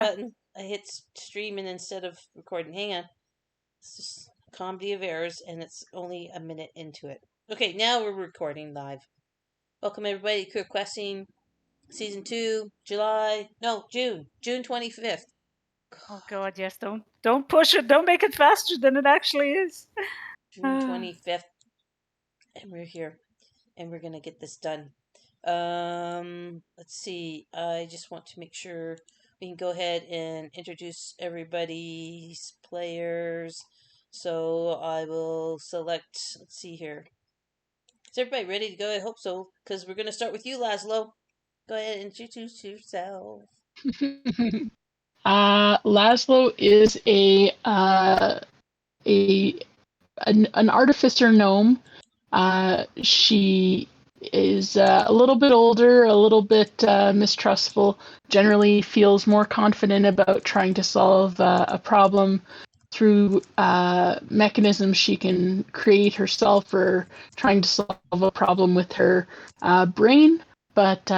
button. I hit streaming instead of recording. Hang on. It's just comedy of errors, and it's only a minute into it. Okay, now we're recording live. Welcome everybody to Career Questing Season 2, June 25th. Oh God, yes! Don't push it. Don't make it faster than it actually is. June 25th, and we're here, and we're gonna get this done. Let's see. I just want to make sure we can go ahead and introduce everybody's players. So I will select. Let's see here. Is everybody ready to go? I hope so, because we're gonna start with you, Laszlo. Go ahead and introduce yourself. Laszlo is an artificer gnome. She is a little bit older, a little bit mistrustful, generally feels more confident about trying to solve a problem through mechanisms she can create herself or trying to solve a problem with her brain. But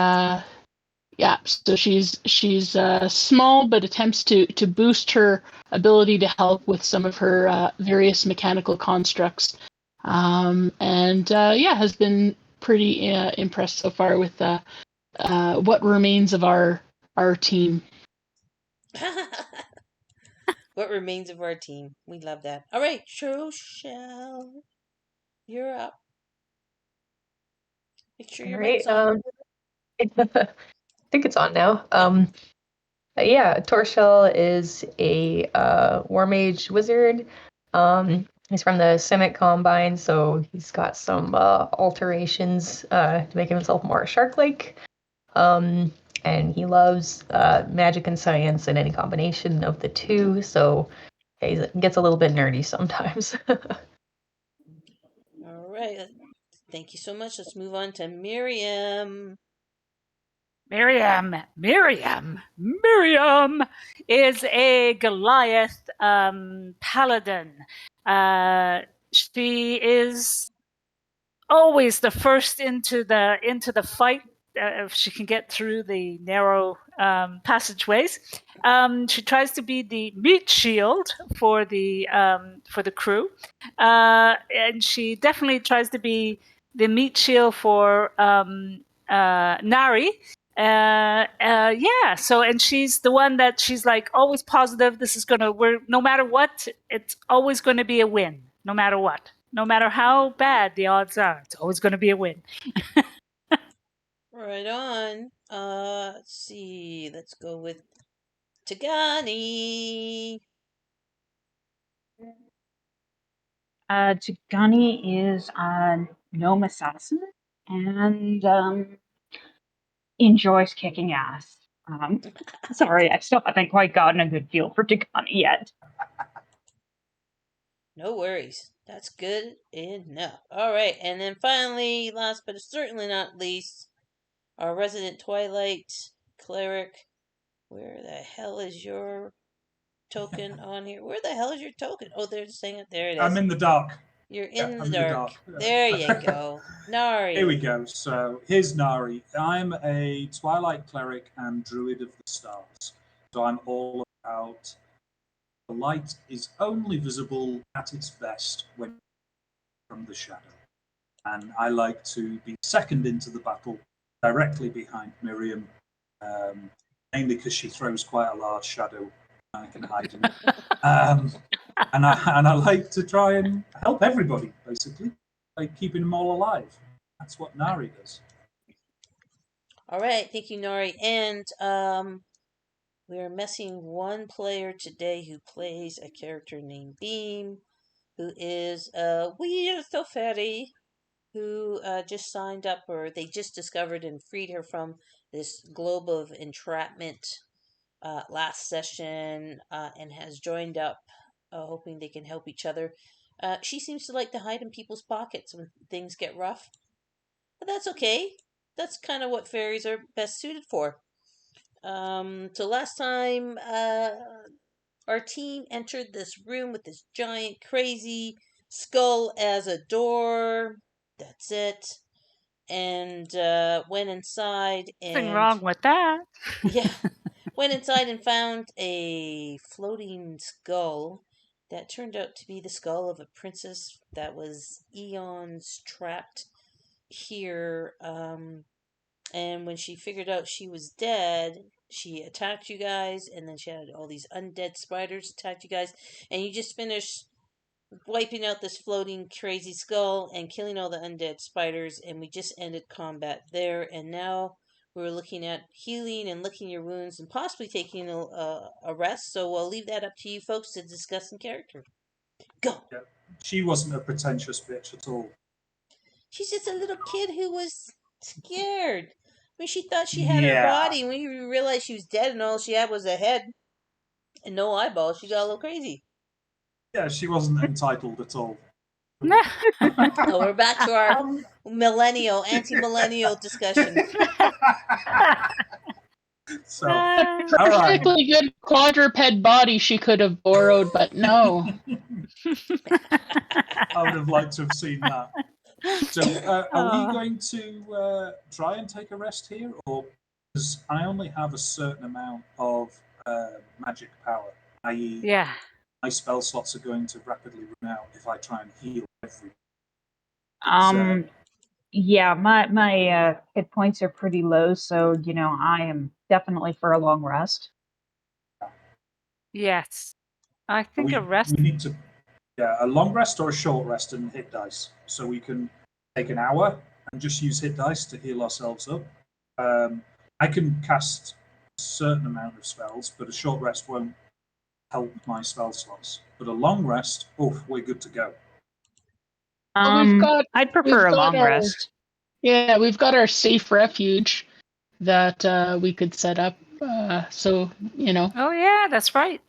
yeah, so she's small, but attempts to boost her ability to help with some of her various mechanical constructs, and has been pretty impressed so far with what remains of our team. What remains of our team? We love that. All right, Rochelle, you're up. Make sure your mic's on. I think it's on now. Torshell is a War Mage wizard. He's from the Simic Combine, so he's got some alterations to make himself more shark-like. And he loves magic and science and any combination of the two, so he gets a little bit nerdy sometimes. All right. Thank you so much. Let's move on to Miriam. Miriam is a Goliath paladin. She is always the first into the fight. If she can get through the narrow passageways, she tries to be the meat shield for the crew, and she definitely tries to be the meat shield for Nari. So, and she's the one that she's like always positive. No matter what, it's always going to be a win. No matter what, no matter how bad the odds are, it's always going to be a win. Right on. Let's see. Let's go with Tagani. Tagani is a gnome assassin and enjoys kicking ass. Sorry, I still haven't quite gotten a good feel for Tagani yet. No worries. That's good enough. All right, and then finally, last but certainly not least, our resident Twilight cleric. Where the hell is your token on here? Where the hell is your token? Oh, they're saying it. There it is. I'm in the dark. You're in the dark. There you go. Nari. Here we go. So here's Nari. I'm a Twilight cleric and druid of the stars. So I'm all about the light is only visible at its best when from the shadow. And I like to be second into the battle, directly behind Miriam, mainly because she throws quite a large shadow. I can hide in it. And I like to try and help everybody, basically, by keeping them all alive. That's what Nari does. All right, thank you, Nari. And we are messing one player today who plays a character named Beam, who is a weird fairy who just signed up, or they just discovered and freed her from this globe of entrapment last session, and has joined up, hoping they can help each other. She seems to like to hide in people's pockets when things get rough. But that's okay. That's kind of what fairies are best suited for. So last time, our team entered this room with this giant, crazy skull as a door. That's it. And went inside and... Nothing wrong with that. Yeah. went inside and found a floating skull that turned out to be the skull of a princess that was eons trapped here. And when she figured out she was dead, she attacked you guys, and then she had all these undead spiders attack you guys, and you just finished wiping out this floating crazy skull and killing all the undead spiders, and we just ended combat there, and now we're looking at healing and licking your wounds and possibly taking a rest, so I'll leave that up to you folks to discuss in character. Go! Yeah. She wasn't a pretentious bitch at all. She's just a little kid who was scared. I mean, she thought she had her Yeah. body. When you realized she was dead and all she had was a head and no eyeballs, she got a little crazy. Yeah, she wasn't entitled at all. Oh, we're back to our anti-millennial discussion. So, A all right. perfectly good quadruped body she could have borrowed, but no. I would have liked to have seen that. So, are we going to try and take a rest here, or because I only have a certain amount of magic power, i.e., Yeah. my spell slots are going to rapidly run out if I try and heal everything. Yeah, my hit points are pretty low, so I am definitely for a long rest. Yes. I think we, a rest. we need to, a long rest or a short rest and hit dice, so we can take an hour and just use hit dice to heal ourselves up. I can cast a certain amount of spells, but a short rest won't help my spell slots. But a long rest, we're good to go. I'd prefer a long rest. Yeah, we've got our safe refuge that we could set up. So, Oh yeah, that's right.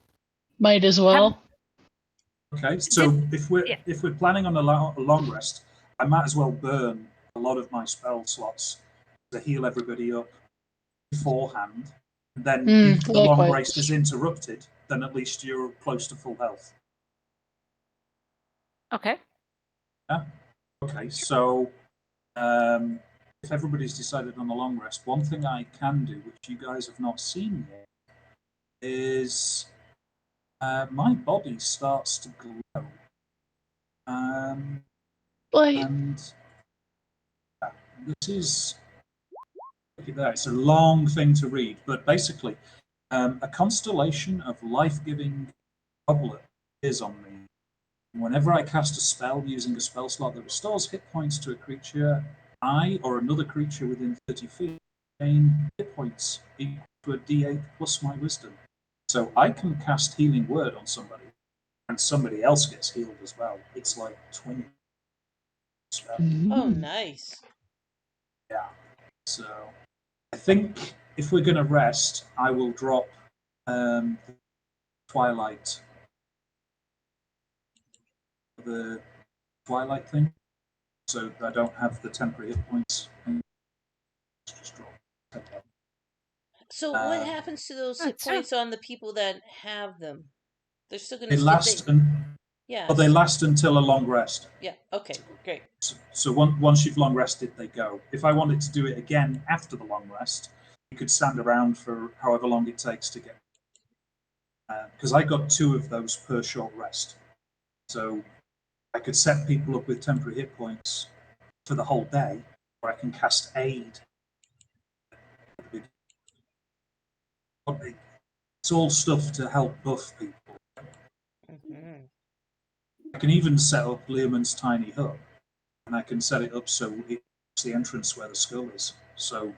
might as well. Okay, so if we're planning on a long rest, I might as well burn a lot of my spell slots to heal everybody up beforehand. And then if the long rest is interrupted, then at least you're close to full health. Okay. Yeah. Okay, so if everybody's decided on a long rest, one thing I can do, which you guys have not seen yet, is my body starts to glow. And this is, look at that, it's a long thing to read, but basically, a constellation of life-giving goblet is on me. Whenever I cast a spell using a spell slot that restores hit points to a creature, I or another creature within 30 feet gain hit points equal to a d8 plus my wisdom. So I can cast Healing Word on somebody, and somebody else gets healed as well. It's like 20 spell. Oh, nice. Yeah. So I think if we're going to rest, I will drop Twilight. The Twilight thing. So I don't have the temporary hit points. Just drop. So what happens to those hit points on the people that have them? They're still going to last. Yeah. But they last until a long rest. Yeah. Okay. Great. So once you've long rested, they go. If I wanted to do it again after the long rest, you could stand around for however long it takes to get. Because I got 2 of those per short rest, so I could set people up with temporary hit points for the whole day, or I can cast aid. It's all stuff to help buff people. Mm-hmm. I can even set up Learman's tiny hut, and I can set it up so it's the entrance where the skull is, so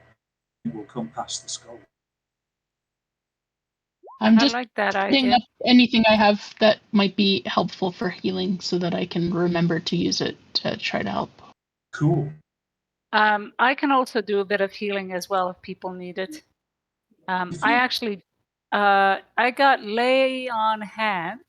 it will come past the skull. I'm just like that picking idea. up anything I have that might be helpful for healing so that I can remember to use it to try to help. Cool. I can also do a bit of healing as well if people need it. I actually, I got Lay on Hand.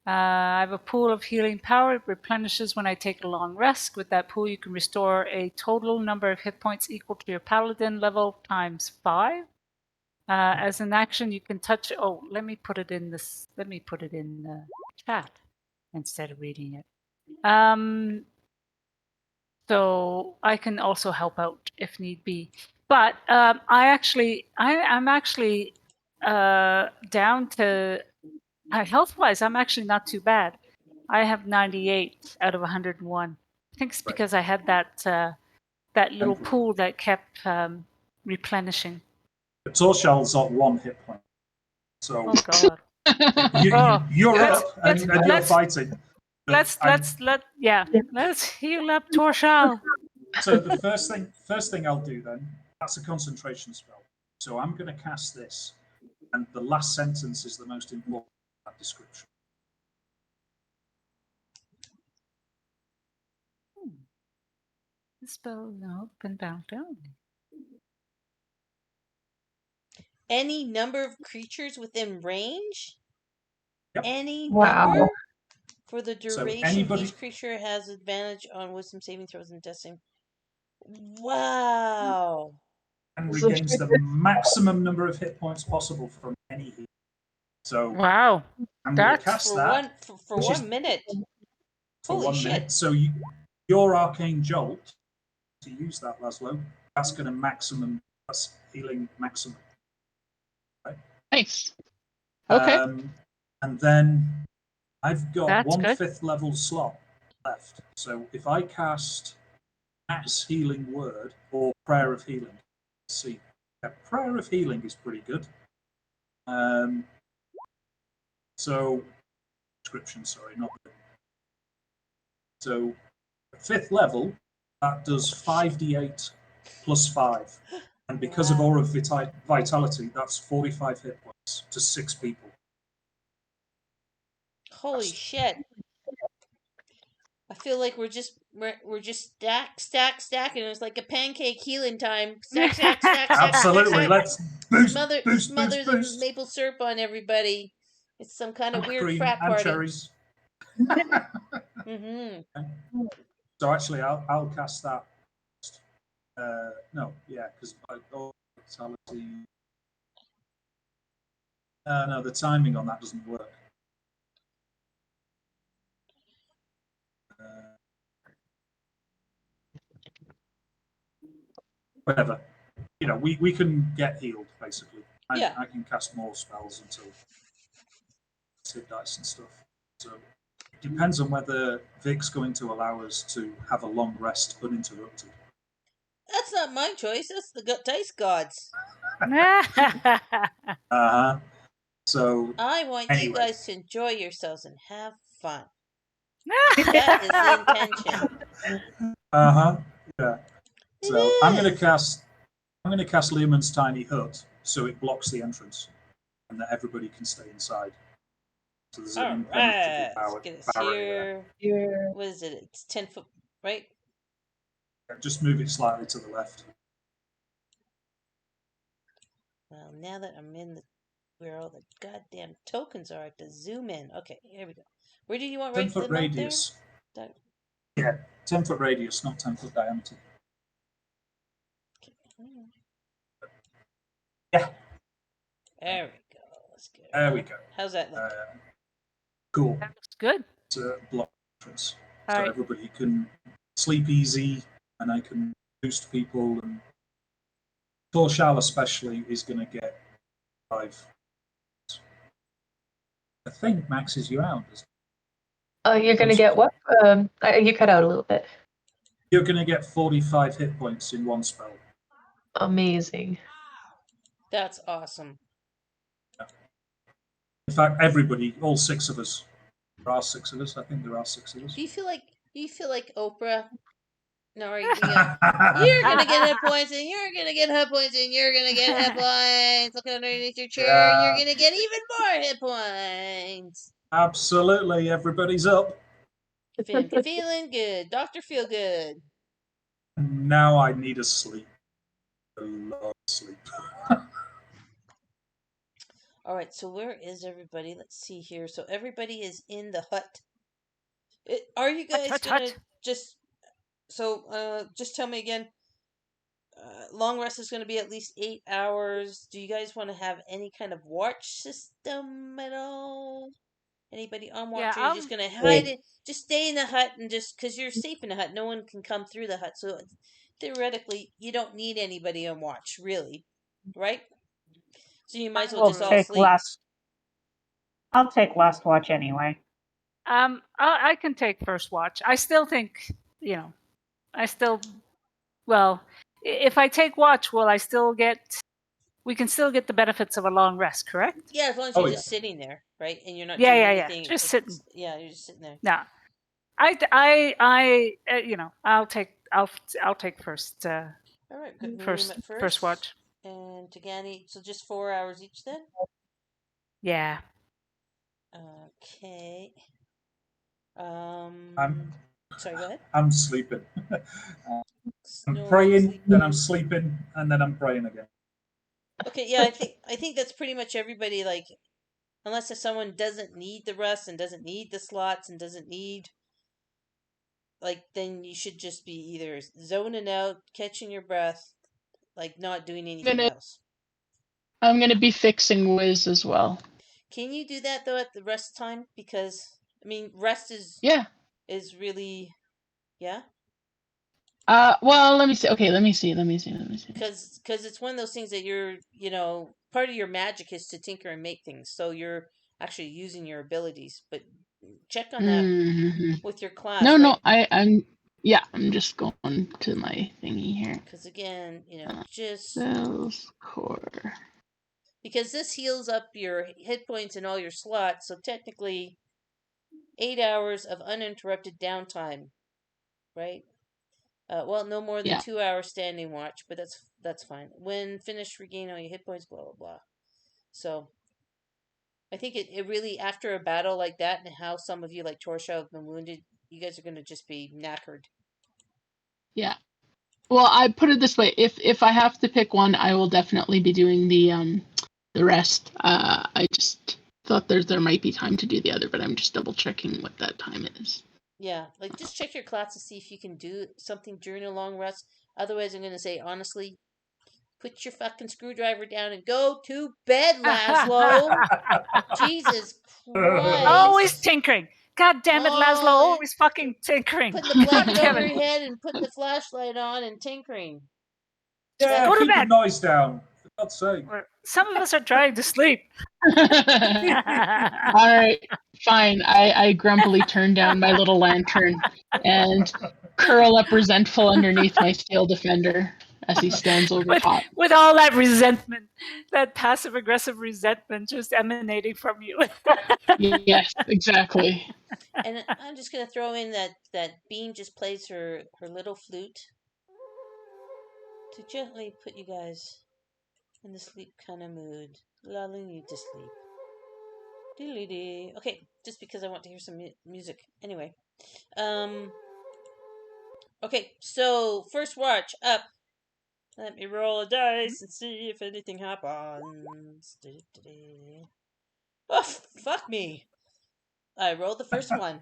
I have a pool of healing power. It replenishes when I take a long rest. With that pool, you can restore a total number of hit points equal to your paladin level times 5. As an action, you can touch. Oh, let me put it in this. Let me put it in the chat instead of reading it. So I can also help out if need be. But I'm actually down to health-wise, I'm actually not too bad. I have 98 out of 101. I think it's because I had that little pool that kept replenishing. The Torshall's got 1 hit point. So Oh God! you're up and you're fighting. Let's heal up Torshall. So the first thing I'll do then, that's a concentration spell. So I'm going to cast this, and the last sentence is the most important in that description. The spell now been bound down. Any number of creatures within range? Yep. Any Wow. number? For the duration, anybody- each creature has advantage on wisdom saving throws and death saving. Wow. And regains the maximum number of hit points possible from any heal. So Wow. I'm going to That's cast that For 1 minute. for Holy 1 shit. minute. So your arcane jolt, to use that, Laszlo, that's going to that's healing maximum. Right? Nice. Okay. And then I've got That's 1 good. 5th level slot left. So if I cast Mass Healing Word or Prayer of Healing, let's see. Yeah, Prayer of Healing is pretty good. So, description, sorry, not good. So, 5th level, that does 5d8 plus 5. And because of Aura of Vitality, that's 45 hit points to 6 people. Holy shit. I feel like we're just stacking. It's like a pancake healing time. Stack. Absolutely. Let's boost, Smother the boost. maple syrup on everybody. It's some kind of weird Cream frat and party. cherries. Mm-hmm. So actually, I'll cast that. No, yeah, because vitality. No, the timing on that doesn't work. Whatever. You know, we can get healed, basically. I can cast more spells until hit dice and stuff. So it depends on whether Vic's going to allow us to have a long rest uninterrupted. That's not my choice. That's the dice gods. So I want you guys to enjoy yourselves and have fun. That is the intention. Yeah. So I'm going to cast Leomund's tiny hut so it blocks the entrance and that everybody can stay inside. So there's an impenetrable barrier. Here. What is it? It's 10 foot, right? Yeah, just move it slightly to the left. Well, now that I'm in where all the goddamn tokens are, I have to zoom in. Okay, here we go. Where do you want 10-foot radius? Yeah, 10-foot radius, not 10-foot diameter. Okay. Yeah. There we go. Let's go. There we go. How's that look? looks Cool. good. It's a block entrance. All so right. everybody can sleep easy and I can boost people. And Torshall especially is going to get 5. I think maxes you out. You're going to get what? You cut out a little bit. You're going to get 45 hit points in 1 spell. Amazing. That's awesome. Yeah. In fact, everybody, all 6 of us. There are 6 of us. I think there are 6 of us. Do you feel like Oprah? No, are you you're gonna get hit points, and you're gonna get hit points, and you're gonna get hit points. Look underneath your chair, and you're gonna get even more hit points. Absolutely, everybody's up. Feeling good, Doctor Feel Good. Now I need a sleep. A lot of sleep. All right, so where is everybody? Let's see here. So everybody is in the hut. Are you guys gonna just? So, just tell me again. Long rest is going to be at least 8 hours. Do you guys want to have any kind of watch system at all? Anybody on watch? Or are you just going to hide it? Just stay in the hut and just because you're safe in the hut, no one can come through the hut. So theoretically, you don't need anybody on watch, really, right? So you might as well We'll just all take sleep. I'll take last watch anyway. I can take first watch. I still think, well, if I take watch, will I still get? We can still get the benefits of a long rest, correct? Yeah, as long as Oh, you're yeah. just sitting there, right? And you're not Yeah, doing yeah, yeah. anything. Just sitting. Yeah, you're just sitting there. No, I'll take first. All right, got Miriam at First watch. And Tagani, so just 4 hours each then? Yeah. Okay. I'm Sorry, go ahead. I'm sleeping. I'm No, praying, then I'm sleeping, and then I'm praying again. Okay, yeah, I think that's pretty much everybody. Like, unless if someone doesn't need the rest and doesn't need the slots and doesn't need, like, then you should just be either zoning out, catching your breath, like not doing anything else. I'm gonna be fixing Wiz as well. Can you do that though at the rest time? Because I mean, rest is really, yeah. Well, let me see. Okay, let me see. Because it's one of those things that you're, part of your magic is to tinker and make things. So you're actually using your abilities. But check on that with your class. No, right? I'm just going to my thingy here. Because again, just Spells core. Because this heals up your hit points and all your slots. So technically, 8 hours of uninterrupted downtime, right? Well, no more than 2 hours standing watch, but that's fine. When finished, regain all your hit points, blah, blah, blah. So, I think it really, after a battle like that, and how some of you, like Torsha, have been wounded, you guys are going to just be knackered. Yeah. Well, I put it this way: if I have to pick one, I will definitely be doing the rest. I just thought there might be time to do the other, but I'm just double checking what that time is. Yeah, like just check your class to see if you can do something during a long rest. Otherwise, I'm going to say, honestly, put your fucking screwdriver down and go to bed, Laszlo. Jesus Christ. Always tinkering. God damn it, Laszlo, always fucking tinkering. Putting the blanket over your head and putting the flashlight on and tinkering. Yeah, go to keep bed. the noise down. For God's sake. Some of us are trying to sleep. All right, fine. I grumpily turn down my little lantern and curl up resentful underneath my steel defender as he stands over top. With all that resentment, that passive-aggressive resentment just emanating from you. Yes, exactly. And I'm just going to throw in that Beam just plays her little flute to gently put you guys in the sleep kind of mood, lulling you to sleep. Doodly-dee. Okay, just because I want to hear some music. Anyway. Okay, so first watch up. Let me roll a dice and see if anything happens. Oh, fuck me. I rolled the first one.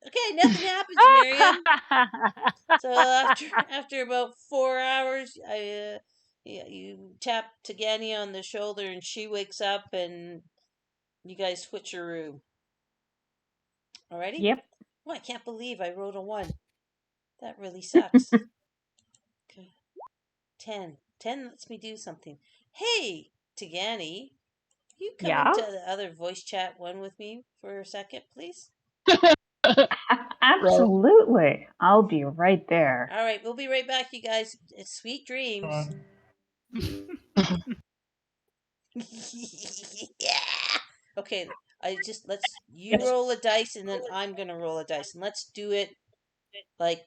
Okay, nothing happens, Miriam. So after about 4 hours, you tap Tagani on the shoulder and she wakes up and you guys switcheroo. Alrighty? Yep. Oh, I can't believe I rolled a 1. That really sucks. Okay. 10. 10 lets me do something. Hey, Tagani, you come into the other voice chat one with me for a second, please? Absolutely. I'll be right there. All right, we'll be right back, you guys. It's sweet dreams. Yeah. Okay, let's roll a dice and then I'm gonna roll a dice and let's do it like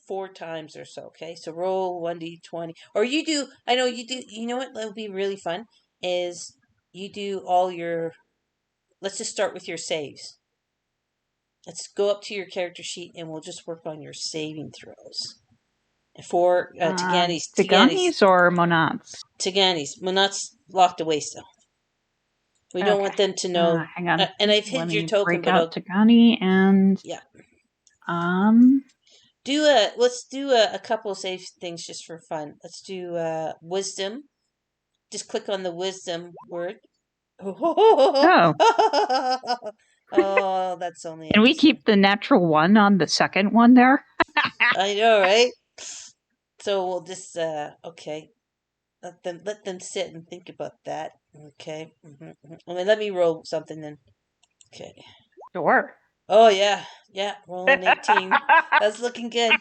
4 times or so. Okay, so roll 1d20 or you do. I know you do. You know what? That'll be really fun. Is you do all your. Let's just start with your saves. Let's go up to your character sheet and we'll just work on your saving throws. For Tagani's or Monat's? Tagani's. Monat's locked away still. We don't want them to know. Hang on. And I've hid your token, break but out Tagani and yeah. Let's do a couple of safe things just for fun. Let's do wisdom. Just click on the wisdom word. Oh, that's only. Can we keep the natural 1 on the second one there? I know, right? So we'll just okay. Let them sit and think about that. Okay. Let me roll something then. Okay. Sure. Oh yeah, yeah. Rolling 18. That's looking good.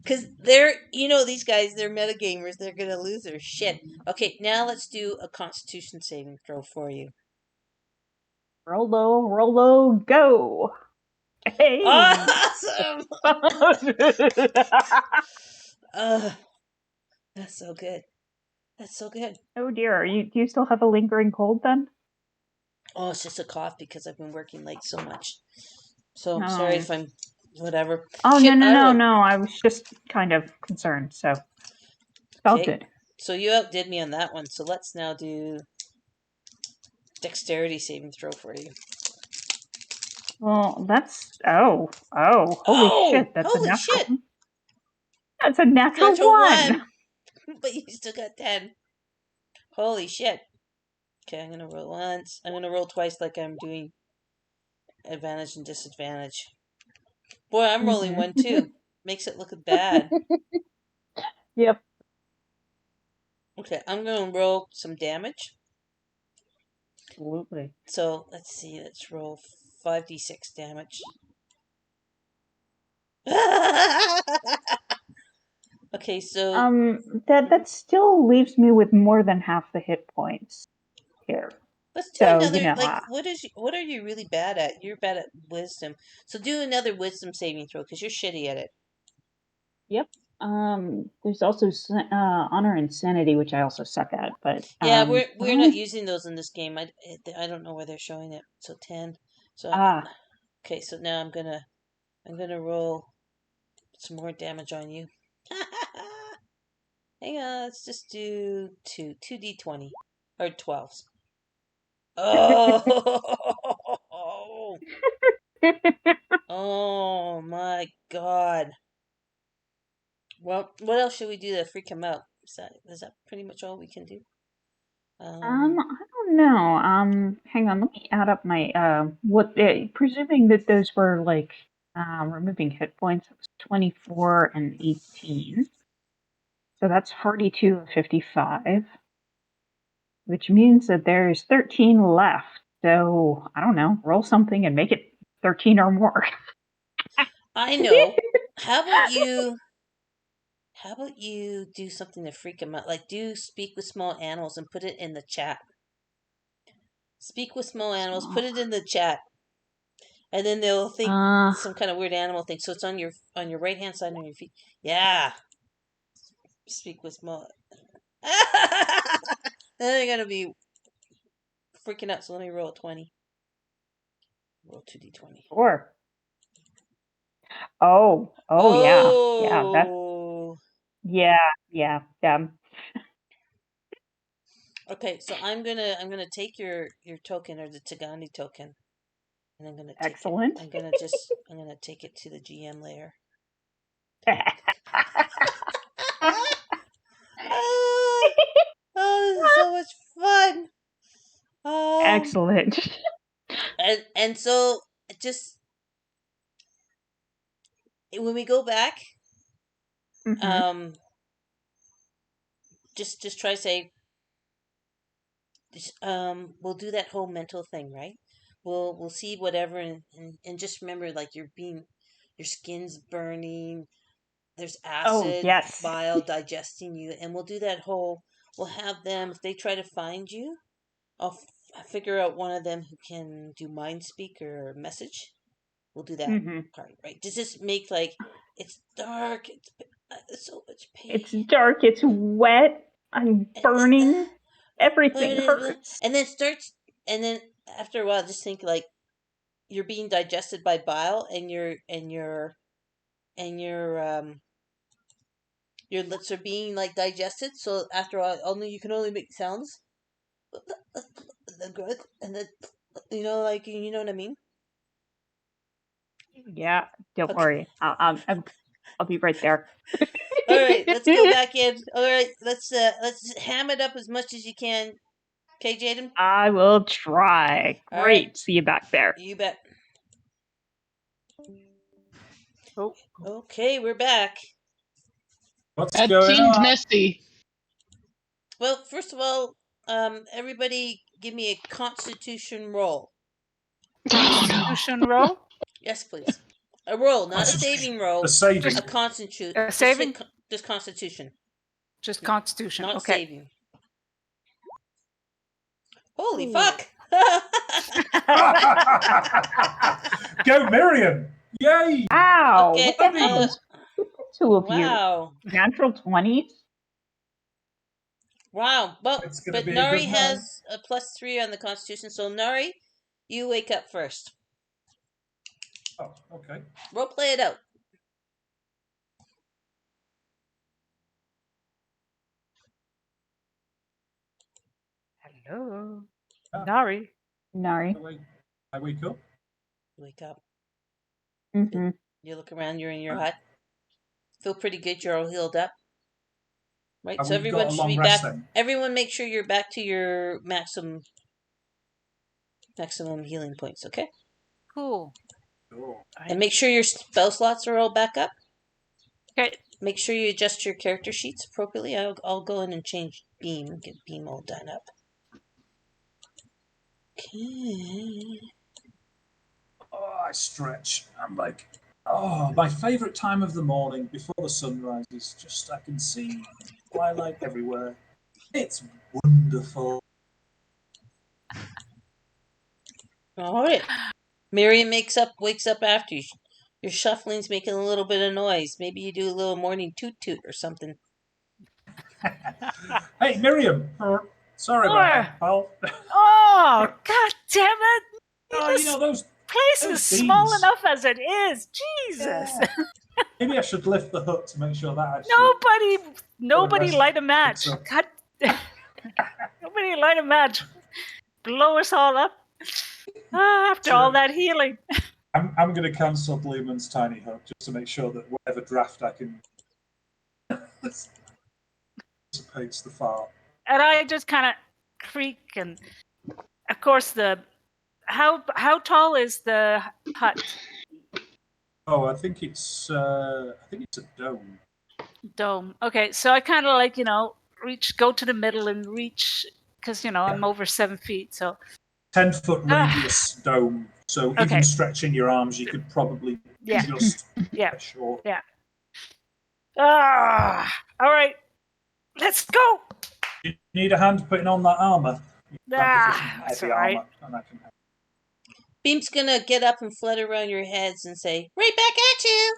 Cause these guys, they're metagamers. They're gonna lose their shit. Okay, now let's do a Constitution saving throw for you. Rolo, go. Hey. Awesome. That's so good. That's so good. Oh dear, do you still have a lingering cold then? Oh, it's just a cough because I've been working late so much. So I'm sorry No. if I'm whatever. Oh Shit, no. I was just kind of concerned, so it's all Okay, good. so you outdid me on that one. So let's now do dexterity saving throw for you. Well, holy Oh, shit, that's a holy natural. shit! That's a natural Natural one. but you still got 10. Holy shit! Okay, I'm gonna roll once. I'm gonna roll twice, like I'm doing advantage and disadvantage. Boy, I'm rolling one too. Makes it look bad. Yep. Okay, I'm gonna roll some damage. Absolutely. So let's see. Let's roll 5d6 damage. Okay, so That still leaves me with more than half the hit points here. let's do So, another. Like, what are you really bad at? You're bad at wisdom. So do another wisdom saving throw because you're shitty at it. yep. There's also honor and sanity, which I also suck at. But Yeah, we're not using those in this game. I don't know where they're showing it. So 10. So okay. So now I'm gonna roll some more damage on you. Hang on. Let's just do 2d20 or 12s. Oh. Oh my god. Well, what else should we do to freak him out? Is that pretty much all we can do? I don't know. Hang on. Let me add up my presuming that those were like removing hit points. It was 24 and 18. So that's 42 of 55, which means that there's 13 left. So I don't know. Roll something and make it 13 or more. I know. How about you do something to freak him out? Like do speak with small animals and put it in the chat. Speak with small animals, put it in the chat. And then they'll think some kind of weird animal thing. So it's on your right hand side on your feet. Yeah. Speak with small. Then they're gonna be freaking out. So let me roll a 20. Roll 2d20. Sure. Oh, yeah. Yeah. Okay, so I'm gonna take your token or the Tagani token, and I'm gonna take Excellent. it. I'm gonna take it to the GM layer. Oh, this is so much fun. Excellent. And so just when we go back, just try to say, we'll do that whole mental thing, right? We'll see whatever, and just remember, like your skin's burning. There's acid, yes. bile digesting you, and we'll do that whole. We'll have them if they try to find you. I'll figure out one of them who can do mind speak or message. We'll do that part, right? Does this make like it's dark? It's so much pain. It's dark. It's wet. I'm burning. Everything hurts. And then after a while, just think like you're being digested by bile, and your lips are being like digested. So after a while, you can only make sounds. The good and the you know what I mean. Yeah, don't worry. I'll be right there. All right, let's go back in. All right, let's ham it up as much as you can. Okay, Jaden? I will try. All Great. right. See you back there. You bet. Oh. Okay, we're back. What's That going seemed on? messy. Well, first of all, everybody give me a Constitution roll. Constitution roll. Yes, please. A roll, not a Constitution. saving roll. A saving. Just- A Constitution. saving? Just Constitution, Just Constitution. not Okay. saving. Holy Ooh. fuck! Go, Miriam! Yay! Ow! Okay, What the heck is two of you? Wow. Natural 20s? Wow. Well, It's gonna but be a Nari good night. has a +3 on the Constitution, so Nari, you wake up first. Oh, okay. Role play it out. Hello. Ah. Nari. Nari. I wake up. Wake up. Mm-hmm. You look around, you're in your hut. Feel pretty good, you're all healed up. Right, Have so we everyone got a should long be rest back. then? Everyone make sure you're back to your maximum healing points, okay? Cool. Sure. And make sure your spell slots are all back up. Okay. Make sure you adjust your character sheets appropriately. I'll go in and change Beam and get Beam all done up. Okay. Oh, I stretch. I'm like, oh, my favourite time of the morning before the sun rises. Just I can see twilight everywhere. It's wonderful. All right. Miriam wakes up after you. Your shuffling's making a little bit of noise. Maybe you do a little morning toot toot or something. Hey, Miriam. Sorry about that, pal. Oh, god damn it! Oh, This you know those place those is small beams. enough as it is. Jesus. Yeah. Maybe I should lift the hut to make sure that actually. Nobody rest light a match. picks up. God. Nobody light a match. Blow us all up. After all that healing. I'm going to cancel Gleeman's tiny hut just to make sure that whatever draft I can dissipates the fart. And I just kind of creak, and of course how tall is the hut? Oh, I think it's a dome. Dome. Okay, so I kind of like go to the middle and reach, because I'm over 7 feet, so 10-foot radius dome. So Okay. even stretching your arms, you could probably Yeah. just Yeah. get short. Yeah. All right, let's go. You need a hand putting on that armor. That's all right. Armor, and I can help. Beam's gonna get up and flutter around your heads and say, "Right back at you."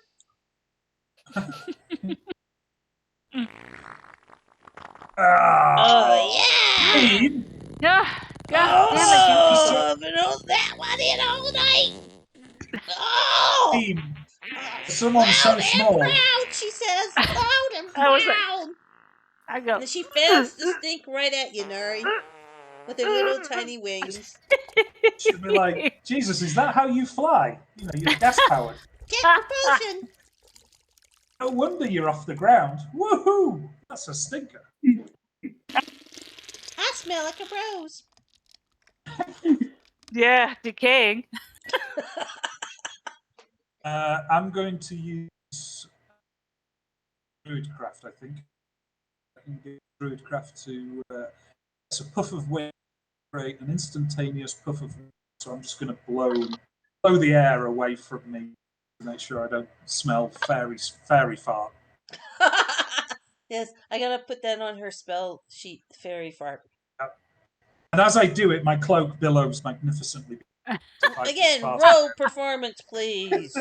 Oh yeah! Beam, Yeah. God damn it, Oh, I've been on that one in all night. Oh! Beam. Someone so Loud and small. proud, she says. Loud and I was like- proud. I go. And then she fans the stink right at you, Nari, with her little tiny wings. She'd be like, Jesus, is that how you fly? You're gas powered. Get propulsion. No wonder you're off the ground. Woohoo! That's a stinker. I smell like a rose. Yeah, decaying. I'm going to use Druidcraft, I think. I can get Druidcraft to. It's a puff of wind, create an instantaneous puff of wind. So I'm just going to blow the air away from me to make sure I don't smell fairy fart. Yes, I gotta put that on her spell sheet, fairy fart. And as I do it, my cloak billows magnificently. Again, roll performance, please.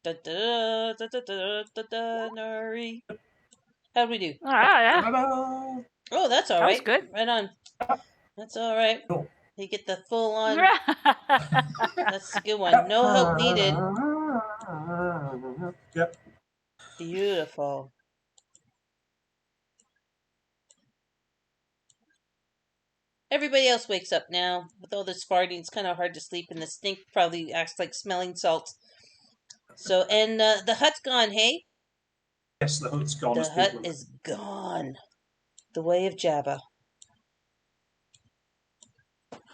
Da da da da da da da. Nari. How'd we do? Yeah. Ta-da! Oh, that's all That was right. good. Right on. That's all right. Cool. You get the full on. That's a good one. No help needed. Yep. Beautiful. Everybody else wakes up now. With all this farting, it's kind of hard to sleep, and the stink probably acts like smelling salts. So, and the hut's gone, hey? Yes, the hut's gone. The as hut people- is gone. The way of Jabba.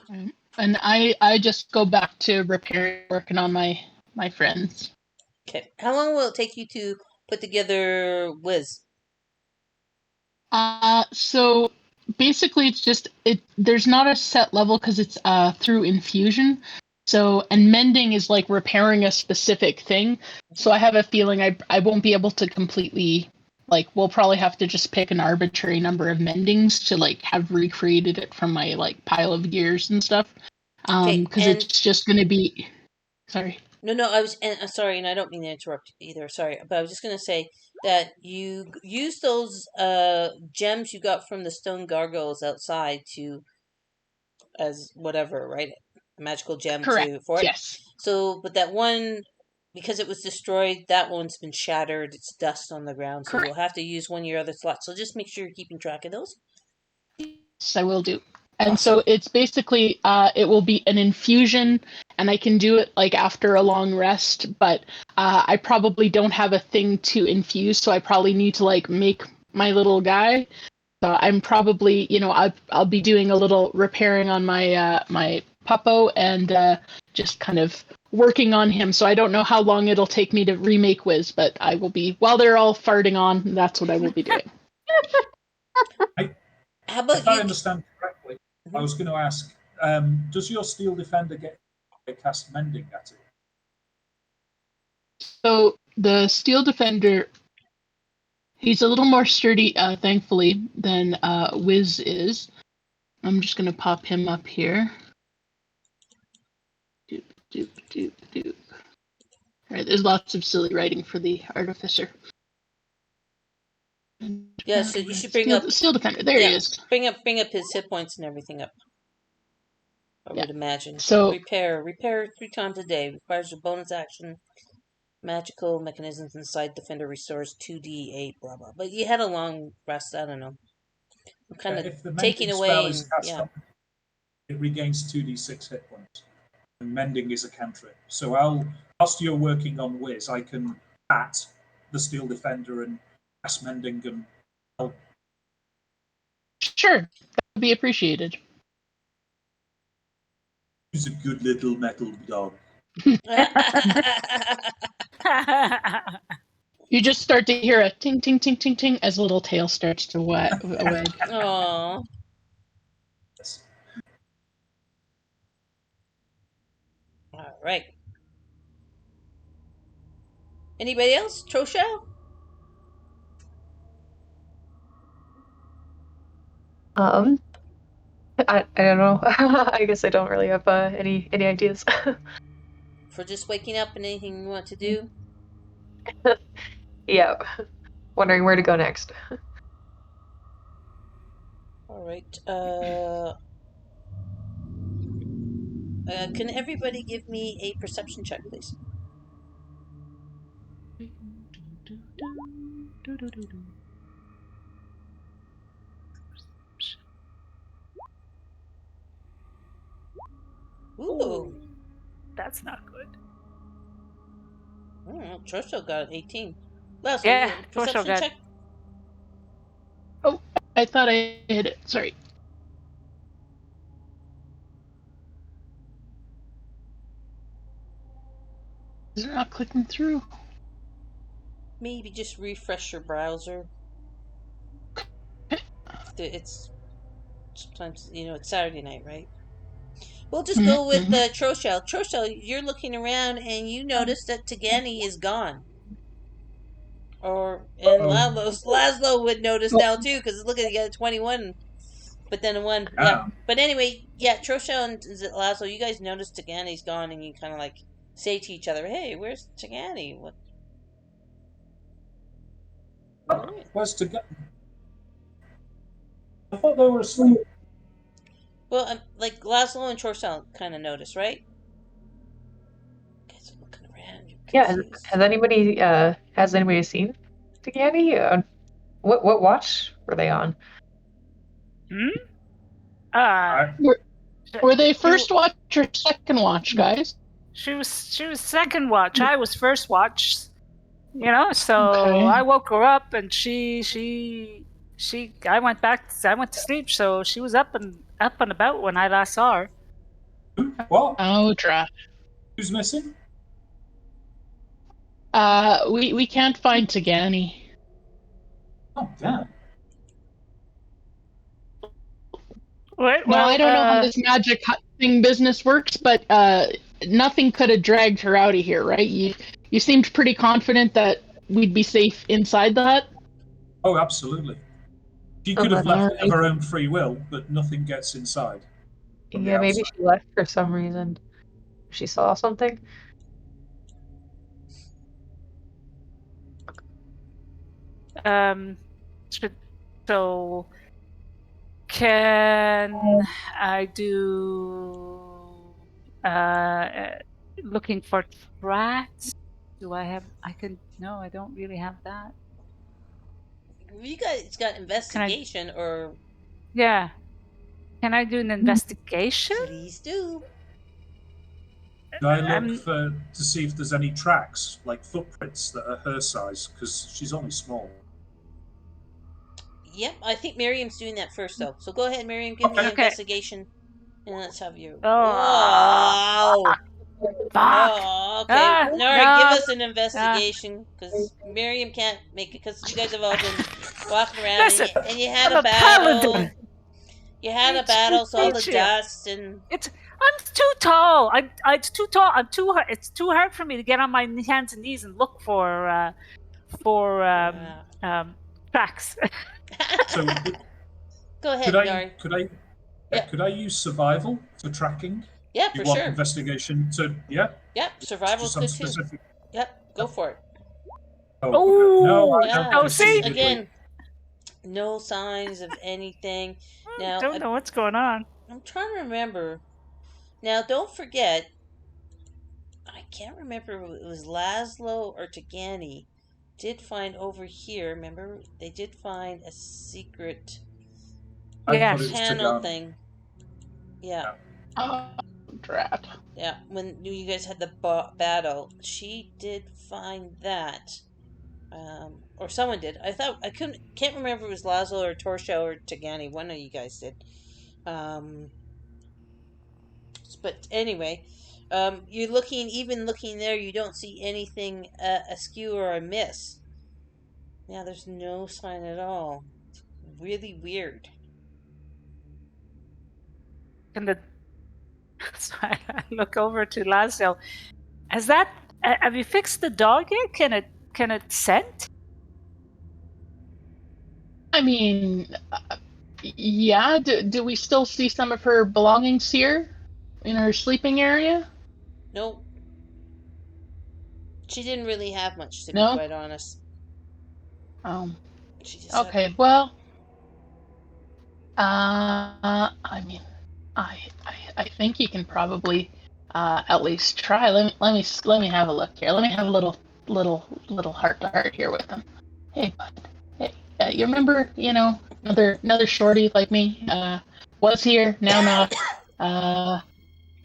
And I just go back to repairing, working on my friends. Okay. How long will it take you to put together Wiz? So basically it's just there's not a set level because it's through infusion. So, and mending is like repairing a specific thing. So I have a feeling I won't be able to completely, like, we'll probably have to just pick an arbitrary number of mendings to like have recreated it from my like pile of gears and stuff. Okay, Because and it's just going to be, sorry. no, I was sorry, and I don't mean to interrupt either. Sorry, but I was just gonna say that you use those gems you got from the stone gargoyles outside to as whatever, right? A magical gem Correct. to for it. Yes. So, but that one, because it was destroyed, that one's been shattered. It's dust on the ground, so Correct. you'll have to use one of your other slots. So just make sure you're keeping track of those. Yes, I will do. And Awesome. so it's basically it will be an infusion, and I can do it like after a long rest. But I probably don't have a thing to infuse, so I probably need to like make my little guy. So I'm probably, I'll be doing a little repairing on my my puppo and just kind of working on him. So I don't know how long it'll take me to remake Wiz, but I will be while they're all farting on. That's what I will be doing. How about If I you? understand correctly, I was going to ask, does your steel defender get cast mending at it? So the steel defender, he's a little more sturdy, thankfully, than Wiz is. I'm just gonna pop him up here. Doop, doop, doop, doop. All right, there's lots of silly writing for the artificer. Yeah, so you should bring up steel defender. There he is. Bring up his hit points and everything up. I Yeah. would imagine. So repair 3 times a day requires a bonus action. Magical mechanisms inside defender restores 2d8. Blah blah. But you had a long rest. I don't know. I'm kind of If the taking mending away spell and is cast on, it regains 2d6 hit points. And mending is a cantrip. So whilst you're working on Wiz, I can pat the steel defender and cast mending and help. sure, that would be appreciated. He's a good little metal dog. You just start to hear a ting, ting, ting, ting, ting as a little tail starts to wag. Aww. Yes. All right. Anybody else? Trosha? I don't know. I guess I don't really have any ideas. For just waking up and anything you want to do? Yeah. Wondering where to go next. All right. Can everybody give me a perception check, please? Ooh. That's not good. Trosha got an 18. Well, so Yeah, perception Trosha got- check. Oh, I thought I hit it. Sorry. Is it not clicking through? Maybe just refresh your browser. It's sometimes, it's Saturday night, right? We'll just go with Troshel. Troshel, you're looking around and you notice that Tagani is gone. And Laszlo would notice now too, because look at you got a 21, but then a 1. Yeah. But anyway, yeah, Troshel and Laszlo, you guys notice Tagani's gone, and you kind of like say to each other, "Hey, where's Tagani? What?" Where's Tagani? I thought they were asleep. Well, like Laszlo and Troshel kind of notice, right? Guys are looking around. Yeah. Has anybody seen Tagani? What watch were they on? Were they first watch or second watch, guys? She was second watch. I was first watch. So Okay. I woke her up and I went to sleep, so she was up and about when I last saw her. What? Oh, trash. Who's missing? We can't find Tagani. Oh, damn. Right, No, well, I don't know how this magic thing business works, but nothing could have dragged her out of here, right? You seemed pretty confident that we'd be safe inside that. Oh, absolutely. She Oh, could have that's left Alright. of her own free will, but nothing gets inside from the Yeah, maybe outside. she left for some reason. She saw something. So can I do looking for tracks? Do I have? I can. No, I don't really have that. You guys got Can I? investigation, or Yeah. Can I do an investigation? please do. Should I look I'm. to see if there's any tracks, like footprints that are her size? Because she's only small. Yep, I think Miriam's doing that first, though. So go ahead, Miriam, give me Okay. an Okay. investigation, and let's have you. Oh, Wow. fuck. Oh, okay. Nari, give No. us an investigation, because Miriam can't make it, because you guys have all been walking around, Listen, and you had I'm a a paladin. battle. You had a battle, so all the Patriot. dust and. I'm too tall. It's too tall. I'm too hard. It's too hard for me to get on my hands and knees and look for tracks. So Go ahead, could I Nari. could I Yeah, could I use survival for tracking? yeah, You for want sure. investigation to Yep, survival's just some good too. specific. Yep, go for it. Oh, Oh, no, I Yeah, don't oh, see? conceivably. again, no signs of anything. Now, Don't know what's going on. I'm trying to remember. Now, don't forget, I can't remember if it was Laszlo or Tagani did find over here. Remember, they did find a secret I thought it Yes. was channel Tagani. thing. Yeah, Oh, drat. yeah. When you guys had the battle, she did find that. Or someone did. I can't remember if it was Laszlo or Torsha or Tagani. One of you guys did. Um, but anyway, you're even looking there, you don't see anything askew or amiss. Yeah, there's no sign at all. Really weird. And the so I look over to Laszlo. Has that? Have you fixed the dog yet? Can it scent? I mean, yeah. Do we still see some of her belongings here in her sleeping area? Nope. She didn't really have much, to be No. quite honest. Um. She just had. Okay. Well. I mean, I think you can probably at least try. Let me have a look here. Let me have a little heart to heart here with them. Hey, bud. Hey, you remember? Another shorty like me. Was here, now not. Uh,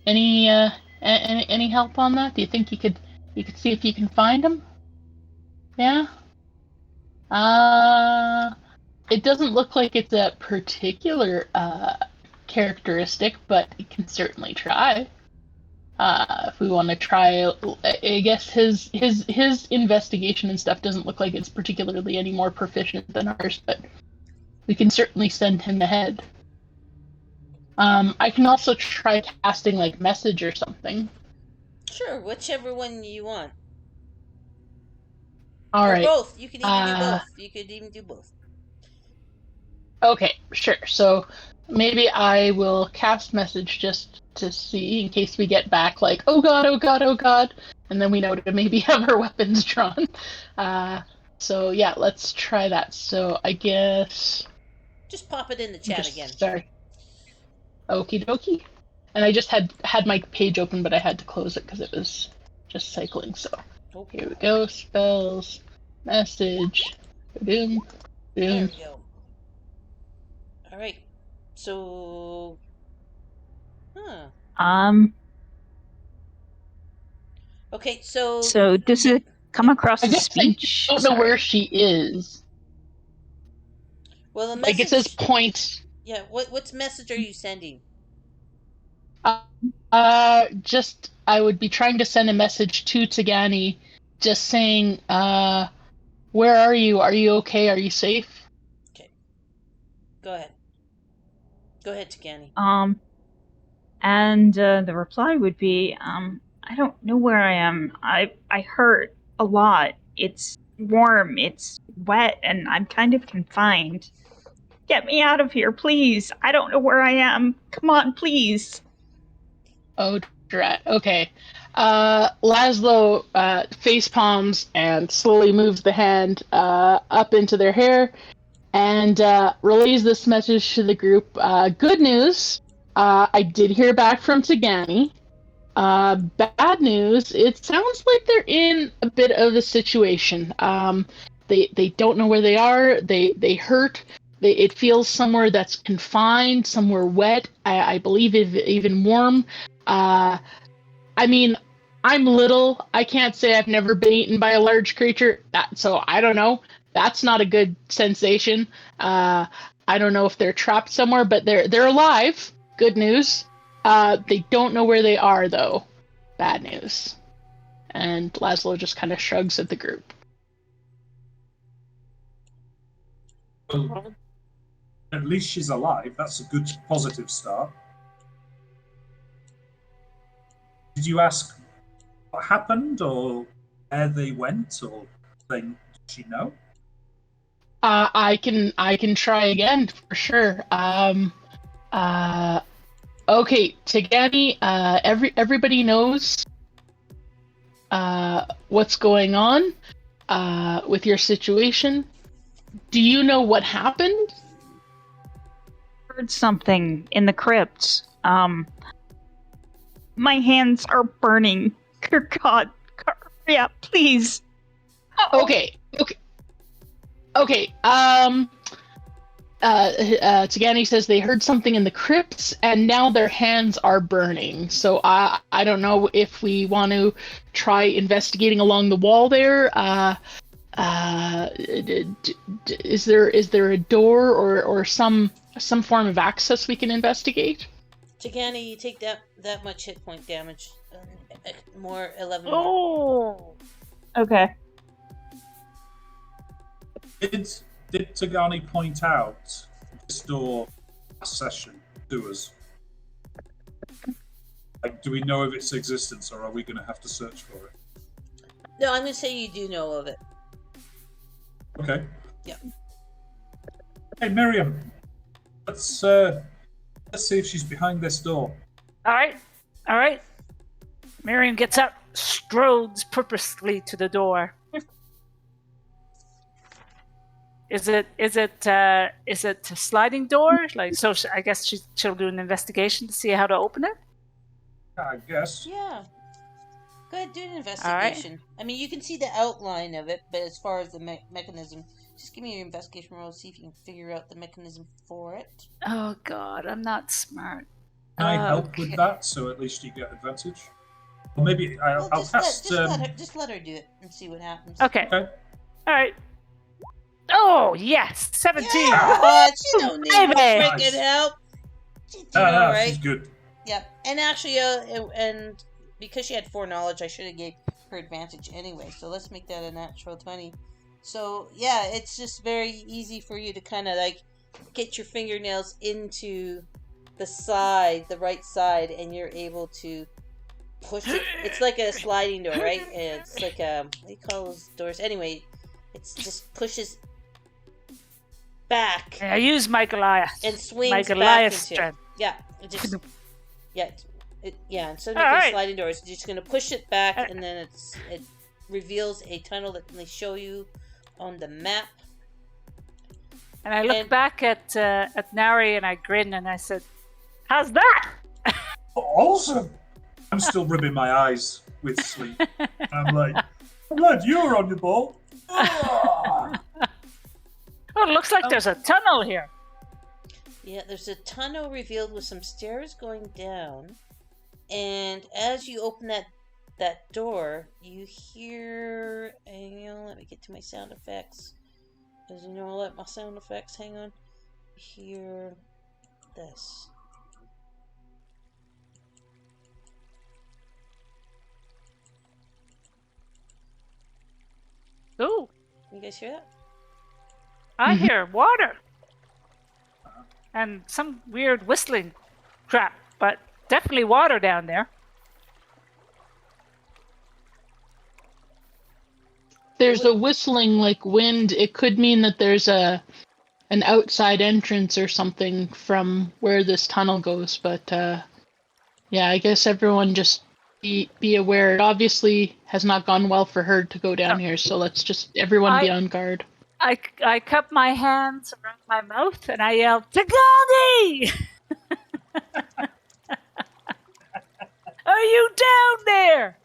any help on that? Do you think you could see if you can find him? Yeah. Uh, it doesn't look like it's a particular characteristic, but it can certainly try. If we want to try, I guess his investigation and stuff doesn't look like it's particularly any more proficient than ours, but we can certainly send him ahead. I can also try casting like message or something. Sure, whichever one you want. All Or right. both. You could even do both. You could even do both. Okay, sure. So maybe I will cast message just to see in case we get back like, oh god, oh god, oh god, and then we know to maybe have our weapons drawn. So yeah, let's try that. So I guess Just pop it in the chat again. Sorry. Okie dokie. And I just had my page open, but I had to close it because it was just cycling. So here we go. Spells, message, boom, There boom. we go. All right. So, okay. So does it come across I as guess speech? I don't know Sorry. where she is. Well, the Like message. it says point. Yeah. What's message are you sending? Just I would be trying to send a message to Tagani, just saying, where are you? Are you okay? Are you safe? Okay. Go ahead. Go ahead, Tagani. And the reply would be, I don't know where I am. I hurt a lot. It's warm, it's wet, and I'm kind of confined. Get me out of here, please. I don't know where I am. Come on, please. Oh, drat. Okay. Laszlo face palms and slowly moves the hand up into their hair and relays this message to the group. Good news. I did hear back from Tagani. Bad news. It sounds like they're in a bit of a situation. They don't know where they are. They hurt. It feels somewhere that's confined, somewhere wet. I believe even warm. I mean, I'm little. I can't say I've never been eaten by a large creature. So I don't know. That's not a good sensation. I don't know if they're trapped somewhere, but they're alive. Good news. They don't know where they are though. Bad news. And Laszlo just kind of shrugs at the group. Well, at least she's alive. That's a good positive start. Did you ask what happened or where they went or they, did she know? I can try again for sure. Okay, Tagani, everybody knows what's going on with your situation. Do you know what happened? Heard something in the crypt. My hands are burning. Dear God, hurry up, please. Uh-oh. Okay. Tagani says they heard something in the crypts and now their hands are burning. So I don't know if we want to try investigating along the wall there. Is there a door or some form of access we can investigate? Tagani, you take that much hit point damage. More 11 more. Oh. Okay. Did Tagani point out this door last session to us? Like, do we know of its existence, or are we going to have to search for it? No, I'm going to say you do know of it. Okay. Yeah. Hey, Miriam. Let's see if she's behind this door. All right. Miriam gets up, strodes purposely to the door. Is it a sliding door? Like, so I guess she'll do an investigation to see how to open it. I guess. Yeah. Go ahead, do an investigation. Right. I mean, you can see the outline of it, but as far as the mechanism, just give me your investigation roll, see if you can figure out the mechanism for it. Oh God, I'm not smart. Can I help with that, so at least you get advantage? Or maybe I'll cast... Just let her do it and see what happens. Okay. All right. Oh, yes! 17! Yeah, she don't need no freaking help. She's doing all right. She's good. Yep. And actually, and because she had foreknowledge, I should have gave her advantage anyway. So let's make that a natural 20. So, yeah, it's just very easy for you to kind of, like, get your fingernails into the right side, and you're able to push it. It's like a sliding door, right? And it's like a, what do you call those doors? Anyway, it just pushes back. I use my Goliath. And swings my Goliath back into strength. Yeah, it just instead of making sliding doors, you're just gonna push it back, and then it reveals a tunnel that they show you on the map. And I look back at Nari and I grin and I said, "How's that?" Awesome. I'm still rubbing my eyes with sleep. I'm like, I'm glad you're on the ball. Oh, it looks like there's a tunnel here. Yeah, there's a tunnel revealed with some stairs going down. And as you open that door, you hear... let me get to my sound effects. Because you know I like my sound effects. Hang on. You hear this. Ooh. You guys hear that? I hear water. and some weird whistling crap, but definitely water down there. There's a whistling like wind. It could mean that there's an outside entrance or something from where this tunnel goes, but yeah, I guess everyone just be aware. It obviously has not gone well for her to go down here, so let's just everyone be on guard. I cup my hands around my mouth and I yell, Tagani! Are you down there?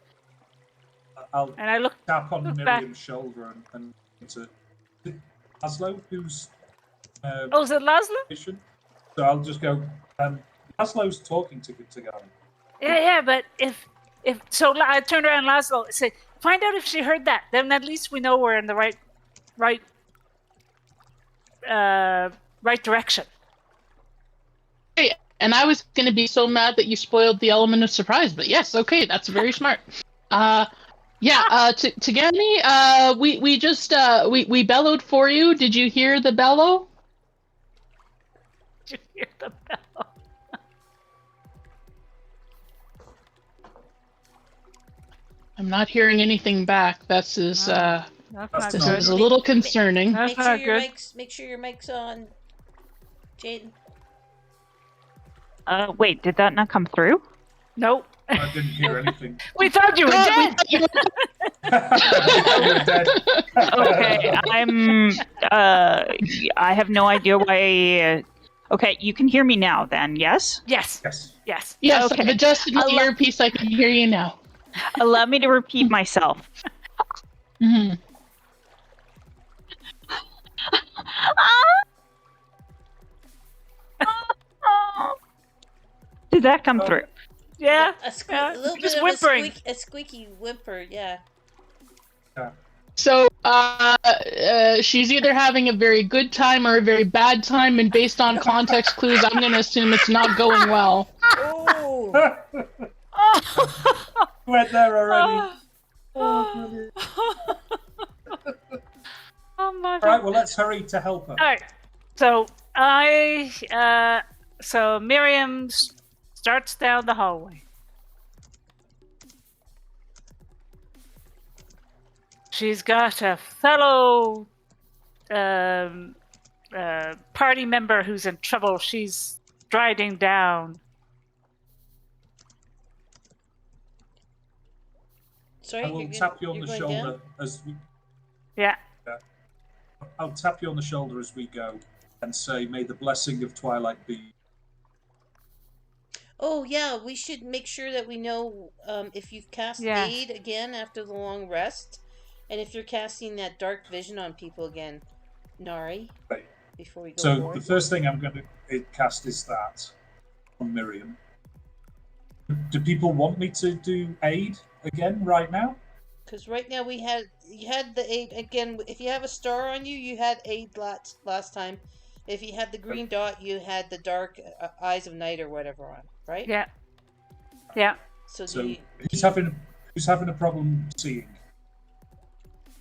I'll And I look tap on look back. Miriam's shoulder and to Laszlo, who's Oh, is it Laszlo? mission. So I'll just go. Laszlo's talking to Tagani. Yeah, but if so, I turned around Laszlo and said, find out if she heard that. Then at least we know we're in the right direction. Hey, and I was going to be so mad that you spoiled the element of surprise, but yes, okay, that's very smart. Tagani, we just we bellowed for you. Did you hear the bellow? Did you hear the bell? I'm not hearing anything back. This is That's not That's good. a little concerning. That's Make sure not your good. make sure your mic's on, Jaden. Wait, did that not come through? Nope. I didn't hear anything. We thought you were dead. You're dead. Okay, I have no idea why. Okay, you can hear me now then, yes? Yes. Yes. Yes, Okay. I've adjusted my earpiece. I can hear you now. Allow me to repeat myself. Mm-hmm. Did that come through? Yeah. A little bit just of whimpering. a squeaky whimper, yeah. So, she's either having a very good time or a very bad time, and based on context clues, I'm going to assume it's not going well. Oh! Went there already. Oh my God. All right, well, let's hurry to help her. All right. So Miriam starts down the hallway. She's got a fellow party member who's in trouble. She's striding down. Sorry, I will tap you on the shoulder as we. Yeah. I'll tap you on the shoulder as we go and say, "May the blessing of Twilight be." Oh yeah, we should make sure that we know if you've cast Yes. aid again after the long rest, and if you're casting that dark vision on people again, Nari. Right. Before we go So forward. the first thing I'm going to cast is that on Miriam. Do people want me to do aid again right now? Because right now you had the aid again. If you have a star on you, you had aid last time. If you had the green dot, you had the dark eyes of night or whatever on, right? Yeah. Yeah. So, who's having a problem seeing?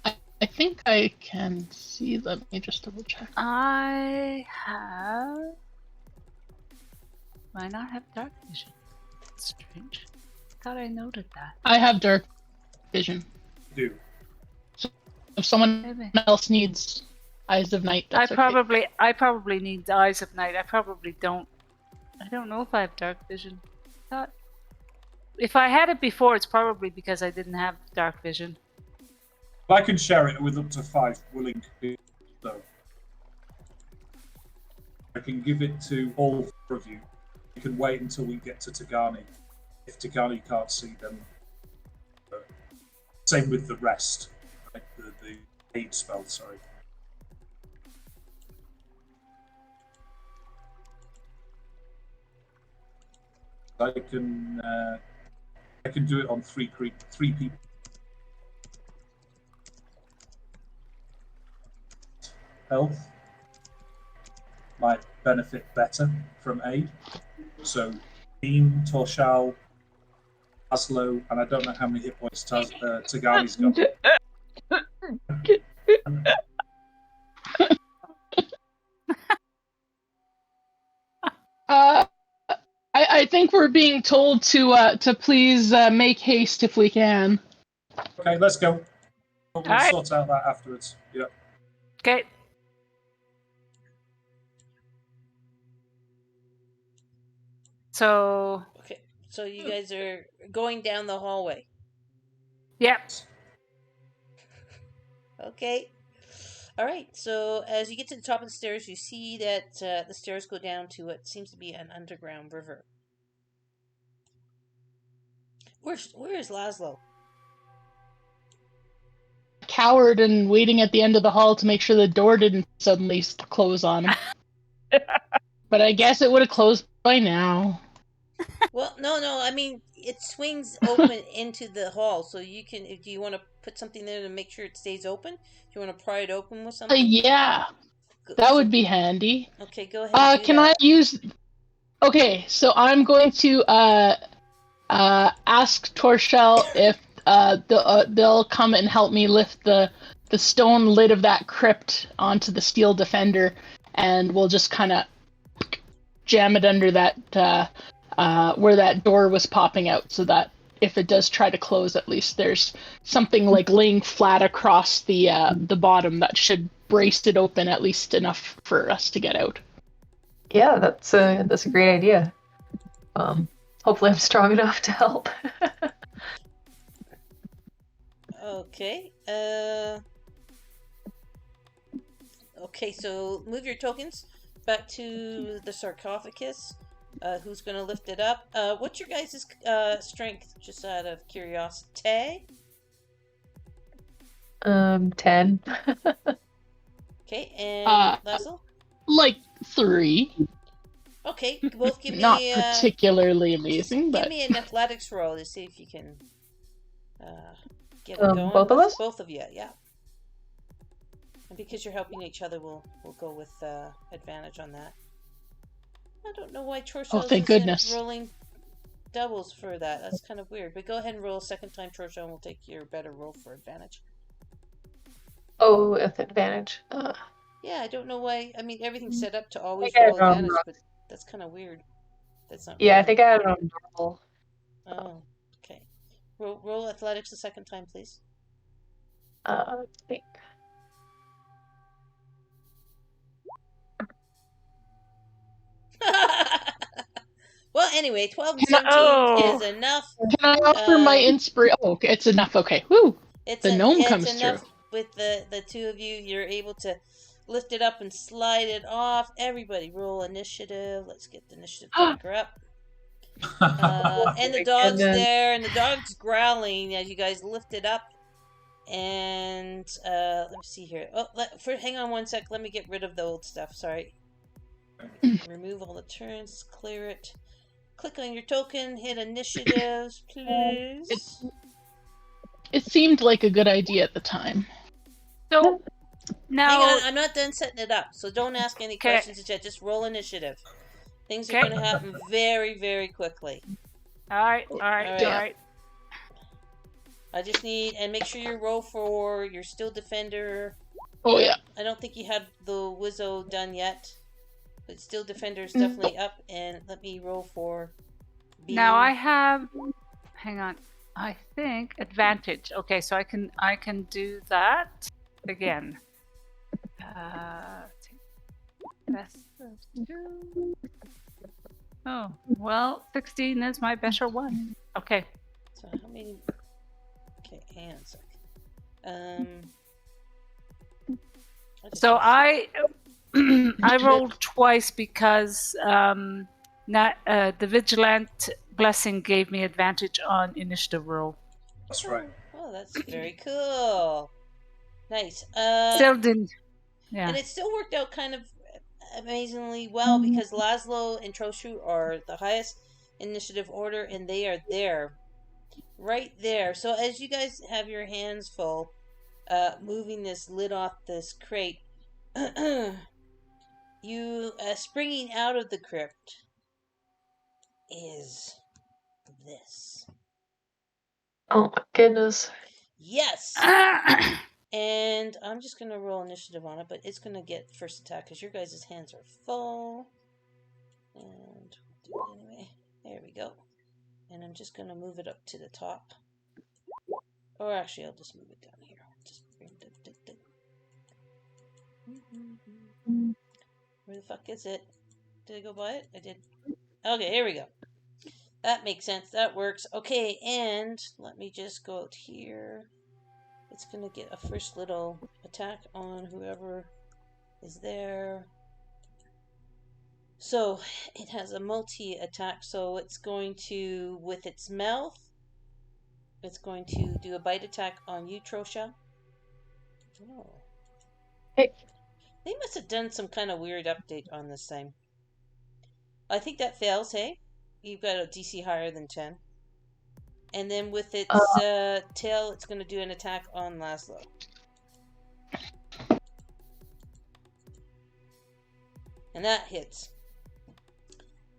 I think I can see. Let me just double check. I have. Why not have dark vision? That's strange. Thought I noted that. I have dark vision. Do. So if someone Maybe. else needs eyes of night, that's okay. I probably need the eyes of night. I probably don't. I don't know if I have dark vision. Thought if I had it before, it's probably because I didn't have dark vision. I can share it with up to 5 willing people, so I can give it to all 4 of you. You can wait until we get to Tagani. If Tagani can't see them, same with the rest. Right? The aid spell, sorry. I can do it on 3 people. Health might benefit better from aid. So, Beam, Torshal, Laszlo, and I don't know how many hit points Tagani's got. think we're being told to please make haste if we can. Okay, let's go. We'll right. sort out that afterwards. Yeah. Okay. So, Okay, so you guys are going down the hallway. yep. Okay. All right. So as you get to the top of the stairs, you see that the stairs go down to what seems to be an underground river. Where is Laszlo? Coward and waiting at the end of the hall to make sure the door didn't suddenly close on him. But I guess it would have closed by now. Well, no. I mean, it swings open into the hall, so you can. Do you want to put something there to make sure it stays open? Do you want to pry it open with something? Yeah, that would be handy. Okay, go ahead and do can that. I use? Okay, so I'm going to ask Torshell if they'll come and help me lift the stone lid of that crypt onto the steel defender, and we'll just kind of jam it under that where that door was popping out, so that if it does try to close, at least there's something like laying flat across the bottom that should brace it open at least enough for us to get out. Yeah, that's a great idea. Hopefully I'm strong enough to help. Okay. Okay, so move your tokens back to the sarcophagus. Who's going to lift it up? What's your guys' strength, just out of curiosity? 10. Okay, and Laszlo? Like 3. Okay, both give me... Not particularly amazing, but... Give me an athletics roll to see if you can get it going. Both of us? Both of you, yeah. And because you're helping each other, we'll go with advantage on that. I don't know why Torshell isn't rolling doubles for that. That's kind of weird. But go ahead and roll a second time, Torshell, and we'll take your better roll for advantage. Oh, with advantage. Yeah, I don't know why. I mean, everything's set up to always roll advantage, but that's kind of weird. That's not. Yeah, I think I had it on normal. Oh, okay. Roll athletics a second time, please. I think. Well, anyway, 12 and 17 is enough. Can I offer my inspiration? Oh, okay, it's enough. Okay, woo! The gnome comes enough through. With the two of you, you're able to lift it up and slide it off. Everybody roll initiative. Let's get the initiative tracker up. And the dog's there, and the dog's growling as you guys lift it up. And let me see here. Oh, hang on one sec. Let me get rid of the old stuff. Sorry. Remove all the turns. Clear it. Click on your token. Hit initiatives, please. It seemed like a good idea at the time. So now, hang on. I'm not done setting it up, so don't ask any questions yet. Just roll initiative. Things are going to happen very, very quickly. All right. I just need, and make sure you roll for your steel defender. Oh yeah. I don't think you have the Wizzo done yet, but steel defender is definitely up. And let me roll for. Beam. Now I have. Hang on. I think advantage. Okay, so I can do that again. Best of 2. Oh well, 16 is my better one. Okay. So how many? Okay, hang on a sec. So I rolled twice because the vigilant blessing gave me advantage on initiative roll. That's right. Oh, that's very cool. Nice. Still didn't. Yeah. And it still worked out kind of amazingly well because Laszlo and Troshu are the highest initiative order, and they are there. Right there. So as you guys have your hands full, moving this lid off this crate, you springing out of the crypt is this. Oh my goodness. Yes. And I'm just gonna roll initiative on it, but it's gonna get first attack because your guys' hands are full. And do it anyway. There we go. And I'm just going to move it up to the top. Or actually, I'll just move it down here. Just bring it. Where the fuck is it? Did I go by it? I did. Okay, here we go. That makes sense. That works. Okay, and let me just go out here. It's going to get a first little attack on whoever is there. So it has a multi-attack, so it's going to, with its mouth, it's going to do a bite attack on you, Trosha. Oh. Hey. They must have done some kind of weird update on this thing. I think that fails, hey? You've got a DC higher than 10. And then with its tail, it's going to do an attack on Laszlo. And that hits.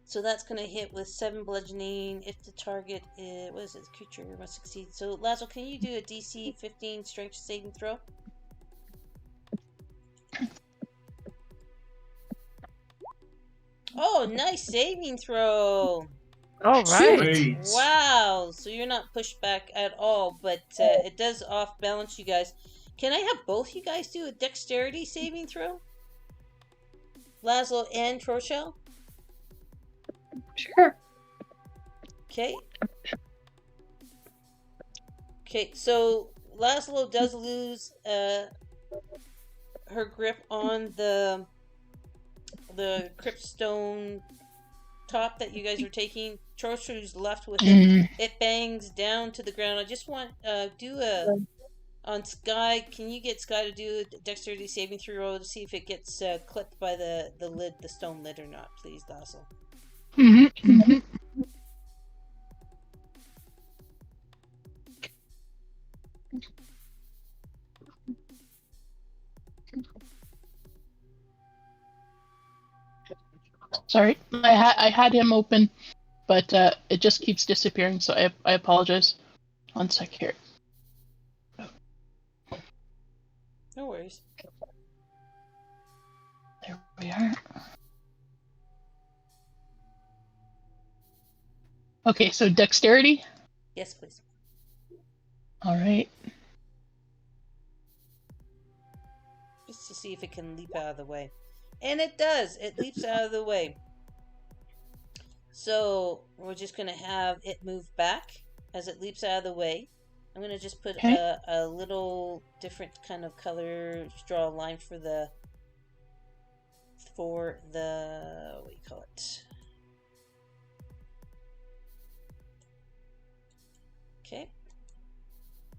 So that's going to hit with 7 bludgeoning if the target is, what is it, the creature must succeed. So Laszlo, can you do a DC 15 strength saving throw? Oh, nice saving throw. All right. Sweet. Wow, so you're not pushed back at all, but it does off balance you guys. Can I have both you guys do a dexterity saving throw? Laszlo and Troshel? Sure. Okay. Okay, so Laszlo does lose her grip on the cryptstone top that you guys are taking. Troshu's left with it. It bangs down to the ground. I just want on Sky. Can you get Sky to do a dexterity saving throw to see if it gets clipped by the lid, the stone lid, or not? Please, Laszlo. Sorry, I had him open, but it just keeps disappearing, so I apologize. 1 sec here. No worries. There we are. Okay, so dexterity? Yes, please. Alright. Just to see if it can leap out of the way. And it does. It leaps out of the way. So we're just going to have it move back as it leaps out of the way. I'm going to just put a little different kind of color, draw a line for the, what do you call it? Okay.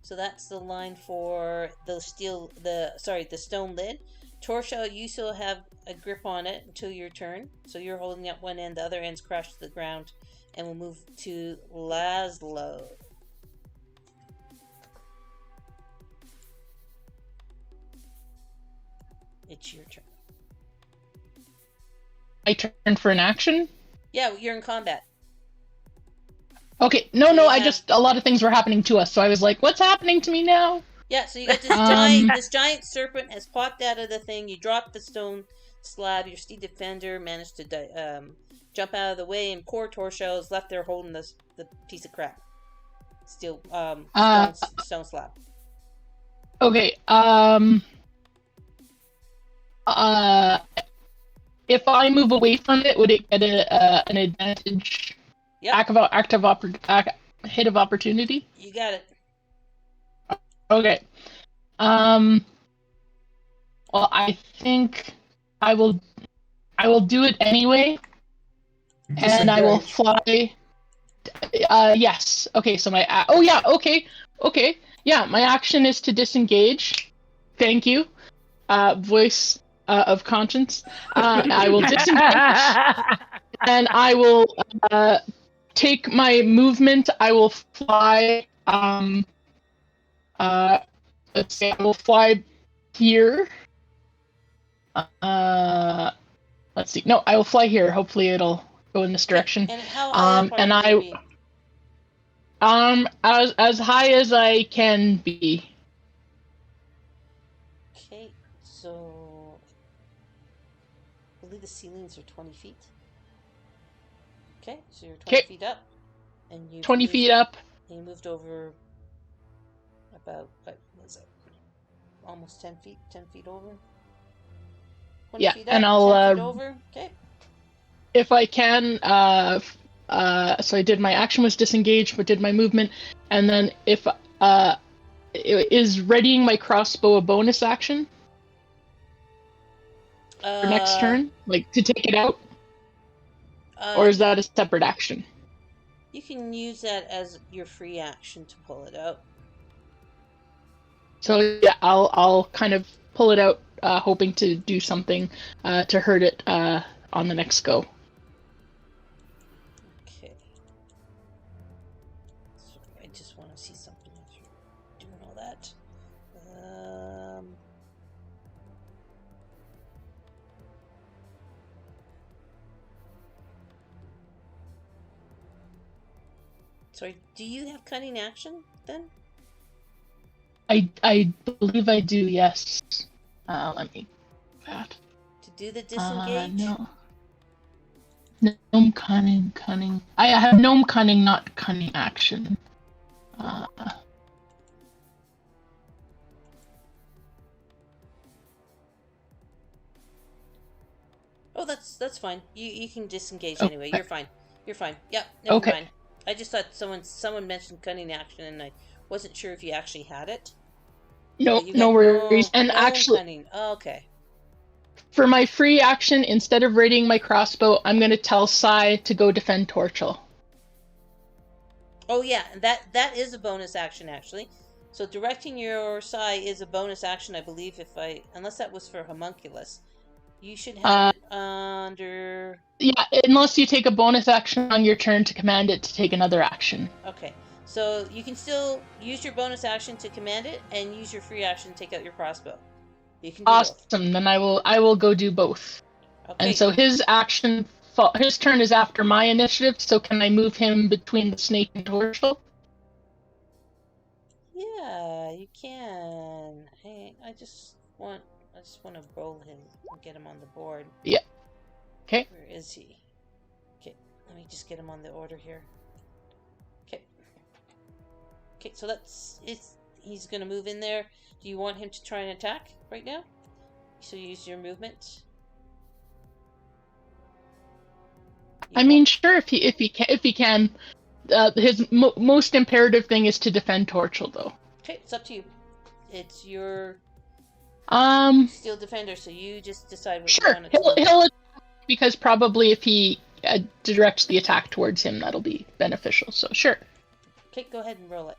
So that's the line for the stone lid. Torsha, you still have a grip on it until your turn. So you're holding up one end, the other end's crashed to the ground. And we'll move to Laszlo. It's your turn. I turn for an action? Yeah, you're in combat. Okay, no, a lot of things were happening to us, so I was like, what's happening to me now? Yeah, so you got this giant serpent has popped out of the thing. You dropped the stone slab. Your steed defender managed to jump out of the way, and poor Torshell is left there holding the piece of crap. Stone slab. Okay, if I move away from it, would it get an advantage? Yep. Hit of opportunity? You got it. Okay. Well, I think I will do it anyway, and I will fly. Yes. Okay. So my my action is to disengage. Thank you. Voice of conscience. I will disengage, and I will take my movement. I will fly. Let's see. I will fly here. Let's see. No, I will fly here. Hopefully, it'll go in this direction. And how high up and are you be? As high as I can be. Okay, so I believe the ceilings are 20 feet. Okay, so you're 20 Okay. feet up, and you've 20 moved, feet up. You moved over about, what was it? Almost 10 feet. 10 feet over. 20 Yeah, feet and up. 10 feet over. Okay. if I can, so I did my action was disengaged, but did my movement, and then if is readying my crossbow a bonus action for next turn, like to take it out, or is that a separate action? You can use that as your free action to pull it out. So yeah, I'll kind of pull it out, hoping to do something to hurt it on the next go. Okay. Sorry, I just want to see something as you're doing all that. Sorry, do you have cutting action then? I believe I do. Yes. Let me that. To do the disengage? No. Gnome cunning. I have gnome cunning, not cunning action. Oh, that's fine. You can disengage Okay. anyway. You're fine. You're fine. Yep. Never Okay. mind. I just thought someone mentioned cunning action, and I wasn't sure if you actually had it. No, You no got worries. And no actually, cunning. Oh, okay. for my free action, instead of raiding my crossbow, I'm going to tell Sai to go defend Torchel. Oh yeah, that is a bonus action actually. So directing your Sai is a bonus action, I believe. Unless that was for homunculus, you should have it under. Yeah, unless you take a bonus action on your turn to command it to take another action. Okay, so you can still use your bonus action to command it, and use your free action to take out your crossbow. You can do both. Awesome. Then I will go do both. Okay. And so his turn is after my initiative. So can I move him between the snake and Torchel? Yeah, you can. Hey, I just want to roll him and get him on the board. Yeah. Okay. Where is he? Okay, let me just get him on the order here. Okay. Okay, so he's gonna move in there. Do you want him to try and attack right now? So you use your movement. I mean, sure, if he can. His most imperative thing is to defend Torchel, though. Okay, it's up to you. It's your steel defender, so you just decide what sure. you want to do. He'll attack, because probably if he directs the attack towards him, that'll be beneficial. So sure. Okay, go ahead and roll it.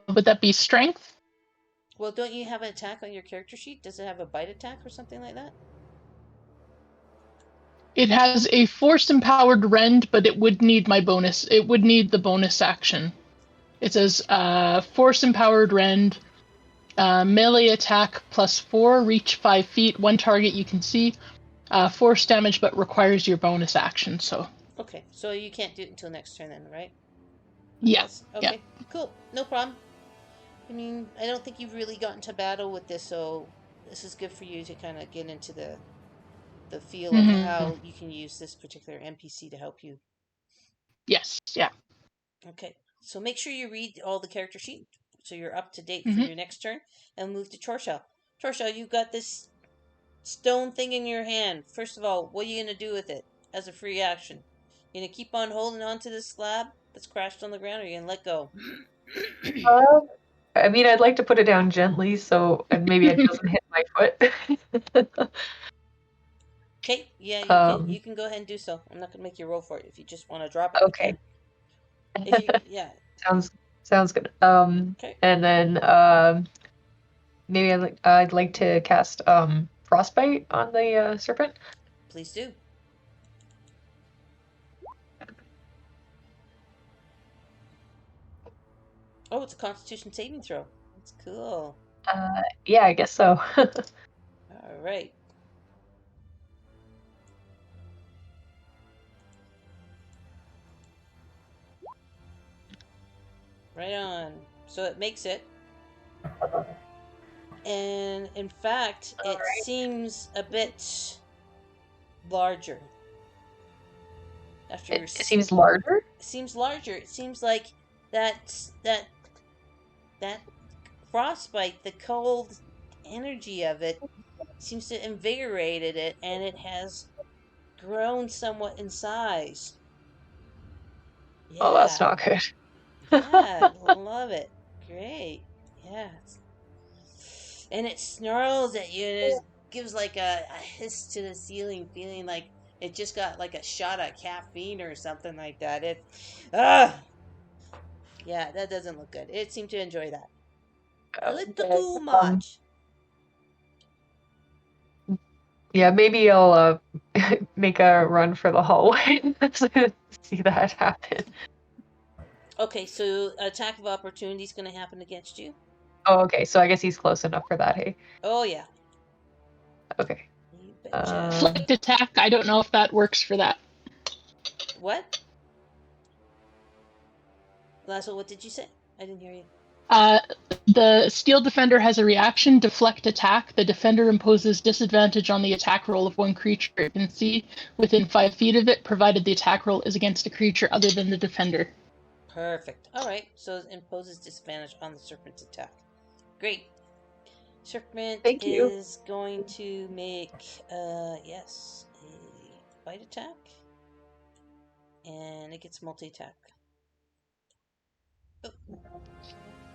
Would that be strength? Well, don't you have an attack on your character sheet? Does it have a bite attack or something like that? It has a force empowered rend, but it would need my bonus. It would need the bonus action. It says force empowered rend, melee attack +4, reach 5 feet, one target you can see, force damage, but requires your bonus action. So. Okay, so you can't do it until next turn then, right? Yes. Yeah. Okay, cool. No problem. I mean, I don't think you've really gotten to battle with this, so this is good for you to kind of get into the feel of how you can use this particular NPC to help you. Yes. Yeah. Okay, so make sure you read all the character sheet so you're up to date for your next turn, and move to Torshell. Torshell, you've got this stone thing in your hand. First of all, what are you going to do with it as a free action? You going to keep on holding on to this slab that's crashed on the ground, or are you going to let go? I mean, I'd like to put it down gently, so maybe it doesn't hit my foot. Okay, yeah, you can go ahead and do so. I'm not going to make you roll for it. If you just want to drop it, Okay. you can. If you, yeah. Sounds good. Okay. And then maybe I'd like to cast frostbite on the serpent. Please do. Oh, it's a Constitution saving throw. That's cool. Yeah, I guess so. All right. Right on. So it makes it. And in fact, it Alright. seems a bit larger. After It seems larger. it seems larger. It seems like that frostbite, the cold energy of it, seems to invigorated it, and it has grown somewhat in size. Oh, that's Yeah, not good. yeah, love it. Great. Yeah, and it snarls at you, and it gives like a hiss to the ceiling, feeling like it just got like a shot of caffeine or something like that. Yeah, that doesn't look good. It seemed to enjoy that a little Okay. too much. Yeah, maybe I'll make a run for the hallway to see that happen. Okay, so attack of opportunity is going to happen against you. Oh, okay. So I guess he's close enough for that, hey? Oh yeah, Okay. you betcha. Flicked attack. I don't know if that works for that. What? Lasso, what did you say? I didn't hear you. The Steel Defender has a reaction, deflect attack. The defender imposes disadvantage on the attack roll of one creature it can see within 5 feet of it, provided the attack roll is against a creature other than the defender. Perfect. All right, so it imposes disadvantage on the serpent's attack. Great. Serpent Thank you. is going to make, yes, a bite attack. And it gets multi-attack. Oh.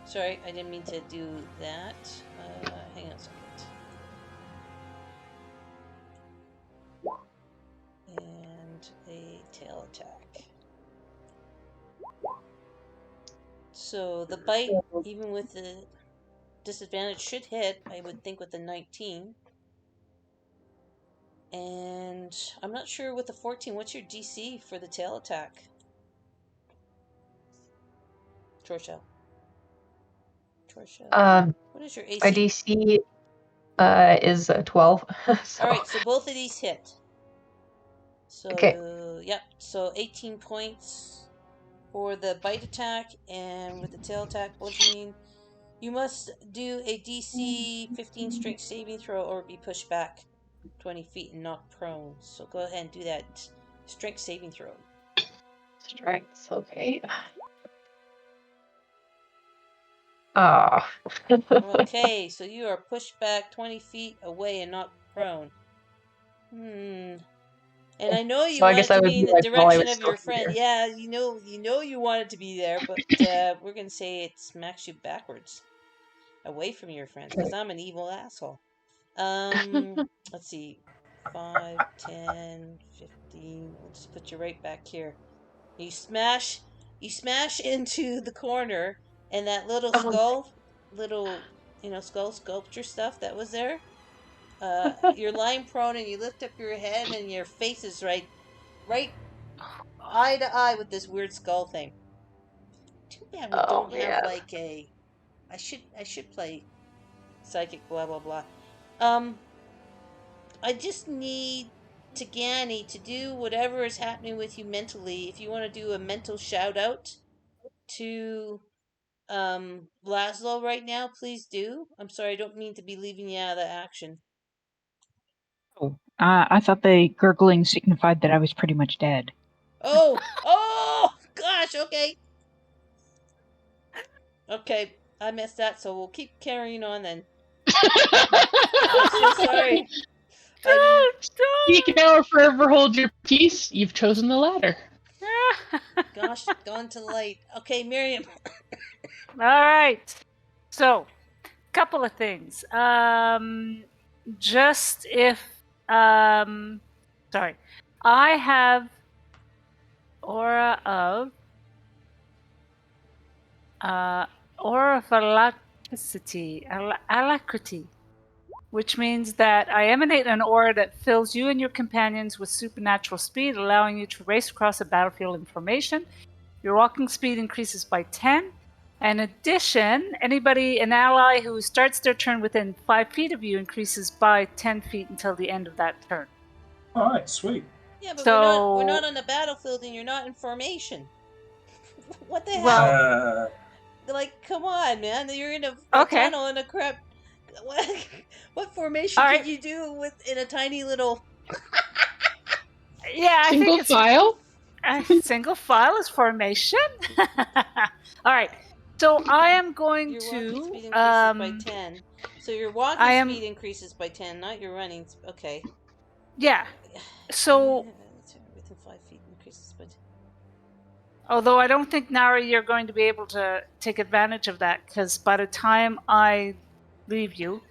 Sorry, I didn't mean to do that. Hang on a second. And a tail attack. So the bite, even with the disadvantage, should hit, I would think, with a 19. And I'm not sure with the 14. What's your DC for the tail attack? Torsha. What is your AC? My DC is 12. So. All right, so both of these hit. So, Okay. yep. So 18 points for the bite attack, and with the tail attack, bludgeoning. You must do a DC 15 strength saving throw or be pushed back 20 feet and knocked prone. So go ahead and do that strength saving throw. Strength, okay. Ah. Okay, so you are pushed back 20 feet away and knocked prone. And I know you So I want guess it I to would be in be the like while I direction was of your still friend. here. Yeah, you know you want it to be there, but we're gonna say it smacks you backwards, away from your friends, because I'm an evil asshole. Let's see, 5, 10, 15. We'll just put you right back here. You smash into the corner, and that little skull, skull sculpture stuff that was there. You're lying prone, and you lift up your head, and your face is right eye to eye with this weird skull thing. Too bad we Oh don't have man. like a. I should play psychic blah blah blah. I just need Tagani to do whatever is happening with you mentally. If you want to do a mental shout out to Laszlo right now, please do. I'm sorry, I don't mean to be leaving you out of the action. Oh, I thought the gurgling signified that I was pretty much dead. Oh, gosh, okay. Okay, I missed that, so we'll keep carrying on then. I'm so sorry. Speak now or forever hold your peace. You've chosen the latter. Gosh, gone to the light. Okay, Miriam. All right. So, couple of things. Just if, sorry, I have aura of alacrity, alacrity, which means that I emanate an aura that fills you and your companions with supernatural speed, allowing you to race across a battlefield in formation. Your walking speed increases by 10. In addition, an ally who starts their turn within 5 feet of you increases by 10 feet until the end of that turn. All right, sweet. Yeah, but So, we're not on the battlefield, and you're not in formation. What the hell? well, Like, come on, man! You're in a Okay. tunnel in a crap. What formation All can right. you do in a tiny little? Yeah, I Single think it's file? a single file is formation. All right. So I am going Your walking to speed increases by 10. So your walking I am speed increases by 10, not your running. Okay. yeah. So Within 5 feet increases by 10. although I don't think, Nari, you're going to be able to take advantage of that, because by the time I leave you,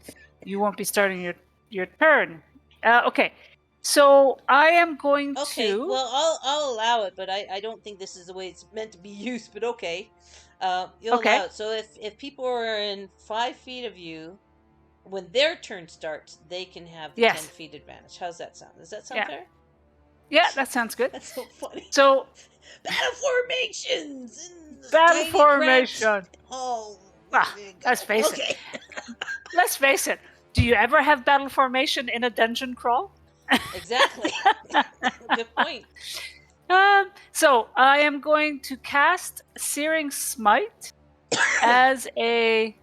you won't be starting your turn. Okay. So I am going Okay, to. well, I'll allow it, but I don't think this is the way it's meant to be used. But okay, you'll Okay. allow it. So if people are in 5 feet of you, when their turn starts, they can have the 10 feet advantage. How's that sound? Does that sound Yeah. fair? Yeah, that sounds good. That's so funny. So Battle formations and battle tiny crabs. formation. Oh, Ah, there you go. let's face Okay. Let's face it. Do you ever have battle formation in a dungeon crawl? Exactly. Good point. So I am going to cast Searing Smite as a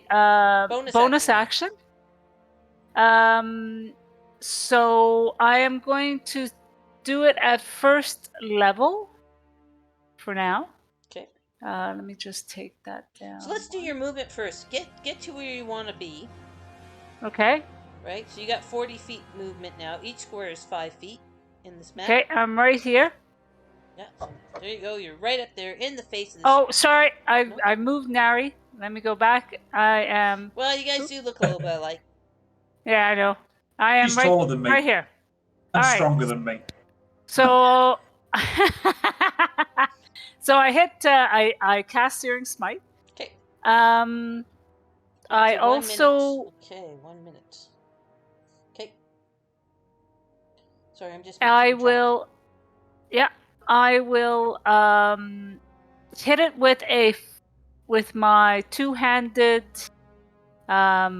bonus action. So I am going to do it at first level for now. Okay. Let me just take that down. So let's do your movement first. Get to where you want to be. Okay. Right. So you got 40 feet movement now. Each square is 5 feet in this map. Okay, I'm right here. Yeah. So there you go. You're right up there in the face of this. Oh, sorry. I moved Nari. Let me go back. I am. Well, you guys do look a little bit alike. Yeah, I know. I am He's taller than me. right here. And All right. stronger than me. So, so I hit. I cast Searing Smite. Okay. I also. Okay, 1 minute. Okay. Sorry, I'm just. I will. Yeah, I will hit it with my two-handed a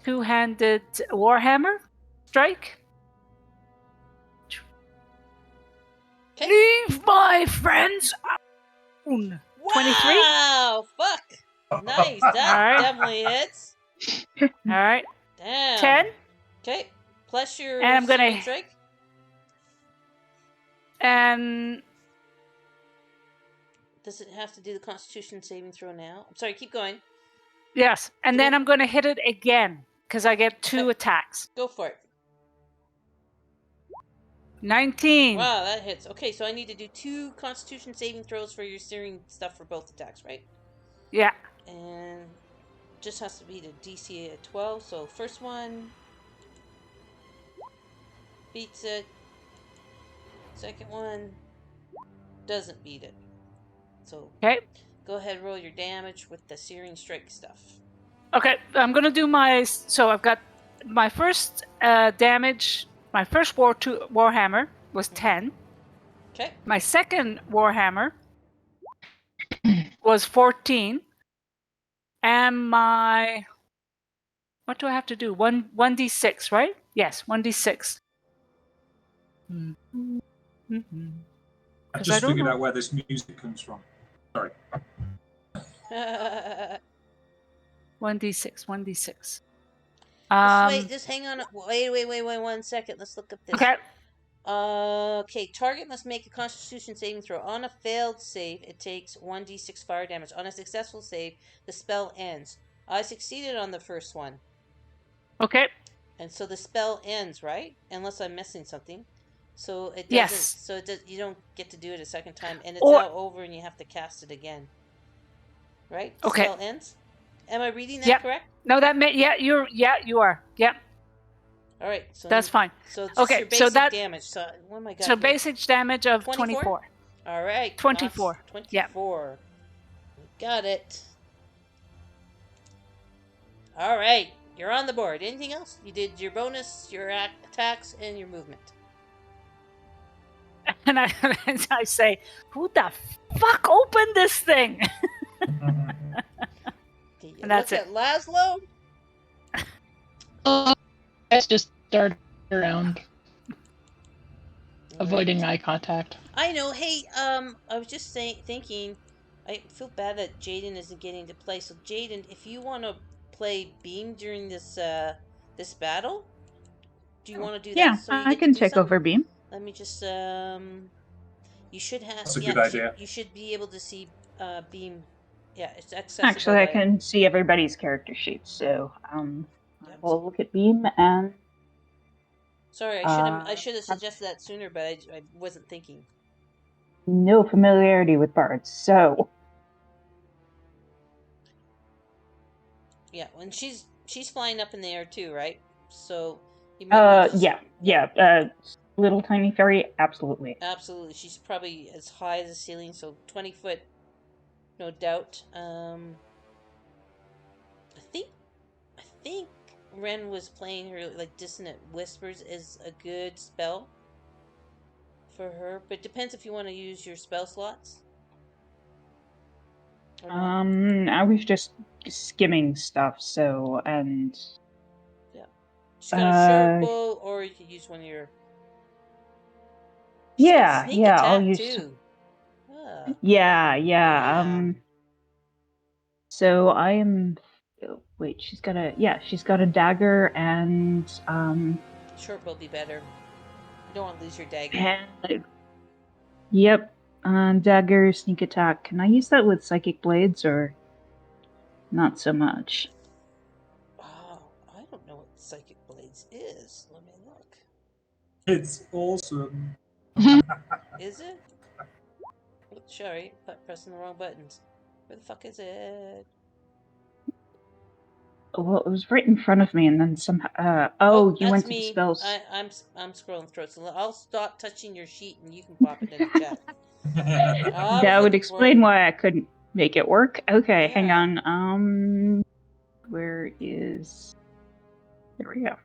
two-handed warhammer strike. Okay. Leave my friends alone. 23. Wow! Fuck! Nice. That definitely hits. All right. Damn. 10. Okay. Plus your And I'm gonna searing strike. And Does it have to do the Constitution saving throw now? I'm sorry. Keep going. yes, and then I'm gonna hit it again because I get 2 attacks. Go for it. 19. Wow, that hits. Okay, so I need to do 2 Constitution saving throws for your searing stuff for both attacks, right? Yeah. And just has to be the DC at 12. So first one beats it. Second one doesn't beat it. So Okay. go ahead, roll your damage with the searing strike stuff. Okay, I'm gonna do my. So I've got my first damage. My first warhammer was 10. Okay. My second warhammer was 14. And my, what do I have to do? 1d6, right? Yes, 1d6. I just figured out where this music comes from. Sorry. 1d6. Wait, just hang on. Wait 1 second. Let's look up this. Okay. Okay, target must make a Constitution saving throw. On a failed save, it takes 1d6 fire damage. On a successful save, the spell ends. I succeeded on the first one. Okay. And so the spell ends, right? Unless I'm missing something. So it doesn't. Yes. So you don't get to do it a second time, and it's now over, and you have to cast it again. Right? The okay. spell ends. Am I reading that correct? No, you are. Yep. All right. So that's fine. So just your basic damage. So what am I got? So basic damage of 24. All right. 24. 24. Yeah. Got it. All right. You're on the board. Anything else? You did your bonus, your attacks, and your movement. And I say, who the fuck opened this thing? And that's it. Laszlo? Let's just start around. avoiding eye contact. I know. Hey, I was just thinking. I feel bad that Jaden isn't getting to play. So, Jaden, if you want to play Beam during this battle, do you want to do that Yeah, so you I get to can do take something? over Beam. Let me just You should have. That's a Yeah, good idea. you should be able to see Beam. Yeah, it's accessible Actually, I by. can see everybody's character sheets, so I Yeah, will look at Beam and sorry, I should have have suggested that sooner, but I wasn't thinking. no familiarity with bards. So, Yeah, when she's flying up in the air too, right? So you might want to. yeah, little tiny fairy, absolutely. Absolutely, she's probably as high as the ceiling, so 20 foot, no doubt. I think Ren was playing her like Dissonant Whispers is a good spell for her, but it depends if you want to use your spell slots or not. I was just skimming stuff, so and Yeah, she's got a short uh, bow, or you could use one of your. She's got yeah, sneak yeah, I'll attack use. too. Ah, Yeah, yeah. damn. So I am. Wait, she's got a dagger and Short bow be better. You don't want to lose your dagger. and yep, dagger, sneak attack. Can I use that with psychic blades or not so much? Oh, I don't know what Psychic Blades is. Let me look. It's awesome. Is it? Oops, sorry, pressing the wrong buttons. Where the fuck is it? Well, it was right in front of me, and then somehow. Oh, you That's went to the me. spells. I'm scrolling through it. So I'll stop touching your sheet, and you can pop it in the chat. I was That would looking for it. explain why I couldn't make it work. Okay, hang Yeah. on. Where is? There we go.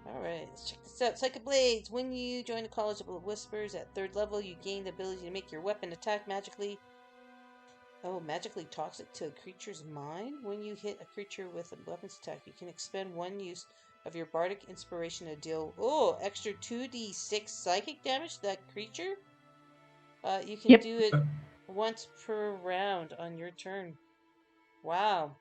Alright, let's check this out. Psychic Blades. When you join the College of Whispers at 3rd level, you gain the ability to make your weapon attack magically. Oh, magically toxic to a creature's mind? When you hit a creature with a weapons attack, you can expend one use of your bardic inspiration to deal extra 2d6 psychic damage to that creature. You can Yep. do it once per round on your turn. Wow.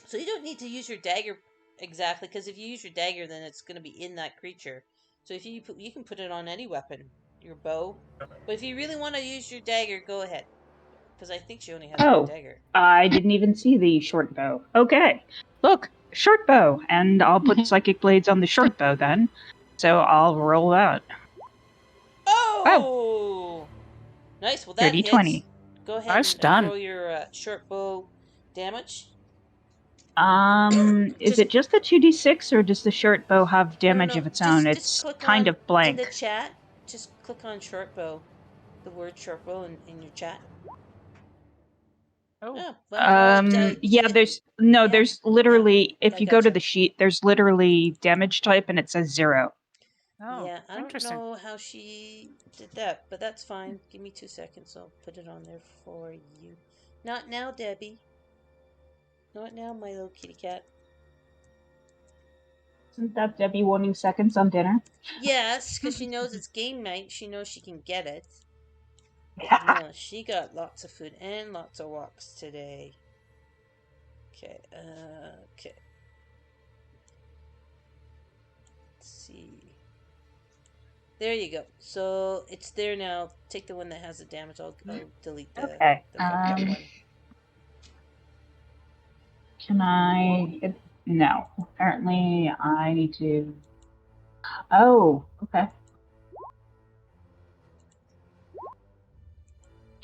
So you don't need to use your dagger exactly, because if you use your dagger, then it's going to be in that creature. So if you can put it on any weapon, your bow. But if you really want to use your dagger, go ahead, because I think she only has one Oh, dagger. I didn't even see the short bow. Okay, look, short bow, and I'll put psychic blades on the short bow then. So I'll roll out. Oh, nice. Well, that 30, hits. 20. Go ahead Nice and done. throw your short bow damage. Is it just the 2d6, or does the short bow have damage No, of its own? just It's click kind on of in the blank. chat. Just click on short bow, the word short bow in your chat. Oh, Well, Yeah, there's literally, I if you go to gotcha. the sheet, there's literally damage type and it says 0. oh, Yeah, I don't interesting. know how she did that, but that's fine. Give me 2 seconds. I'll put it on there for you. Not now, Debbie. Not now, my little kitty cat. Isn't that Debbie wanting seconds on dinner? Yes, because she knows it's game night. She knows she can get it. She got lots of food and lots of walks today. Okay, okay. Let's see. There you go. So it's there now. Take the one that has the damage. I'll delete the Okay. fucked up one. Can I? No. Apparently, I need to. Oh, okay.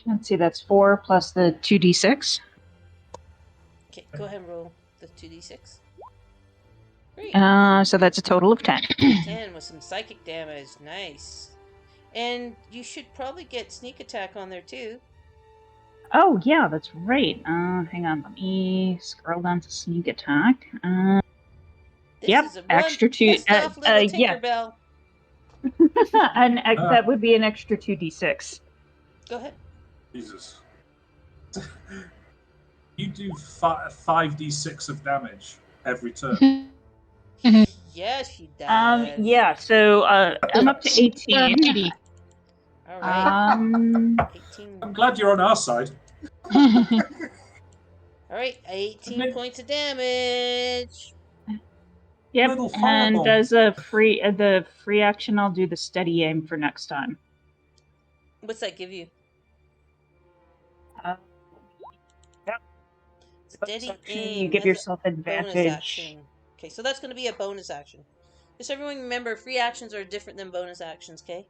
Let's see. That's 4 plus the 2d6. Okay, go ahead and roll the 2d6. Great. So that's a total of 10. 10 with some psychic damage. Nice. And you should probably get sneak attack on there too. Oh, yeah, that's right. Hang on. Let me scroll down to sneak attack. This Yep, is a one extra 2. pissed off little Yeah. Tinkerbell. That would be an extra 2d6. Go ahead. Jesus. You do 5d6 of damage every turn. Yes, she does. Yeah. So I'm up to 18. Mighty. All right. 18. I'm glad you're on our side. All right. 18 points of damage. Yep. Little And fireball. does the free action, I'll do the steady aim for next time. What's that give you? Steady aim. You give as a yourself bonus advantage. action. Okay, so that's going to be a bonus action. Just everyone remember, free actions are different than bonus actions. Okay.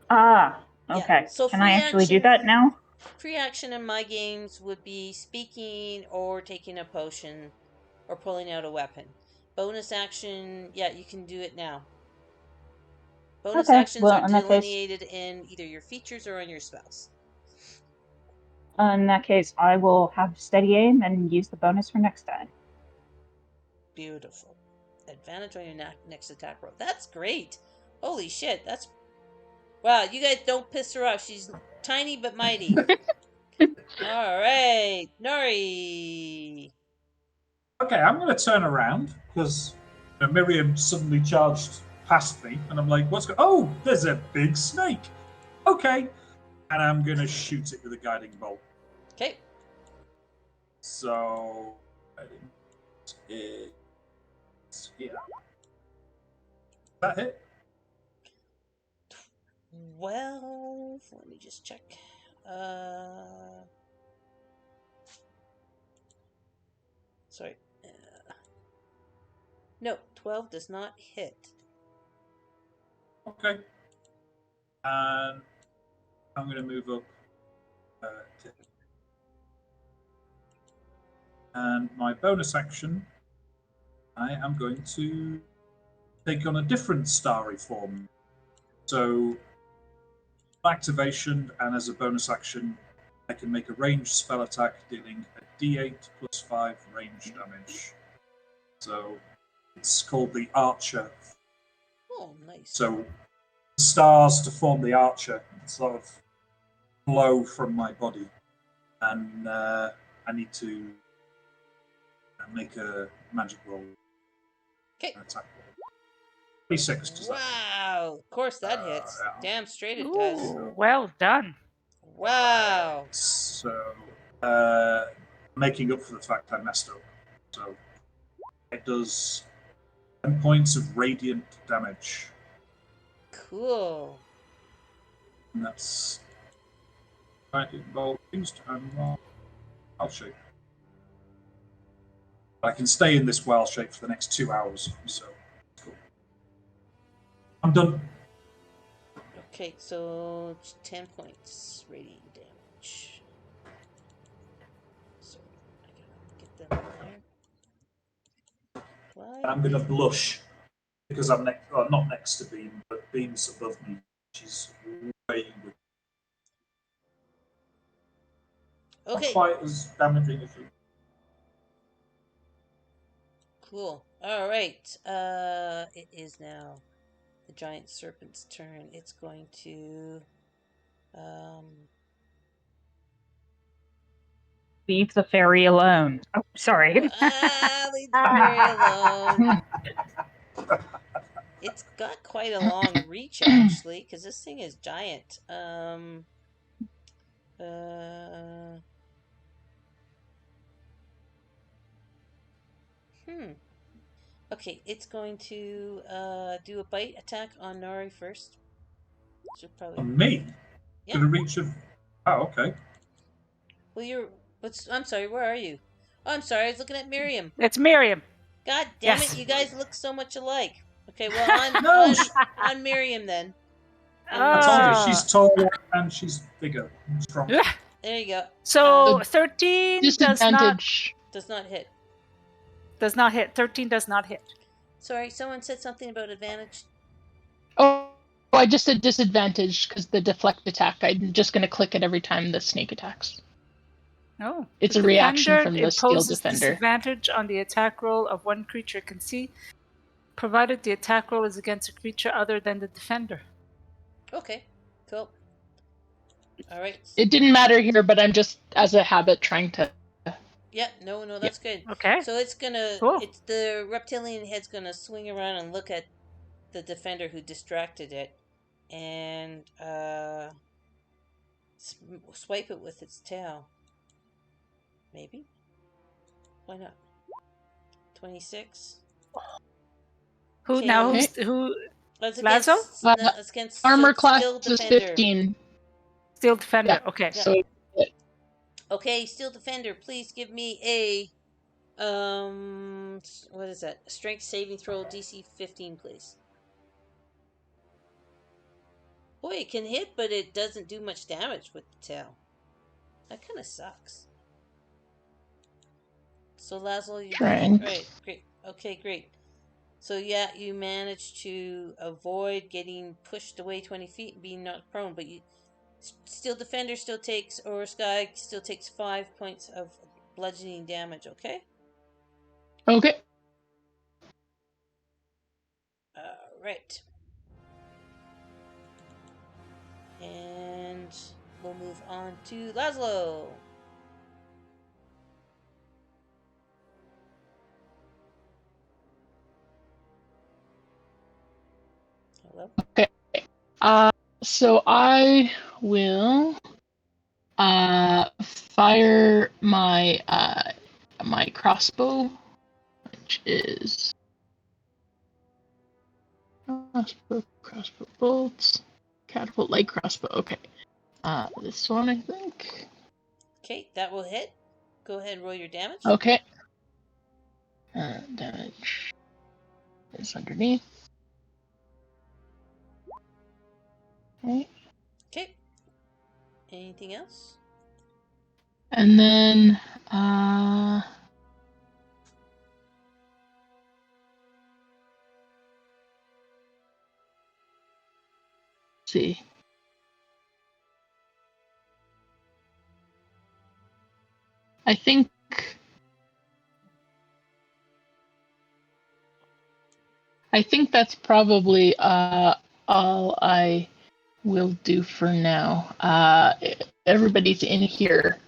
Ah. Yeah, Okay. so Can I free actually do action- that now? Free action in my games would be speaking or taking a potion or pulling out a weapon. Bonus action, yeah, you can do it now. Bonus Okay, actions well, are in that case- delineated in either your features or on your spells. In that case, I will have steady aim and use the bonus for next time. Beautiful. Advantage on your next attack roll. That's great. Holy shit, that's... Wow, you guys don't piss her off. She's tiny but mighty. Alright, Nori. Okay, I'm going to turn around because Miriam suddenly charged past me, and I'm like, "What's going? Oh, there's a big snake." Okay, and I'm going to shoot it with a guiding bolt. Okay. So it's here. That hit? Well, let me just check. Sorry. No, 12 does not hit. Okay. And I'm going to move up to... And my bonus action, I am going to take on a different starry form. So, activation, and as a bonus action, I can make a ranged spell attack dealing a d8 plus 5 range damage. So, it's called the Archer. Oh, nice. So, stars to form the Archer sort of flow from my body. And I need to make a magic roll. Okay. Attack roll. 26 does that. Wow, of course that hits. yeah. Damn straight it Ooh, does. well done. Wow. So, making up for the fact I messed up. So, it does 10 points of radiant damage. Cool. And that's guiding bolt used and wild shape. I can stay in this wild shape for the next 2 hours. So, cool. I'm done. Okay, so it's 10 points radiant damage. So I gotta get them in there. Why? I'm going to blush because I'm not next to Beam, but Beam's above me. She's way with. Okay. Not quite as damaging as you. Cool. All right. It is now the giant serpent's turn. It's going to Leave the fairy alone. Oh, sorry. leave the fairy alone. It's got quite a long reach actually, because this thing is giant. Okay, it's going to do a bite attack on Nari first. Should probably. On me? Yeah. To the reach of. Oh, okay. Well, I'm sorry. Where are you? Oh, I'm sorry. I was looking at Miriam. It's Miriam. God damn Yes. it! You guys look so much alike. Okay, well, on Miriam then. I told you, she's taller and she's bigger and stronger. There you go. So 13 does not Disadvantage. Does not hit. 13 does not hit. Sorry, someone said something about advantage. Oh, I just said disadvantage because the deflect attack. I'm just going to click it every time the snake attacks. No. It's The a reaction defender from the steel imposes defender. disadvantage on the attack roll of one creature it can see, provided the attack roll is against a creature other than the defender. Okay, cool. All right. It didn't matter here, but I'm just, as a habit, trying to Yeah, no, that's good. Okay. So it's Cool. the reptilian head's gonna swing around and look at the defender who distracted it, and swipe it with its tail. Maybe. Why not? 26. Who now? Who? That's Lazo? against Armor class Steel is Defender. 15. Steel Defender. Yeah. Okay. Yeah. So Okay, Steel Defender, please give me a what is that? Strength saving throw DC 15, please. Boy, it can hit, but it doesn't do much damage with the tail. That kind of sucks. So Laszlo, you got it? Right, great. Okay, great. So yeah, you managed to avoid getting pushed away 20 feet and being knocked prone, but you Steel Defender still takes, or Sky still takes 5 points of bludgeoning damage, okay? Okay. Right. And we'll move on to Laszlo. Hello? Okay. So I will fire my my crossbow, which is crossbow bolts, catapult light crossbow. Okay. This one I think. Okay, that will hit. Go ahead and roll your damage. Okay. Damage is underneath. Okay. Okay. Anything else? And then let's see. I think that's probably all I will do for now. Everybody's in here.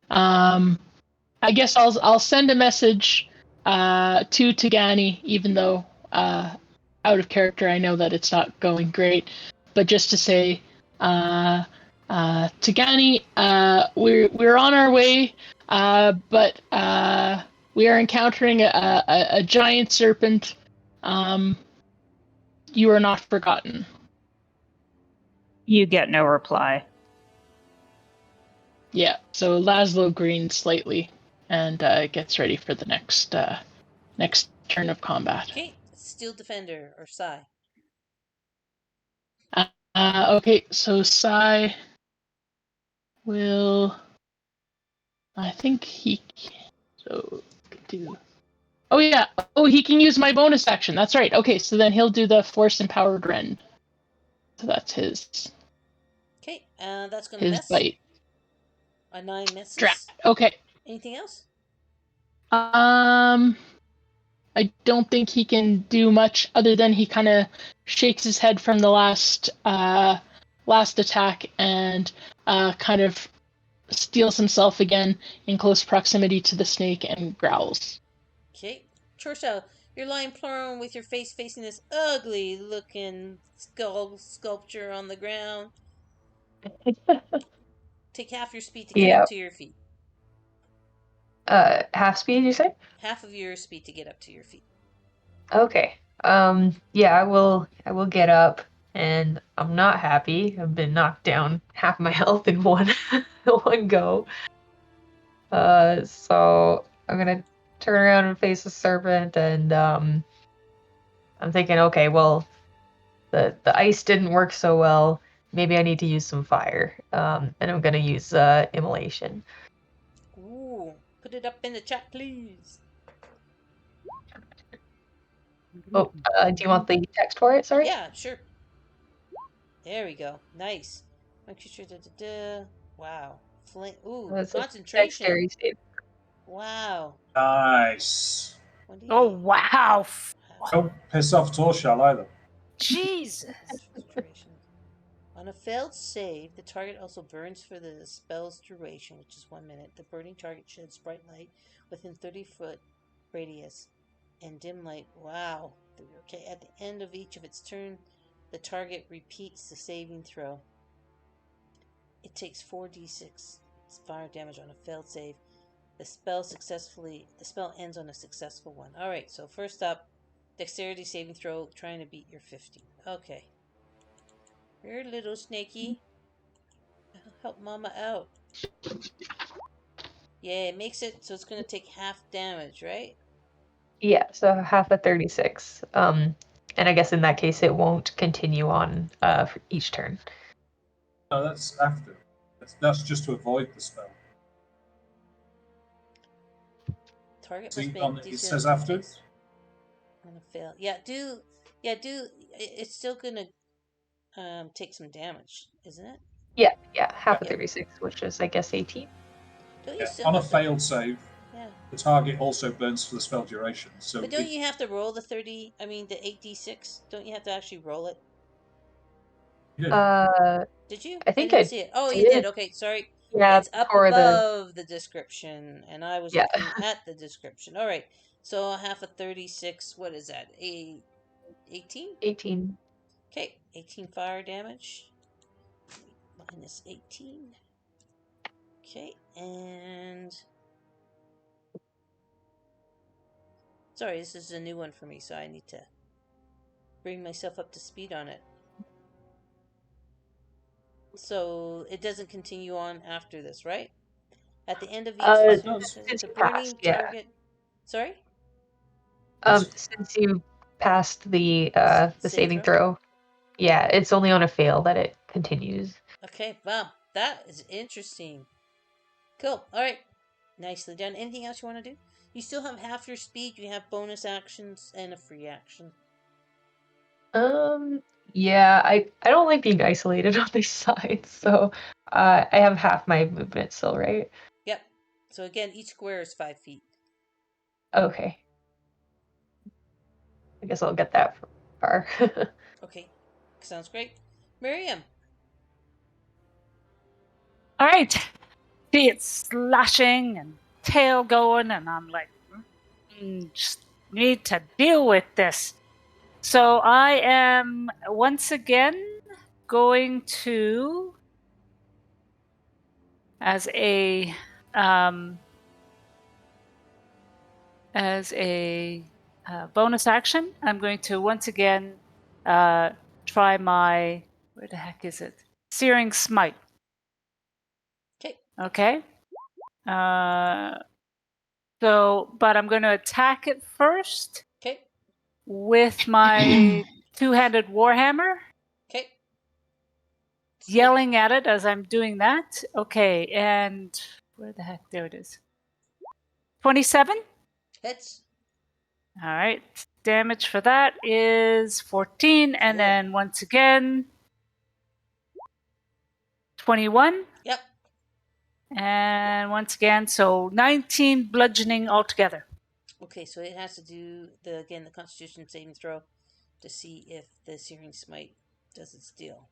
I guess I'll send a message to Tagani, even though out of character I know that it's not going great, but just to say, Tagani, we're on our way, but we are encountering a giant serpent. You are not forgotten. You get no reply. Yeah, so Laszlo greens slightly and gets ready for the next turn of combat. Okay, Steel Defender or Psy. Okay, so Sai will. I think he. So do. Oh yeah. Oh, he can use my bonus action. That's right. Okay, so then he'll do the Force Empowered Rend. So that's his. Okay, that's gonna His miss. bite. A 9 misses. Drat. Okay. Anything else? I don't think he can do much other than he kind of shakes his head from the last attack and kind of steals himself again in close proximity to the snake and growls. Okay, Chorsha, you're lying prone with your face facing this ugly looking sculpture on the ground. Take half your speed to get up to your feet. Half speed, you say? Half of your speed to get up to your feet. Okay. Yeah, I will get up, and I'm not happy. I've been knocked down half my health in one go. So I'm gonna turn around and face the serpent, and I'm thinking, okay, well, the ice didn't work so well. Maybe I need to use some fire. And I'm gonna use immolation. Ooh, put it up in the chat, please. Oh, do you want the text for it? Sorry. Yeah, sure. There we go. Nice. Wow. Ooh, That's a concentration. dexterity save. Wow. Nice. Oh, wow. Don't piss off Torshall either. Jesus. Concentration. On a failed save, the target also burns for the spell's duration, which is 1 minute. The burning target sheds bright light within 30-foot radius and dim light. Wow. Okay, at the end of each of its turn, the target repeats the saving throw. It takes 4d6 fire damage on a failed save. The spell ends on a successful one. Alright, so first up, dexterity saving throw, trying to beat your 15. Okay. Here, little snaky. Help mama out. Yeah, it makes it so it's going to take half damage, right? Yeah, so half of 36. And I guess in that case, it won't continue on for each turn. No, that's after. That's just to avoid the spell. Target See, must make it DC says after. On a fail. Yeah, it's still going to take some damage, isn't it? Yeah, half of Yeah. 36, which is, I guess, 18. Don't you Yeah, still on a have to... failed save, Yeah. the target also burns for the spell duration. So But don't you have to roll the 8d6? Don't you have to actually roll it? Did you? I think didn't I see it. Oh, you did. did. Okay, sorry. Yeah, It's up for above the description, and I was Yeah. looking at the description. All right. So half of 36, what is that? 18? 18. Okay, 18 fire damage. Minus 18. Okay, and... Sorry, this is a new one for me, so I need to bring myself up to speed on it. So it doesn't continue on after this, right? At the end of each Since the you burning passed, yeah. target. Sorry? Since you passed the Save saving throw? throw, yeah, it's only on a fail that it continues. Okay, wow, that is interesting. Cool. All right, nicely done. Anything else you want to do? You still have half your speed. You have bonus actions and a free action. Yeah, I don't like being isolated on these sides, so I have half my movement still, right? Yep. So again, each square is 5 feet. Okay. I guess I'll get that far. Okay, sounds great. Miriam. All right. See it slashing and tail going, and I'm like, just need to deal with this. So I am once again going to, as a bonus action, I'm going to once again try my, where the heck is it? Searing Smite. Okay. Okay. But I'm going to attack it first. Okay. With my two-handed warhammer. Okay. Yelling at it as I'm doing that. Okay, and where the heck? There it is. 27. Hits. All right. Damage for that is 14, and then once again 21. Yep. And once again, so 19 bludgeoning altogether. Okay, so it has to do the Constitution saving throw to see if the Searing Smite does its deal.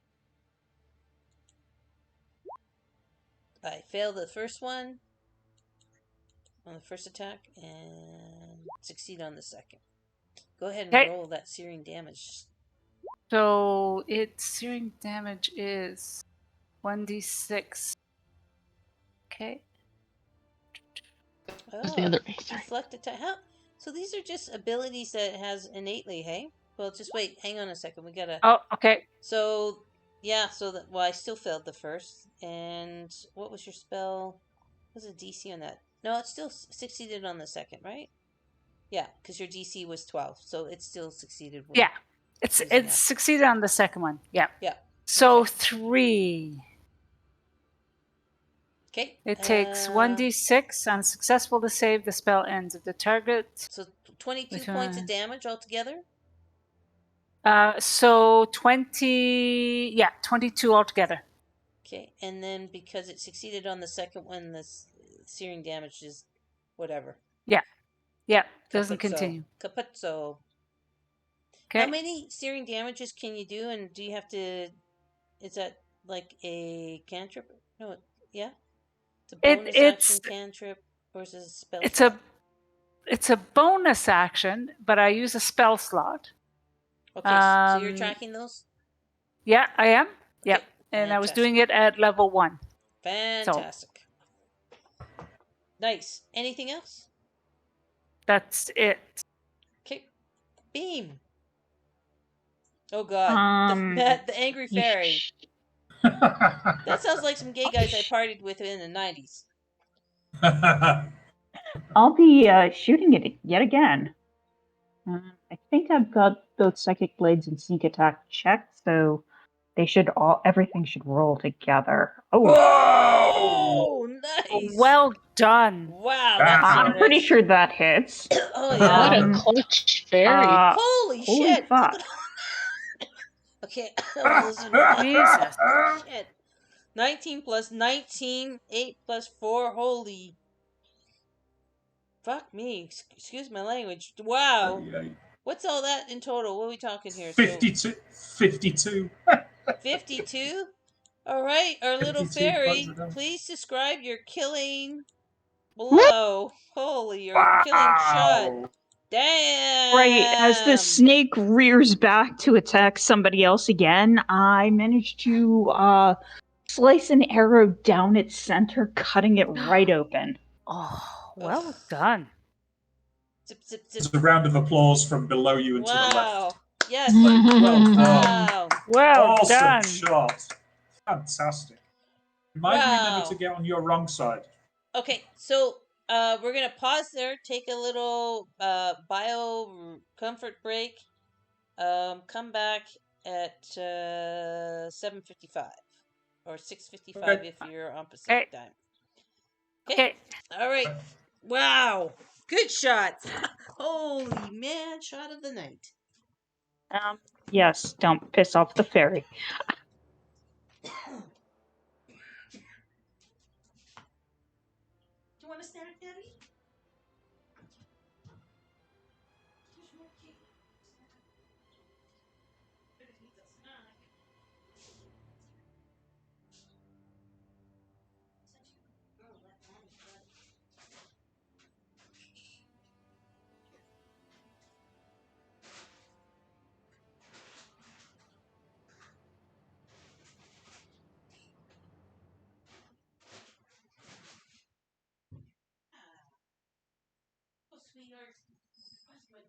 I failed the first one on the first attack and succeed on the second. Go ahead and roll that searing damage. So its searing damage is 1d6. Okay. Oh, the other way. deflect attack. How? So these are just abilities that it has innately, hey? Well, just wait. Hang on a second. We gotta... Oh, okay. So, yeah, I still failed the first. And what was your spell? What was the DC on that? No, it still succeeded on the second, right? Yeah, because your DC was 12, so it still succeeded. Yeah, it's succeeded on the second one. Yeah. Yeah. So 3. Okay. It takes 1d6. Unsuccessful to save, the spell ends at the target. So 22 points of damage altogether? So 22 altogether. Okay, and then because it succeeded on the second one, the searing damage is whatever. Yeah, doesn't continue. Capuzzo. Okay. How many searing damages can you do, and do you have to Is that like a cantrip? No, yeah, it's a It, bonus it's action cantrip versus a spell it's slot. a bonus action, but I use a spell slot. Okay, so you're Um, tracking those. Yeah, I am. Yep, Okay, and I was fantastic. doing it at level 1. So Fantastic. Nice. Anything else? that's it. Okay, beam. Oh God, the angry fairy. That sounds like some gay guys I partied with in the 90s. I'll be shooting it yet again. I think I've got both psychic blades and sneak attack checked, so everything should roll together. Oh, Oh, nice. Well done. Wow, That that's so I'm pretty nice. sure that hits. Oh yeah. What a Um, clutch fairy. Holy holy shit. fuck. Okay, I was listening to that. Jesus. Shit. 19 plus 19, 8 plus 4. Holy. Fuck me. Excuse my language. Wow. What's all that in total? What are we talking here? 52. 52. 52? All right, our little 52 points fairy, of damage. please describe your killing Whoop. blow. Holy, your killing shot. Wow. Damn. Right, as the snake rears back to attack somebody else again, I managed to slice an arrow down its center, cutting it right open. Oh, well done. Zip, zip, zip. There's a round of applause from below you and to the Wow. left. Yes. Well done. Wow. Well Awesome done. shot. Fantastic. Remind me never to get on your wrong side. Okay, so we're gonna pause there, take a little bio comfort break. Come back at 7:55 or 6:55 Okay. if you're on Pacific Okay. time. Okay. All right. Wow. Good shots. Holy man, shot of the night. Yes, don't piss off the fairy. Do you want a snack, Debbie? Oh, sweetheart. Where's my girl?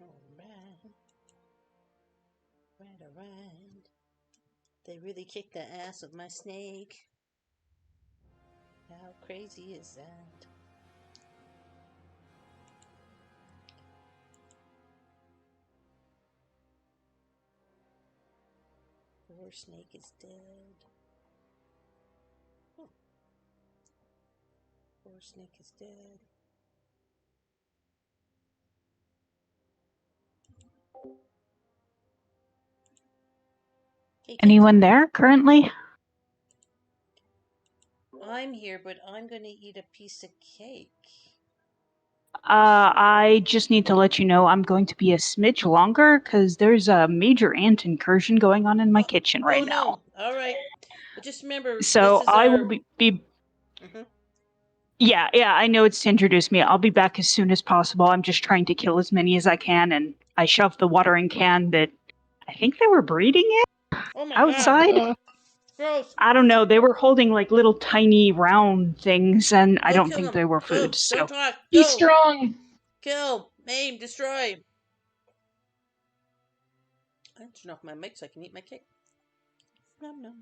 Alright. Right. They really kicked the ass of my snake. How crazy is that? Poor snake is dead. Oh. Poor snake is dead. Hey, Anyone there currently? I'm here, but I'm gonna eat a piece of cake. I just need to let you know I'm going to be a smidge longer because there's a major ant incursion going on in my kitchen right now. No. All right. But just remember, this So is I will our. be Mhm. yeah, I know it's to introduce me. I'll be back as soon as possible. I'm just trying to kill as many as I can, and I shoved the watering can that I think they were breeding it Oh my god. outside. Gross. I don't know. They were holding like little tiny round things, and I Go don't kill think them. they were Go. food. Don't So talk. Be Go. strong. Kill. Maim. Destroy. I turn off my mic so I can eat my cake. Nom nom.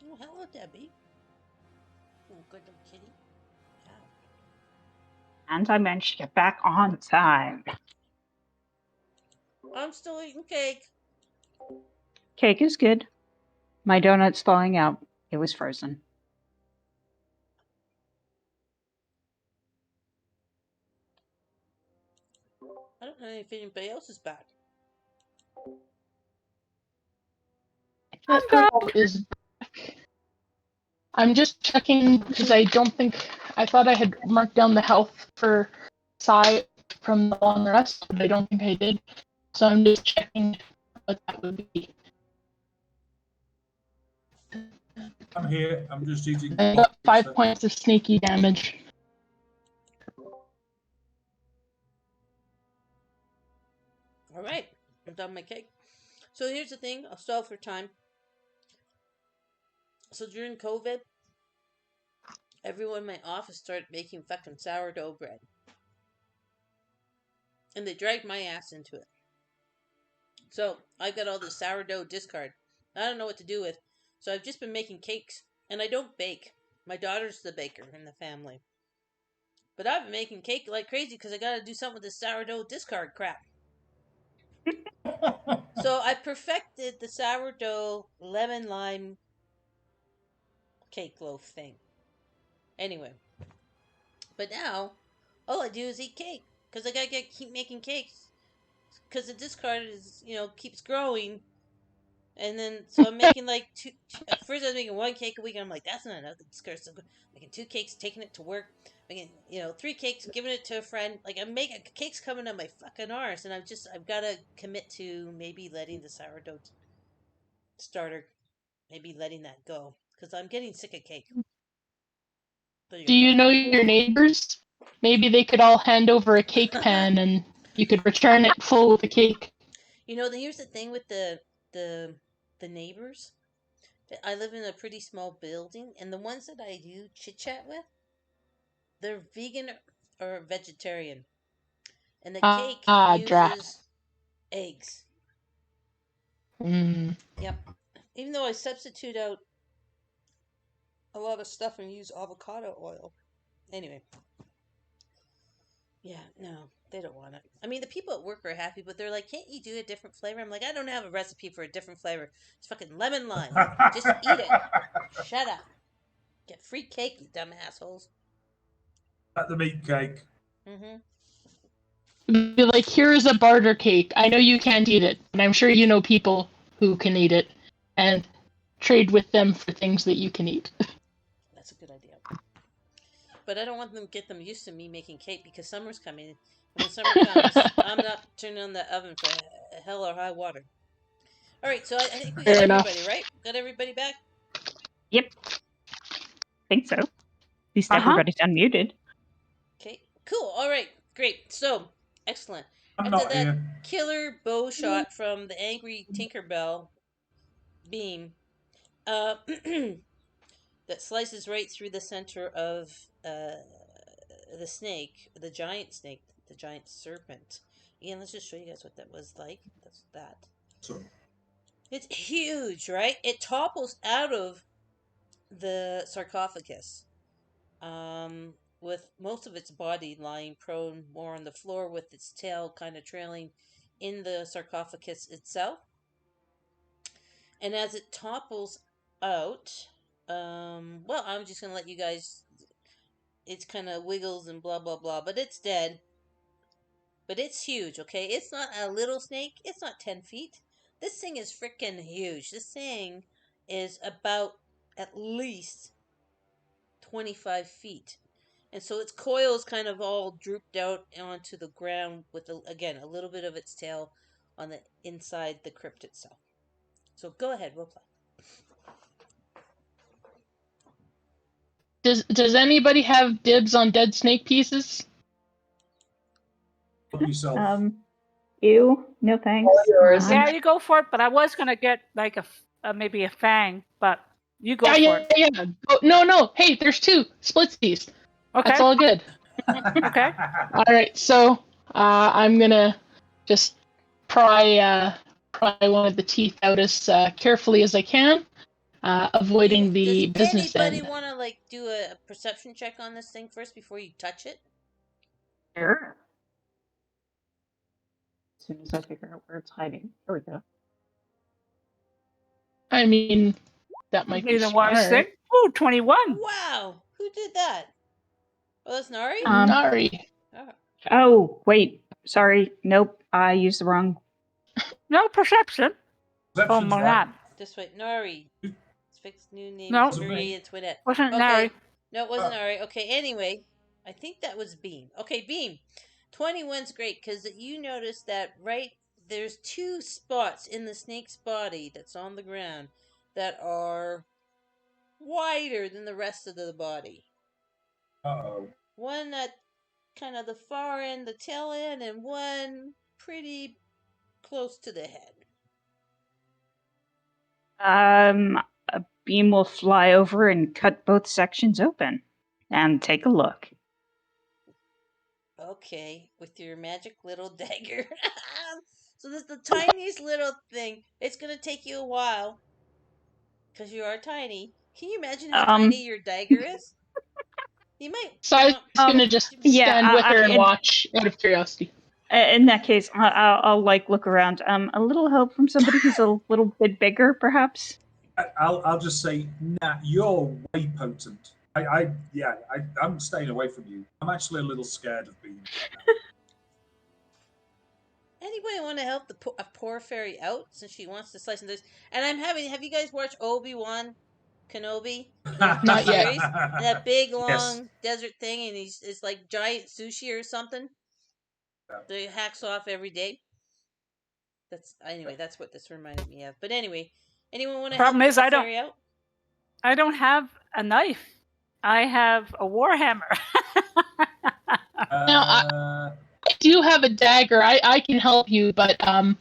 Oh, hello, Debbie. Oh, good little kitty. Yeah. And I managed to get back on time. I'm still eating cake. Cake is good. My donut's thawing out. It was frozen. I don't know if anybody else is back. I'm back. Is I'm just checking because I don't think I thought I had marked down the health for Psy from the long rest, but I don't think I did. So I'm just checking what that would be. I'm here. I'm just eating. I got 5 points of sneaky damage. All right, I'm done my cake. So here's the thing. I'll stall for time. So during COVID, everyone in my office started making fucking sourdough bread. And they dragged my ass into it. So I've got all this sourdough discard. I don't know what to do with. So I've just been making cakes. And I don't bake. My daughter's the baker in the family. But I've been making cake like crazy because I gotta do something with this sourdough discard crap. So I perfected the sourdough lemon lime cake loaf thing. Anyway. But now, all I do is eat cake. Because I gotta keep making cakes. Because the discard is, keeps growing. And then, so I'm making like at first I was making one cake a week, and I'm like, that's not enough. The discard's so good. Making 2 cakes, taking it to work. Making, 3 cakes, giving it to a friend. Like, I'm making cakes coming on my fucking arse. And I've gotta commit to maybe letting the sourdough starter, maybe letting that go. Because I'm getting sick of cake. Do you know your neighbors? Maybe they could all hand over a cake pan and you could return it full of the cake. Here's the thing with the neighbors. I live in a pretty small building, and the ones that I do chit chat with, they're vegan or vegetarian, and the cake uses eggs. Mm. Yep. Even though I substitute out a lot of stuff and use avocado oil. Anyway. Yeah, no, they don't want it. I mean, the people at work are happy, but they're like, can't you do a different flavor? I'm like, I don't have a recipe for a different flavor. It's fucking lemon lime. Just eat it. Shut up. Get free cake, you dumb assholes. At the meat cake. Mm-hmm. Be like, here is a barter cake. I know you can't eat it, but I'm sure you know people who can eat it, and trade with them for things that you can eat. That's a good idea. But I don't want them to get them used to me making cake because summer's coming. And when summer comes, I'm not turning on the oven for hell or high water. All right, so I think we got Fair everybody, enough. right? Got everybody back? Yep. Think so. At least everybody's unmuted. Okay, cool. All right, great. So, excellent. I'm After not that here. killer bow shot from the angry Tinkerbell beam, that slices right through the center of the snake, the giant serpent. Again, let's just show you guys what that was like. That's that. So, It's huge, right? It topples out of the sarcophagus, with most of its body lying prone more on the floor, with its tail kind of trailing in the sarcophagus itself. And as it topples out, well, I'm just gonna let you guys. It's kind of wiggles and blah blah blah, but it's dead. But it's huge, okay? It's not a little snake. It's not 10 feet. This thing is freaking huge. This thing is about at least 25 feet. And so its coils kind of all drooped out onto the ground with, again, a little bit of its tail on the inside the crypt itself. So go ahead, we'll play. Does anybody have dibs on dead snake pieces? help yourself. Ew, no thanks. yours. Yeah, you go for it. But I was gonna get like maybe a fang, but you go for it. Yeah. Oh, no. Hey, there's 2 splitsies. Okay. That's all good. Okay. All right, so I'm gonna just pry one of the teeth out as carefully as I can. avoiding the Does business anybody end. want to like do a perception check on this thing first before you touch it? Sure. As soon as I figure out where it's hiding. There we go. I mean, that might be Be the wise thing. smart. Oh, 21. Wow, who did that? Oh, that's Nari. Nari. Oh. Oh, wait. Sorry. Nope. I used the wrong. No perception. Oh, Perception's my right. God. This way, Nari. Fixed new name. No. Wasn't me. It's Twinette. Wasn't Okay. Nari. No, it wasn't Oh. Nari. Okay, anyway, I think that was Beam. Okay, Beam. 21's great because you notice that there's two spots in the snake's body that's on the ground that are wider than the rest of the body. Uh-oh. One at kind of the far end, the tail end, and one pretty close to the head. A beam will fly over and cut both sections open and take a look. Okay, with your magic little dagger. So this is the tiniest little thing. It's gonna take you a while because you are tiny. Can you imagine how tiny your dagger is? You might. Si's gonna just Yeah, stand with her and watch out of curiosity. In that case, I'll like look around. A little help from somebody who's a little bit bigger, perhaps. I'll just say, nah, you're way potent. I'm staying away from you. I'm actually a little scared of being. Anybody want to help a poor fairy out since she wants to slice and dice? And have you guys watched Obi-Wan Kenobi? Not yet. Series? That big long Yes. desert thing, and it's like giant sushi or something. Yeah. That he hacks off every day. That's what this reminded me of. But anyway, anyone want to help Problem is, a I fairy out? I don't have a knife. I have a warhammer. Now, I do have a dagger. I can help you, but I'm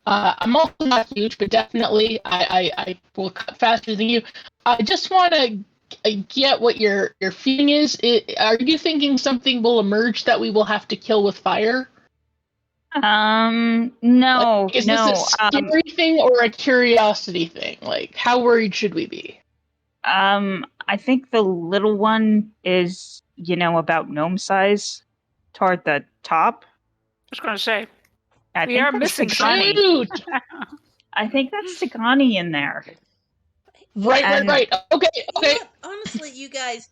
also not huge, but definitely I will cut faster than you. I just want to get what your feeling is. Are you thinking something will emerge that we will have to kill with fire? No, Is this a scary thing or a curiosity thing? Like, how worried should we be? I think the little one is, about gnome size toward the top. Just going to say, I we think are that's missing Tigani. Shoot! I think that's Tigani in there. Right. Okay. You know what? Honestly, you guys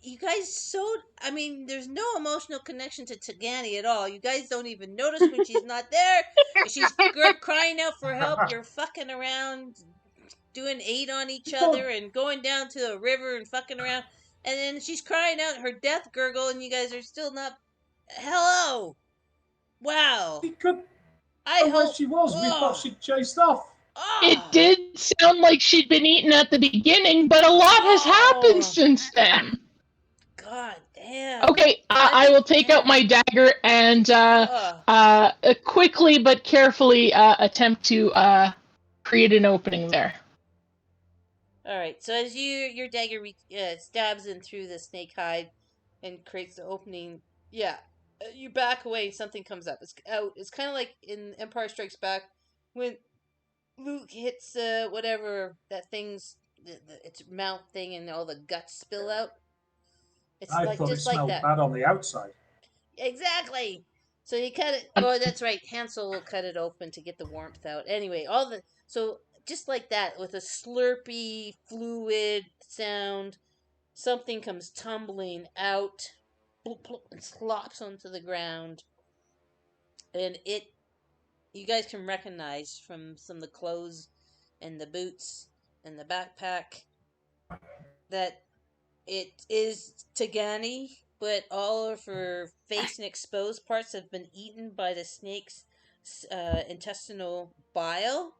there's no emotional connection to Tagani at all. You guys don't even notice when she's not there. She's crying out for help. You're fucking around, doing 8 on each other and going down to a river and fucking around. And then she's crying out her death gurgle, and you guys are still not. Hello! Wow. We could I know where hope. she was. We thought she'd chased off. It did sound like she'd been eaten at the beginning, but a lot has happened since then. God damn. Okay, I will take out my dagger and quickly but carefully attempt to create an opening there. All right. So as your dagger stabs in through the snake hide and creates the opening, you back away and something comes up. It's out. It's kind of like in Empire Strikes Back when Luke hits whatever that thing's its mouth thing and all the guts spill out. It's I like thought just it smelled like that. bad on the outside. Exactly. So you cut it. Oh, that's right. Hansel will cut it open to get the warmth out. Anyway, so just like that, with a slurpy fluid sound, something comes tumbling out, plop, plop, and slops onto the ground, and you guys can recognize from some of the clothes and the boots and the backpack that it is Tagani, but all of her face and exposed parts have been eaten by the snake's intestinal bile.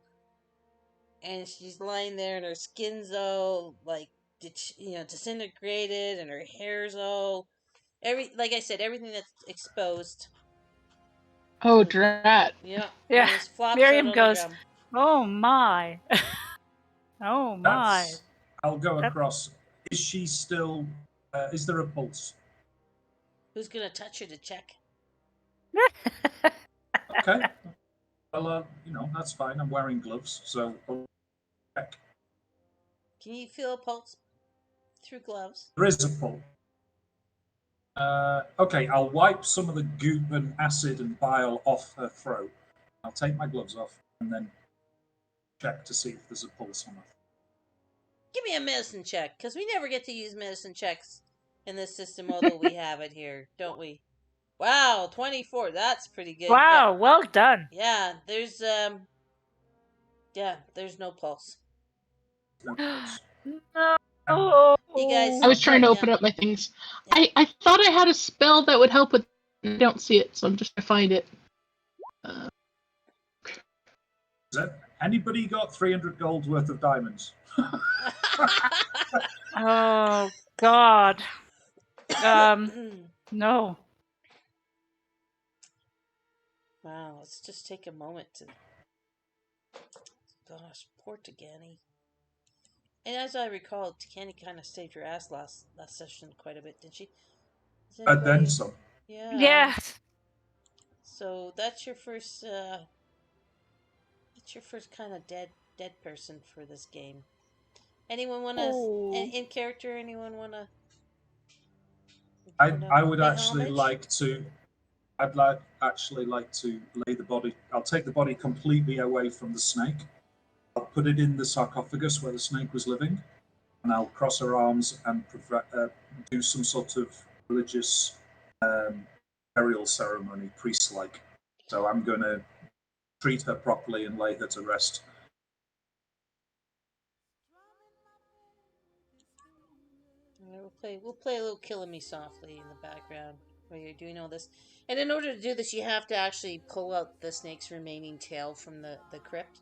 And she's lying there, and her skin's all like, disintegrated, and her hair's all like I said, everything that's exposed. Oh, drat! Yeah. Yeah. And it's flopped Miriam out on goes, the ground. "Oh my, oh my." I'll go across. Is she still? Is there a pulse? Who's gonna touch her to check? Okay. Well, that's fine. I'm wearing gloves, so I'll check. Can you feel a pulse through gloves? There is a pull. Okay, I'll wipe some of the goop and acid and bile off her throat. I'll take my gloves off and then check to see if there's a pulse on her. Give me a medicine check, because we never get to use medicine checks in this system, although we have it here, don't we? Wow, 24. That's pretty good. Wow, well done. Yeah, there's no pulse. No pulse. No. You guys- I was trying to Yeah. open up my things. Yeah. I thought I had a spell that would help with. I don't see it, so I'm just gonna find it. Anybody got 300 gold worth of diamonds? Oh God. No. Wow, let's just take a moment to. Gosh, poor Tagani. And as I recall, Tagani kind of saved her ass last session quite a bit, didn't she? And then some. Yeah. Yes. So that's your first. That's your first kind of dead person for this game. Anyone wanna in character? Anyone wanna? I would pay actually homage? like to. I'd actually like to lay the body. I'll take the body completely away from the snake. I'll put it in the sarcophagus where the snake was living, and I'll cross her arms and do some sort of religious burial ceremony, priest-like. So I'm going to treat her properly and lay her to rest. We'll play a little "Killing Me Softly" in the background while you're doing all this. And in order to do this, you have to actually pull out the snake's remaining tail from the crypt.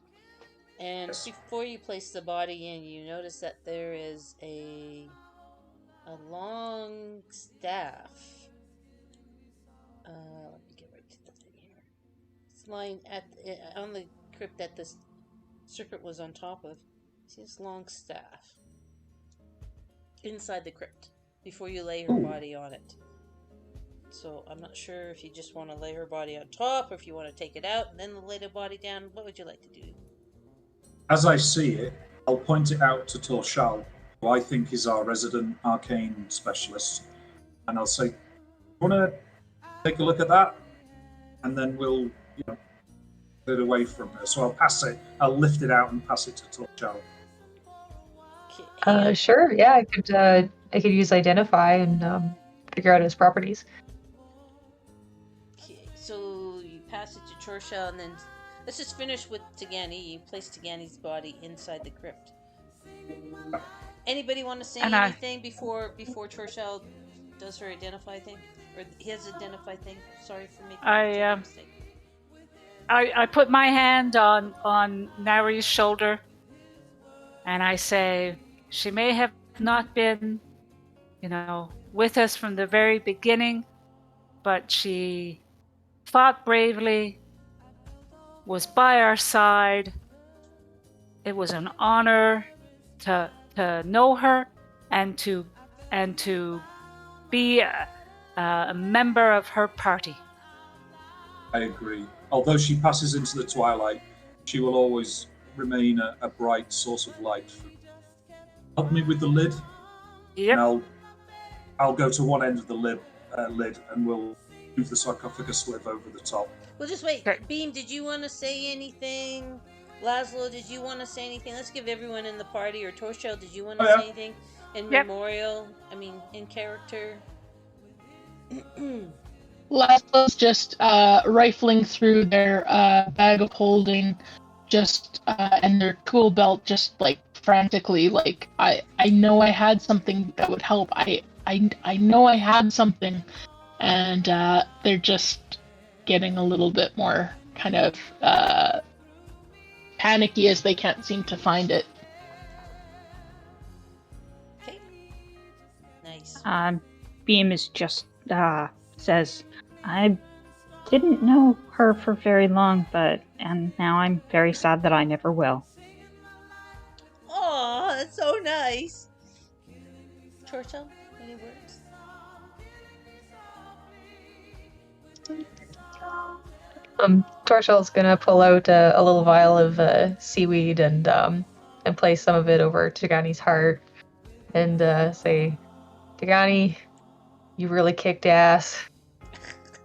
And Yes. before you place the body in, you notice that there is a long staff. Let me get right to the thing here. It's lying on the crypt that this serpent was on top of. See this long staff inside the crypt before you lay her body on it. So I'm not sure if you just want to lay her body on top or if you want to take it out and then lay the body down. What would you like to do? As I see it, I'll point it out to Torshal, who I think is our resident arcane specialist, and I'll say, "Want to take a look at that?" And then we'll, get it away from her. So I'll pass it. I'll lift it out and pass it to Torshal. Okay. Sure. Yeah, I could use identify and figure out his properties. Okay, so you pass it to Torshal, and then let's just finish with Tagani. You place Tagani's body inside the crypt. Anybody want to say anything before Torshal does her identify thing, or his identify thing? Sorry for making a mistake. I put my hand on Nari's shoulder, and I say, she may have not been, with us from the very beginning, but she fought bravely, was by our side. It was an honor to know her and to be a member of her party. I agree. Although she passes into the twilight, she will always remain a bright source of light. Help me with the lid. Yep. And I'll go to one end of the lid, and we'll move the sarcophagus lid over the top. Well, just wait. Okay. Beam, did you want to say anything? Laszlo, did you want to say anything? Let's give everyone in the party, or Torshal, did you want to say anything in memorial? I mean, in character? Laszlo's just rifling through their bag of holding, and their tool belt, just like frantically. Like I know I had something that would help. I know I had something, and they're just getting a little bit more kind of panicky as they can't seem to find it. Okay. Nice. Beam is just says, I didn't know her for very long, and now I'm very sad that I never will. Aw, that's so nice. Torshal, any words? Torshal's gonna pull out a little vial of seaweed and and place some of it over Tagani's heart and say, Tagani, you really kicked ass.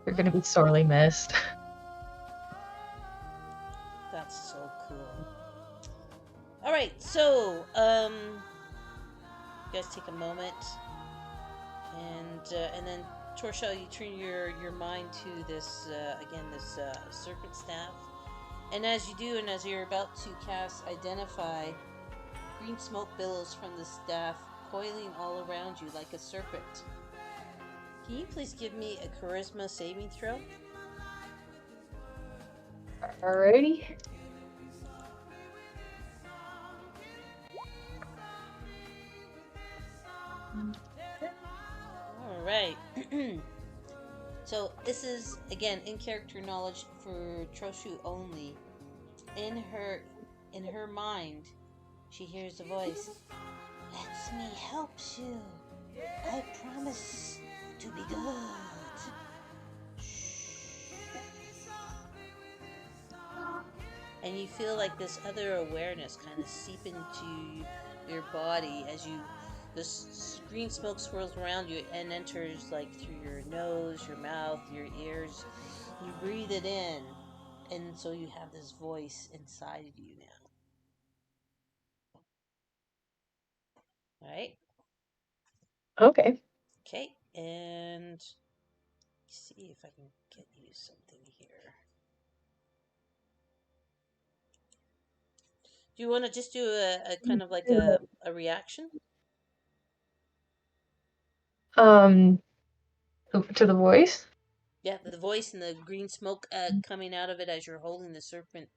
You're gonna be sorely missed. That's so cool. All right, so you guys take a moment, and then Torshell, you turn your mind to this again, this serpent staff, and as you do, and as you're about to cast Identify, green smoke billows from the staff, coiling all around you like a serpent. Can you please give me a charisma saving throw? Alrighty. All right. So this is again in character knowledge for Troshu only. In her mind, she hears a voice. Let me help you. I promise to be good. And you feel like this other awareness kind of seep into your body as this green smoke swirls around you and enters like through your nose, your mouth, your ears. You breathe it in, and so you have this voice inside of you now. All right. Okay. Okay, and see if I can get you something here. Do you want to just do a kind of like a reaction? To the voice. Yeah, the voice and the green smoke coming out of it as you're holding the serpent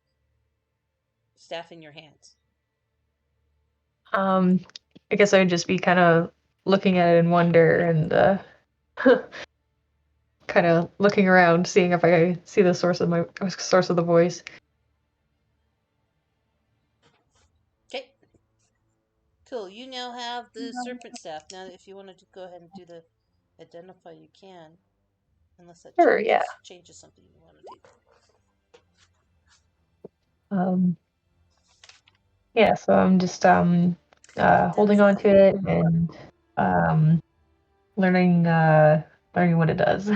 staff in your hands. I guess I would just be kind of looking at it in wonder and kind of looking around, seeing if I see the source of the voice. Okay. Cool. You now have the serpent staff. Now, if you wanted to go ahead and do the identify, you can. Unless that Sure, yeah. changes something you want to do. Yeah, so I'm just holding on to it and learning what it does.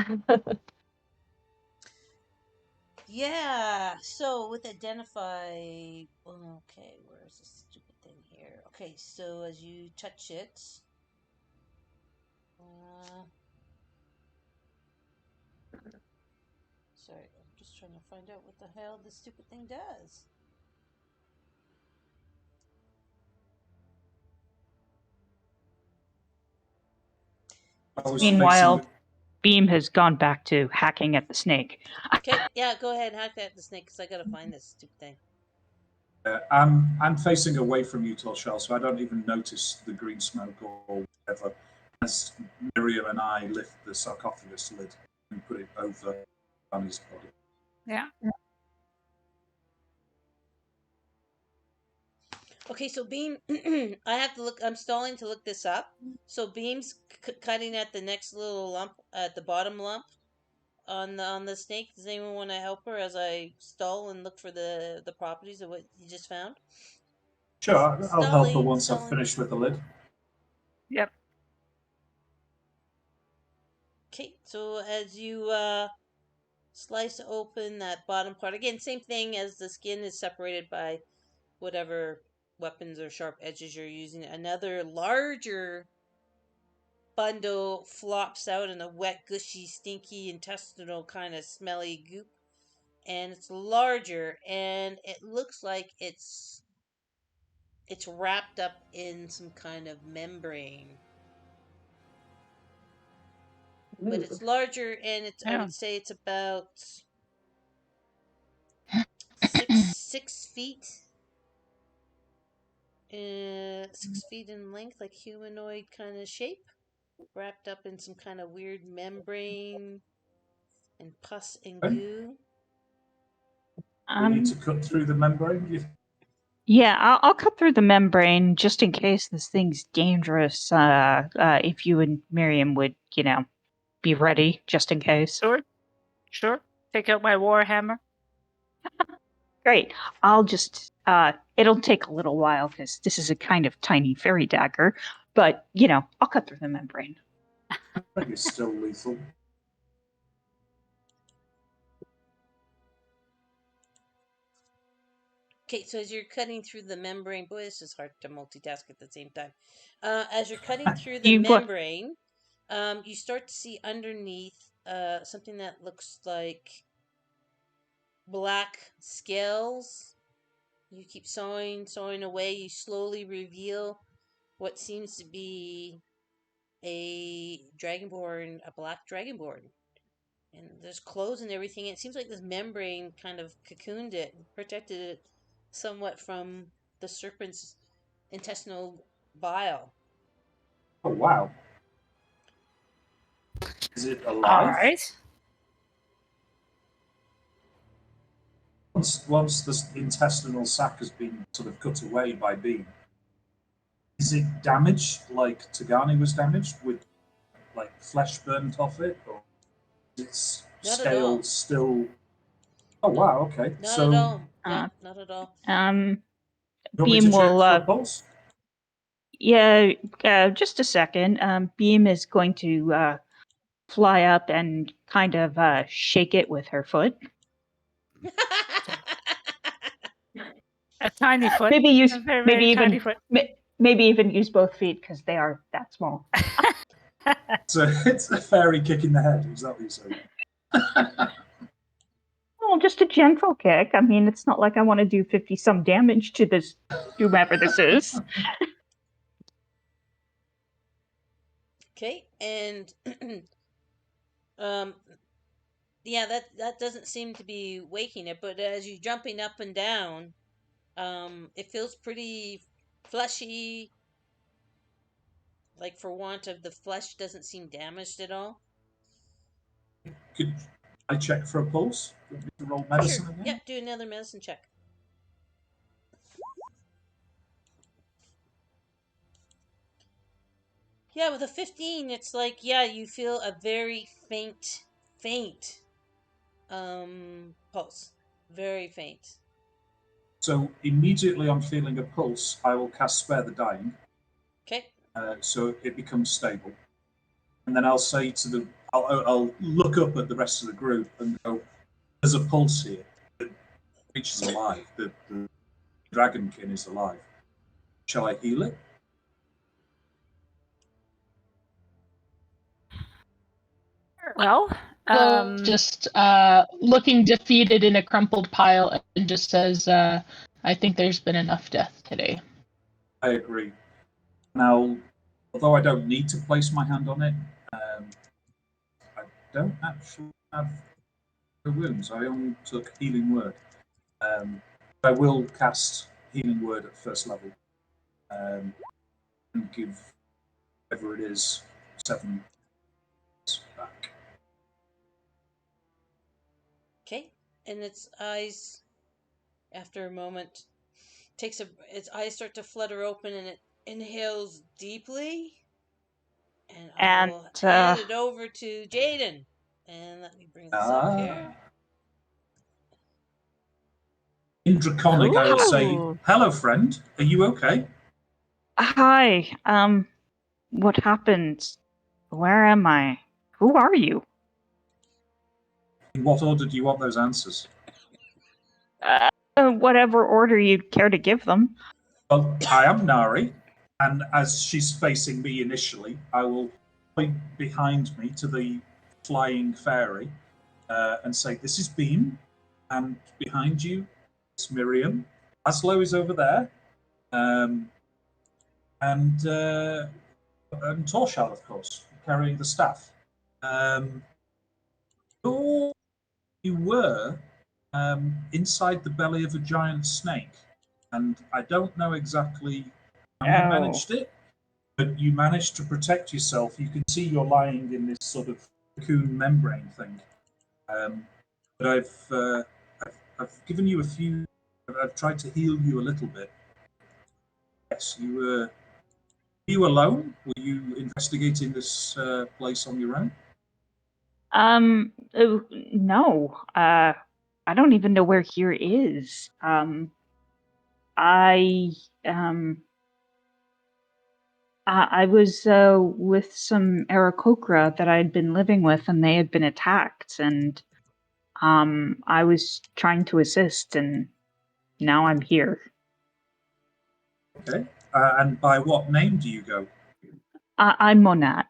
Yeah. So with identify, okay, where's this stupid thing here? Okay, so as you touch it, sorry, I'm just trying to find out what the hell this stupid thing does. Meanwhile, Beam has gone back to hacking at the snake. Okay, yeah, go ahead, hack at the snake, because I gotta find this stupid thing. I'm facing away from you, Torshell, so I don't even notice the green smoke or whatever. As Miriam and I lift the sarcophagus lid and put it over Danny's body. Yeah. Okay, so Beam, I have to look. I'm stalling to look this up. So Beam's cutting at the next little lump, at the bottom lump on the snake. Does anyone want to help her as I stall and look for the properties of what you just found? Sure, I'll help her once I've finished with the lid. Yep. Okay, so as you slice open that bottom part, again, same thing as the skin is separated by whatever weapons or sharp edges you're using. Another larger bundle flops out in a wet, gushy, stinky, intestinal kind of smelly goop. And it's larger, and it looks like it's wrapped up in some kind of membrane. But it's larger, and it's I would say it's about 6 feet. 6 feet in length, like humanoid kind of shape, wrapped up in some kind of weird membrane and pus and goo. We need to cut through the membrane. Yeah, I'll cut through the membrane just in case this thing's dangerous. If you and Miriam would, be ready just in case. Sure. Take out my warhammer. Great. I'll just, it'll take a little while because this is a kind of tiny fairy dagger, but, I'll cut through the membrane. I think it's still lethal. Okay, so as you're cutting through the membrane, boy, this is hard to multitask at the same time. As you're cutting through the membrane, you start to see underneath something that looks like black scales. You keep sewing away. You slowly reveal what seems to be a dragonborn, a black dragonborn. And there's clothes and everything. It seems like this membrane kind of cocooned it, protected it somewhat from the serpent's intestinal bile. Oh, wow. Is it alive? All right. Once the intestinal sac has been sort of cut away by Beam, is it damaged like Tagani was damaged with like flesh burnt off it, or is its scale still? Oh wow, okay. Not at all. Uh, not at all. You want Beam me to check will. for a pulse? Yeah, just a second. Beam is going to fly up and kind of shake it with her foot. A tiny foot. Maybe use A very, very maybe tiny even foot. maybe even use both feet because they are that small. So it's a fairy kick in the head. Is that what you're saying? Well, just a gentle kick. I mean, it's not like I want to do 50-some damage to this, whomever this is. Okay, and yeah, that doesn't seem to be waking it, but as you're jumping up and down, it feels pretty fleshy. Like, for want of, the flesh doesn't seem damaged at all. Could I check for a pulse? Do you want me to roll medicine again? Yep, do another medicine check. Yeah, with a 15, it's like, yeah, you feel a very faint pulse. Very faint. So immediately I'm feeling a pulse, I will cast Spare the Dying. Okay. So it becomes stable. And then I'll say to the, I'll look up at the rest of the group and go, there's a pulse here. The creature's alive. The dragonkin is alive. Shall I heal it? Well, just looking defeated in a crumpled pile and just says, I think there's been enough death today. I agree. Now, although I don't need to place my hand on it, I don't actually have the wounds. I only took Healing Word. I will cast Healing Word at first level and give whatever it is 7 back. Okay. And its eyes, after a moment, its eyes start to flutter open and it inhales deeply. And I will hand it over to Jaden. And let me bring this up here. In Draconic, I will say, hello, friend. Are you okay? Hi. What happened? Where am I? Who are you? In what order do you want those answers? Whatever order you'd care to give them. Well, I am Nari, and as she's facing me initially, I will point behind me to the flying fairy and say, this is Beam, and behind you is Miriam. Aslo is over there, and Torshal, of course, carrying the staff. You were inside the belly of a giant snake, and I don't know exactly how you managed it, but you managed to protect yourself. You can see you're lying in this sort of cocoon membrane thing. But I've given you a few. I've tried to heal you a little bit. Yes, you were. Were you alone? Were you investigating this place on your own? No. I don't even know where here is. I was with some Aarakocra that I had been living with, and they had been attacked, and I was trying to assist, and now I'm here. Okay. And by what name do you go? I'm Monat.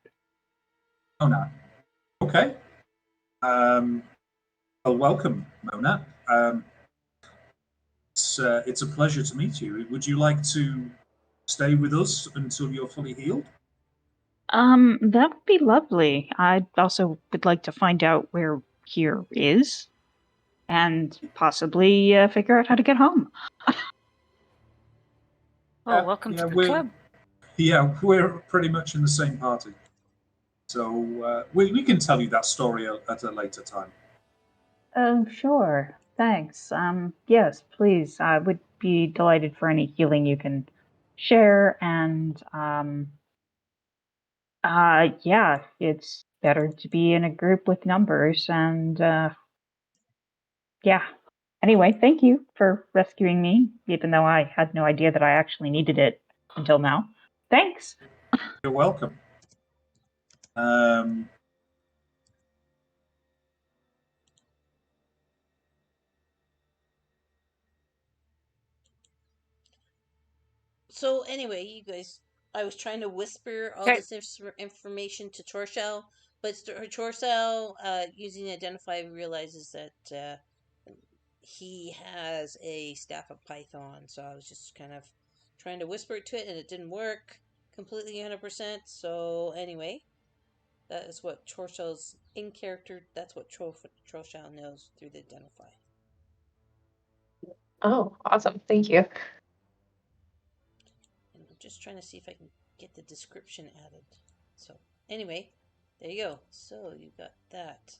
Monat. Okay. Well, welcome, Monat. It's a pleasure to meet you. Would you like to stay with us until you're fully healed? That would be lovely. I also would like to find out where here is, and possibly figure out how to get home. Oh, welcome to the club. Yeah, we're pretty much in the same party. So we can tell you that story at a later time. Oh, sure. Thanks. Yes, please. I would be delighted for any healing you can share. And yeah, it's better to be in a group with numbers. And yeah. Anyway, thank you for rescuing me, even though I had no idea that I actually needed it until now. Thanks. You're welcome. So anyway, you guys, I was trying to whisper all Okay. this information to Torshell, but Torshell, using Identify, realizes that he has a Staff of Python. So I was just kind of trying to whisper it to it, and it didn't work completely 100%. So anyway, that is what Torshell's in character. That's what Torshell knows through the Identify. Oh, awesome. Thank you. And I'm just trying to see if I can get the description added. So anyway, there you go. So you got that.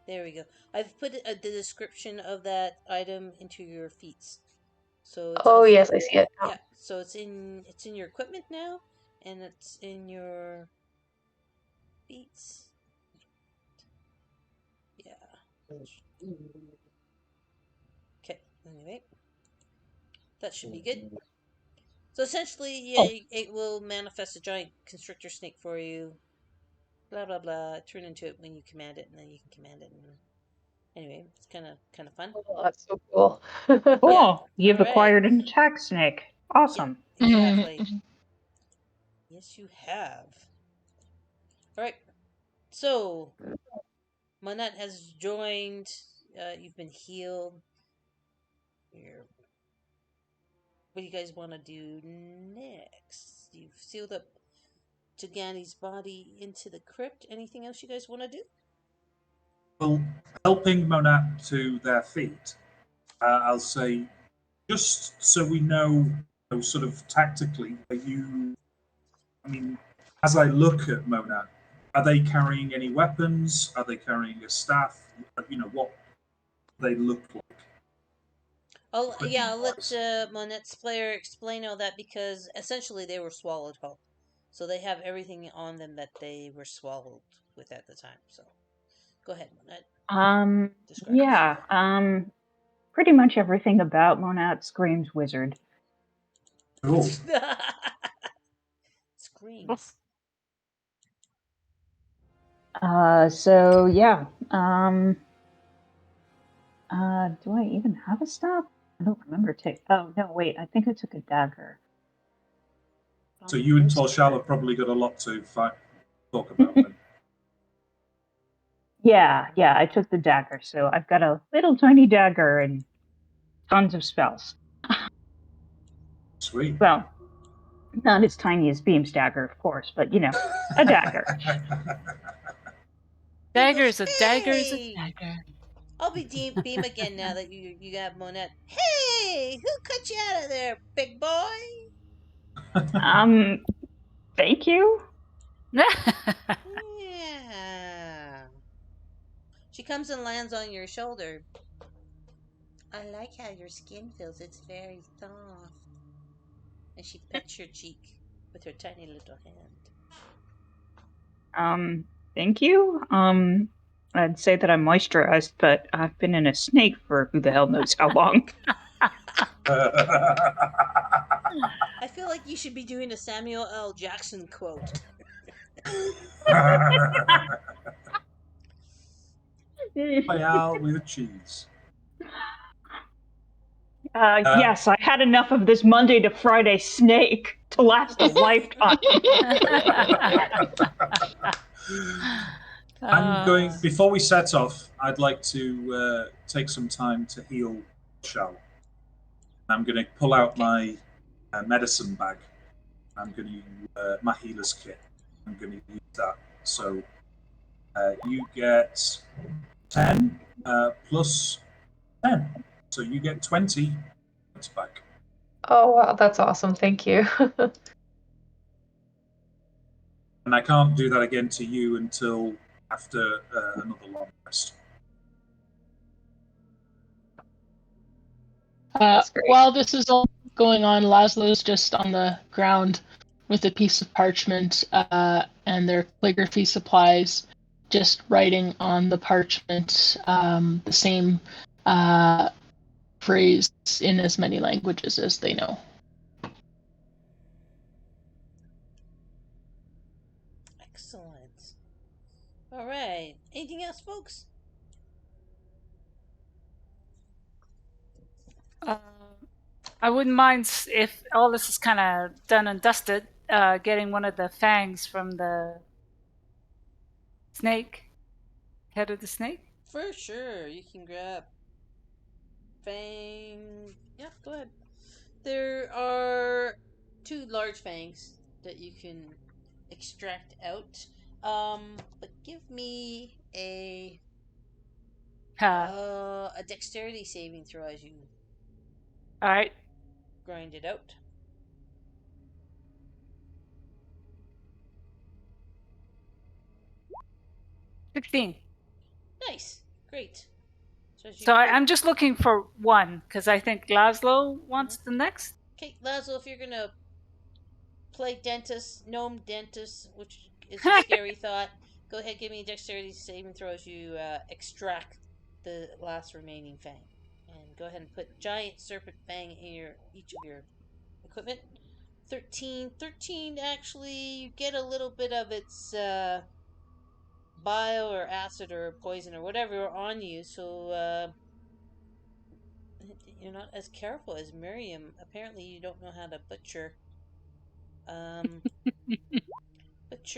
There we go. I've put the description of that item into your feats. So it's Oh, also, yes, I see it now. yeah. So it's in your equipment now, and it's in your feats. Yeah. Okay. Anyway, that should be good. So essentially, yeah, Oh, it will manifest a giant constrictor snake for you. Blah blah blah. Turn into it when you command it, and then you can command it. And anyway, it's kind of fun. oh, that's so cool. Cool. You've All right. acquired an attack snake. Awesome. Yeah, exactly. Yes, you have. All right. So Manette has joined. You've been healed. You're, what do you guys want to do next? You've sealed up Tagani's body into the crypt. Anything else you guys want to do? Well, helping Monat to their feet, I'll say, just so we know, sort of tactically, I mean, as I look at Monat, are they carrying any weapons? Are they carrying a staff? What they look like. I'll let Monette's player explain all that, because essentially they were swallowed whole, so they have everything on them that they were swallowed with at the time. So go ahead, Monette. Describe. Yeah. Pretty much everything about Monat screams wizard. Cool. Screams. So yeah. Do I even have a staff? I don't remember oh no, wait, I think I took a dagger. So you and Torshal have probably got a lot to talk about then. Yeah, I took the dagger, so I've got a little tiny dagger and tons of spells. Sweet. Well, not as tiny as Beam's dagger, of course, but a dagger. Dagger is a dagger is a dagger. I'll be Beam again now that you got Monette. Hey, who cut you out of there, big boy? Thank you. Yeah. She comes and lands on your shoulder. I like how your skin feels. It's very soft. And she pets your cheek with her tiny little hand. Thank you. I'd say that I'm moisturized, but I've been in a snake for who the hell knows how long. I feel like you should be doing a Samuel L. Jackson quote. Play out with cheese. Yes, I had enough of this Monday to Friday snake to last a lifetime. I'm going. Before we set off, I'd like to take some time to heal Shell. I'm going to pull out my medicine bag. I'm going to use my healer's kit. I'm going to use that. So you get 10 plus 10. So you get 20 points back. Oh, wow, that's awesome. Thank you. And I can't do that again to you until after another long rest. That's great. While this is all going on, Laszlo's just on the ground with a piece of parchment and their calligraphy supplies, just writing on the parchment the same phrase in as many languages as they know. Excellent. All right. Anything else, folks? I wouldn't mind if all this is kind of done and dusted, getting one of the fangs from the snake, head of the snake. For sure. You can grab fang. Yeah, go ahead. There are 2 large fangs that you can extract out. But give me a dexterity saving throw as you All right. grind it out. 16. Nice. Great. So I'm just looking for one because I think Laszlo wants the next. Okay, Lazo, if you're gonna play dentist, gnome dentist, which is a scary thought, go ahead, give me a dexterity saving throw as you extract the last remaining fang. And go ahead and put giant serpent fang in each of your equipment. 13. 13, actually, you get a little bit of its bile or acid or poison or whatever on you, so you're not as careful as Miriam. Apparently, you don't know how to butcher.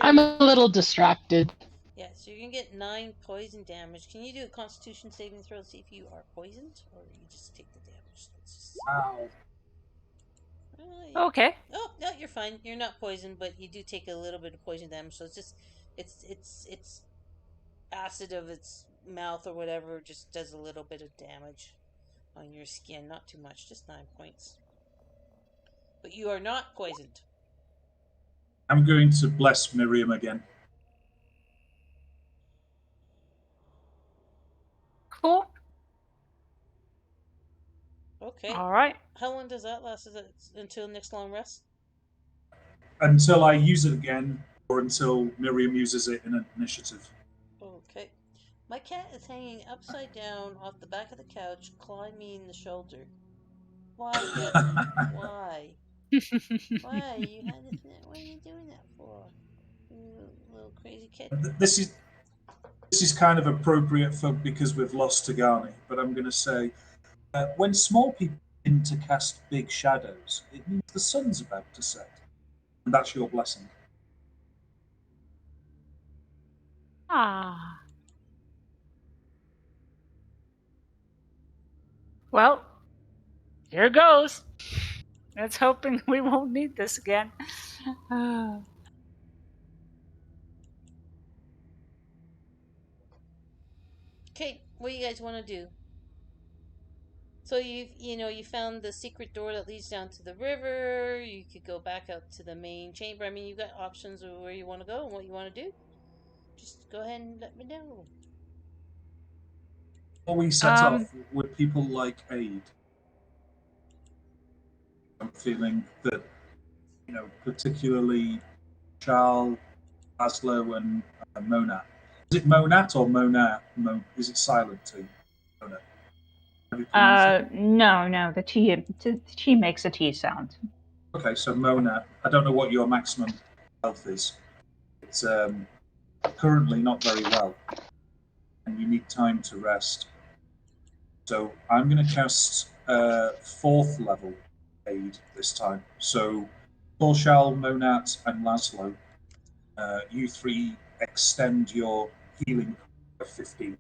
I'm a little distracted. Yeah, so you're gonna get 9 poison damage. Can you do a Constitution saving throw to see if you are poisoned, or you just take the damage? Wow. Okay. Oh no, you're fine. You're not poisoned, but you do take a little bit of poison damage. So it's just, it's acid of its mouth or whatever just does a little bit of damage on your skin. Not too much, just 9 points. But you are not poisoned. I'm going to bless Miriam again. Cool. Okay. All right. How long does that last? Is it until next long rest? Until I use it again, or until Miriam uses it in an initiative. Okay. My cat is hanging upside down off the back of the couch, clawing me in the shoulder. Why, Devin? Why? Why? What are you doing that for? You little crazy kid. This is kind of appropriate for because we've lost Tagani, but I'm going to say when small people begin to cast big shadows, it means the sun's about to set, and that's your blessing. Ah. Well, here goes. Let's hoping we won't need this again. Okay, what do you guys want to do? So you found the secret door that leads down to the river. You could go back out to the main chamber. I mean, you got options of where you want to go and what you want to do. Just go ahead and let me know. Before we set off, would people like aid? I'm feeling that, particularly Charles, Laszlo, and Mona Is it Monat or Monat? Is it silent T? Monat. How do you pronounce it? No, the T makes a T sound. Okay, so Monat. I don't know what your maximum health is. It's currently not very well, and you need time to rest. So I'm going to cast 4th level aid this time. So Torshal, Monat, and Laszlo, you three extend your healing by 15.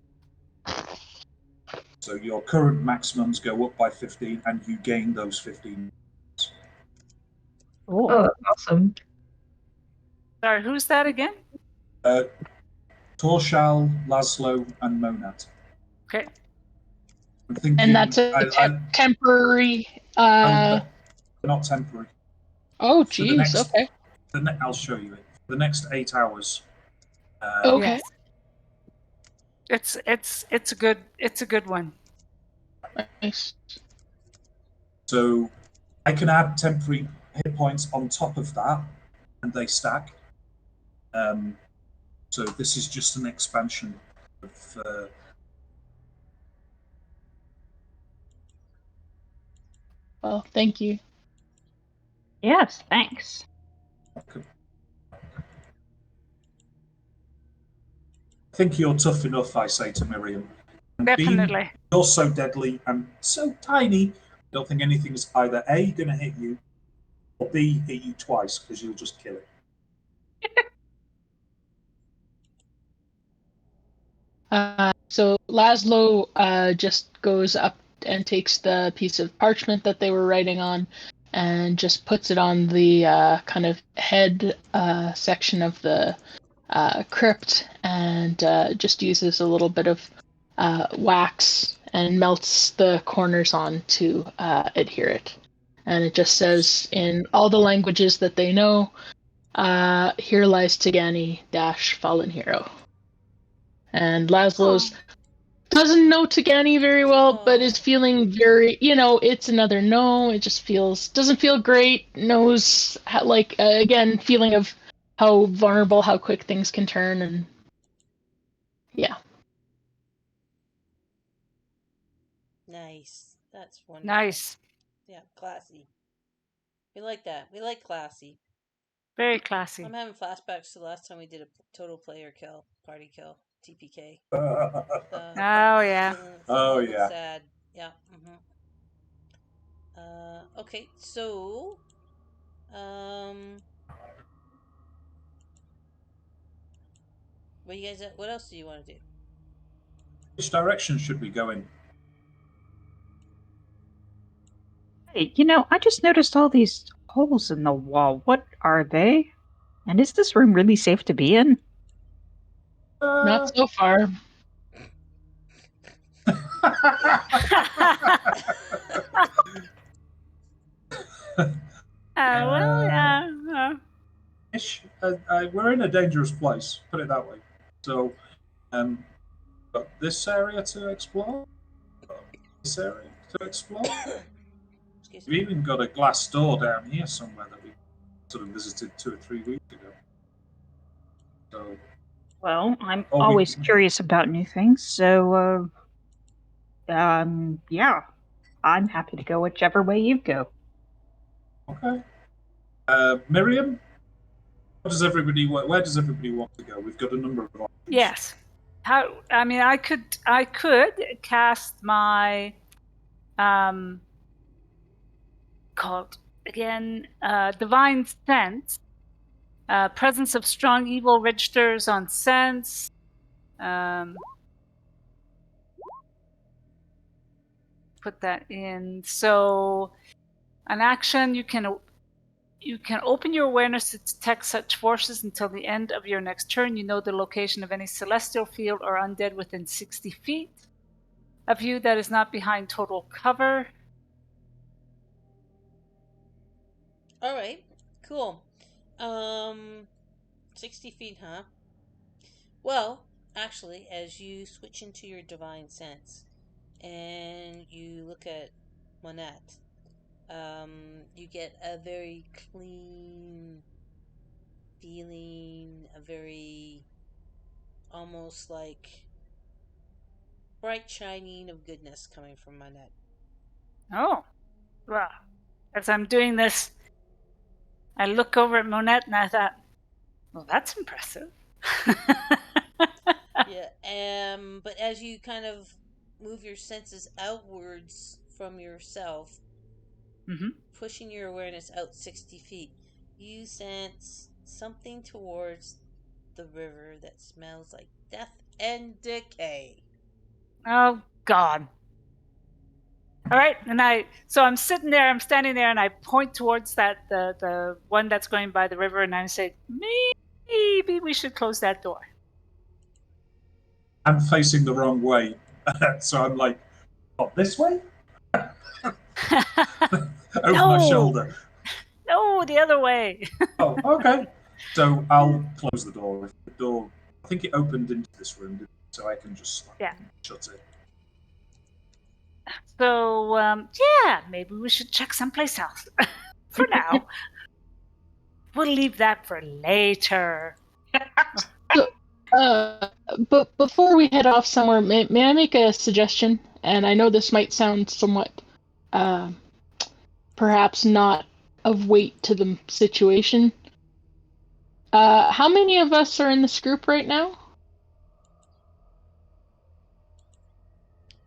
So your current maximums go up by 15, and you gain those 15. Cool. Oh, that's awesome. Sorry, who's that again? Torshal, Laszlo, and Monat. Okay. I'm thinking. And that's a temporary. They're not temporary. Oh, For the geez. next, Okay. I'll show you it. For the next 8 hours. Okay. Yes. It's a good one. Nice. So I can add temporary hit points on top of that, and they stack. So this is just an expansion of. Well, thank you. Yes, thanks. I think you're tough enough, I say to Miriam. And Definitely. you're so deadly and so tiny, I don't think anything's either A, going to hit you, or B, hit you twice, because you'll just kill it. So Laszlo just goes up and takes the piece of parchment that they were writing on and just puts it on the kind of head section of the crypt and just uses a little bit of wax and melts the corners on to adhere it. And it just says in all the languages that they know, here lies Tigani dash fallen hero. And Laszlo's doesn't know Tigani very well, but is feeling very, it's another no. It just doesn't feel great. Knows, how, again, feeling of how vulnerable, how quick things can turn. And yeah. Nice. That's wonderful. Nice. Yeah, classy. We like that. We like classy. Very classy. I'm having flashbacks to the last time we did a total player kill, party kill, TPK. Oh yeah. Feeling sad. Yeah. Okay, so what else do you want to do? Which direction should we go in? Hey, I just noticed all these holes in the wall. What are they? And is this room really safe to be in? Not so far. Well, yeah. We're in a dangerous place, put it that way. So, got this area to explore, this area to explore. We've even got a glass door down here somewhere that we sort of visited 2 or 3 weeks ago. So, Well, I'm always curious about new things, so yeah, I'm happy to go whichever way you go. Okay. Miriam, where does everybody want to go? We've got a number of options. Yes. I could cast my called again divine sense. Presence of strong evil registers on sense. Put that in. So an action you can open your awareness to detect such forces until the end of your next turn. You know the location of any celestial field or undead within 60 feet of you that is not behind total cover. All right, cool. 60 feet, huh? Well, actually, as you switch into your divine sense and you look at Monette, you get a very clean feeling, a very almost like bright shining of goodness coming from Monette. Oh, well, as I'm doing this, I look over at Monette and I thought, well, that's impressive. Yeah, but as you kind of move your senses outwards from yourself, Mm-hmm. pushing your awareness out 60 feet, you sense something towards the river that smells like death and decay. Oh, God. All right, and I'm sitting there, I'm standing there, and I point towards the one that's going by the river, and I say, maybe we should close that door. I'm facing the wrong way, so I'm like, "What, this way?" Over my shoulder. No, the other way. Oh, okay. So I'll close the door. If the door, I think it opened into this room, didn't it? So I can just shut it. So, maybe we should check someplace else. For now. We'll leave that for later. But before we head off somewhere, may I make a suggestion? And I know this might sound somewhat, perhaps not of weight to the situation. How many of us are in this group right now?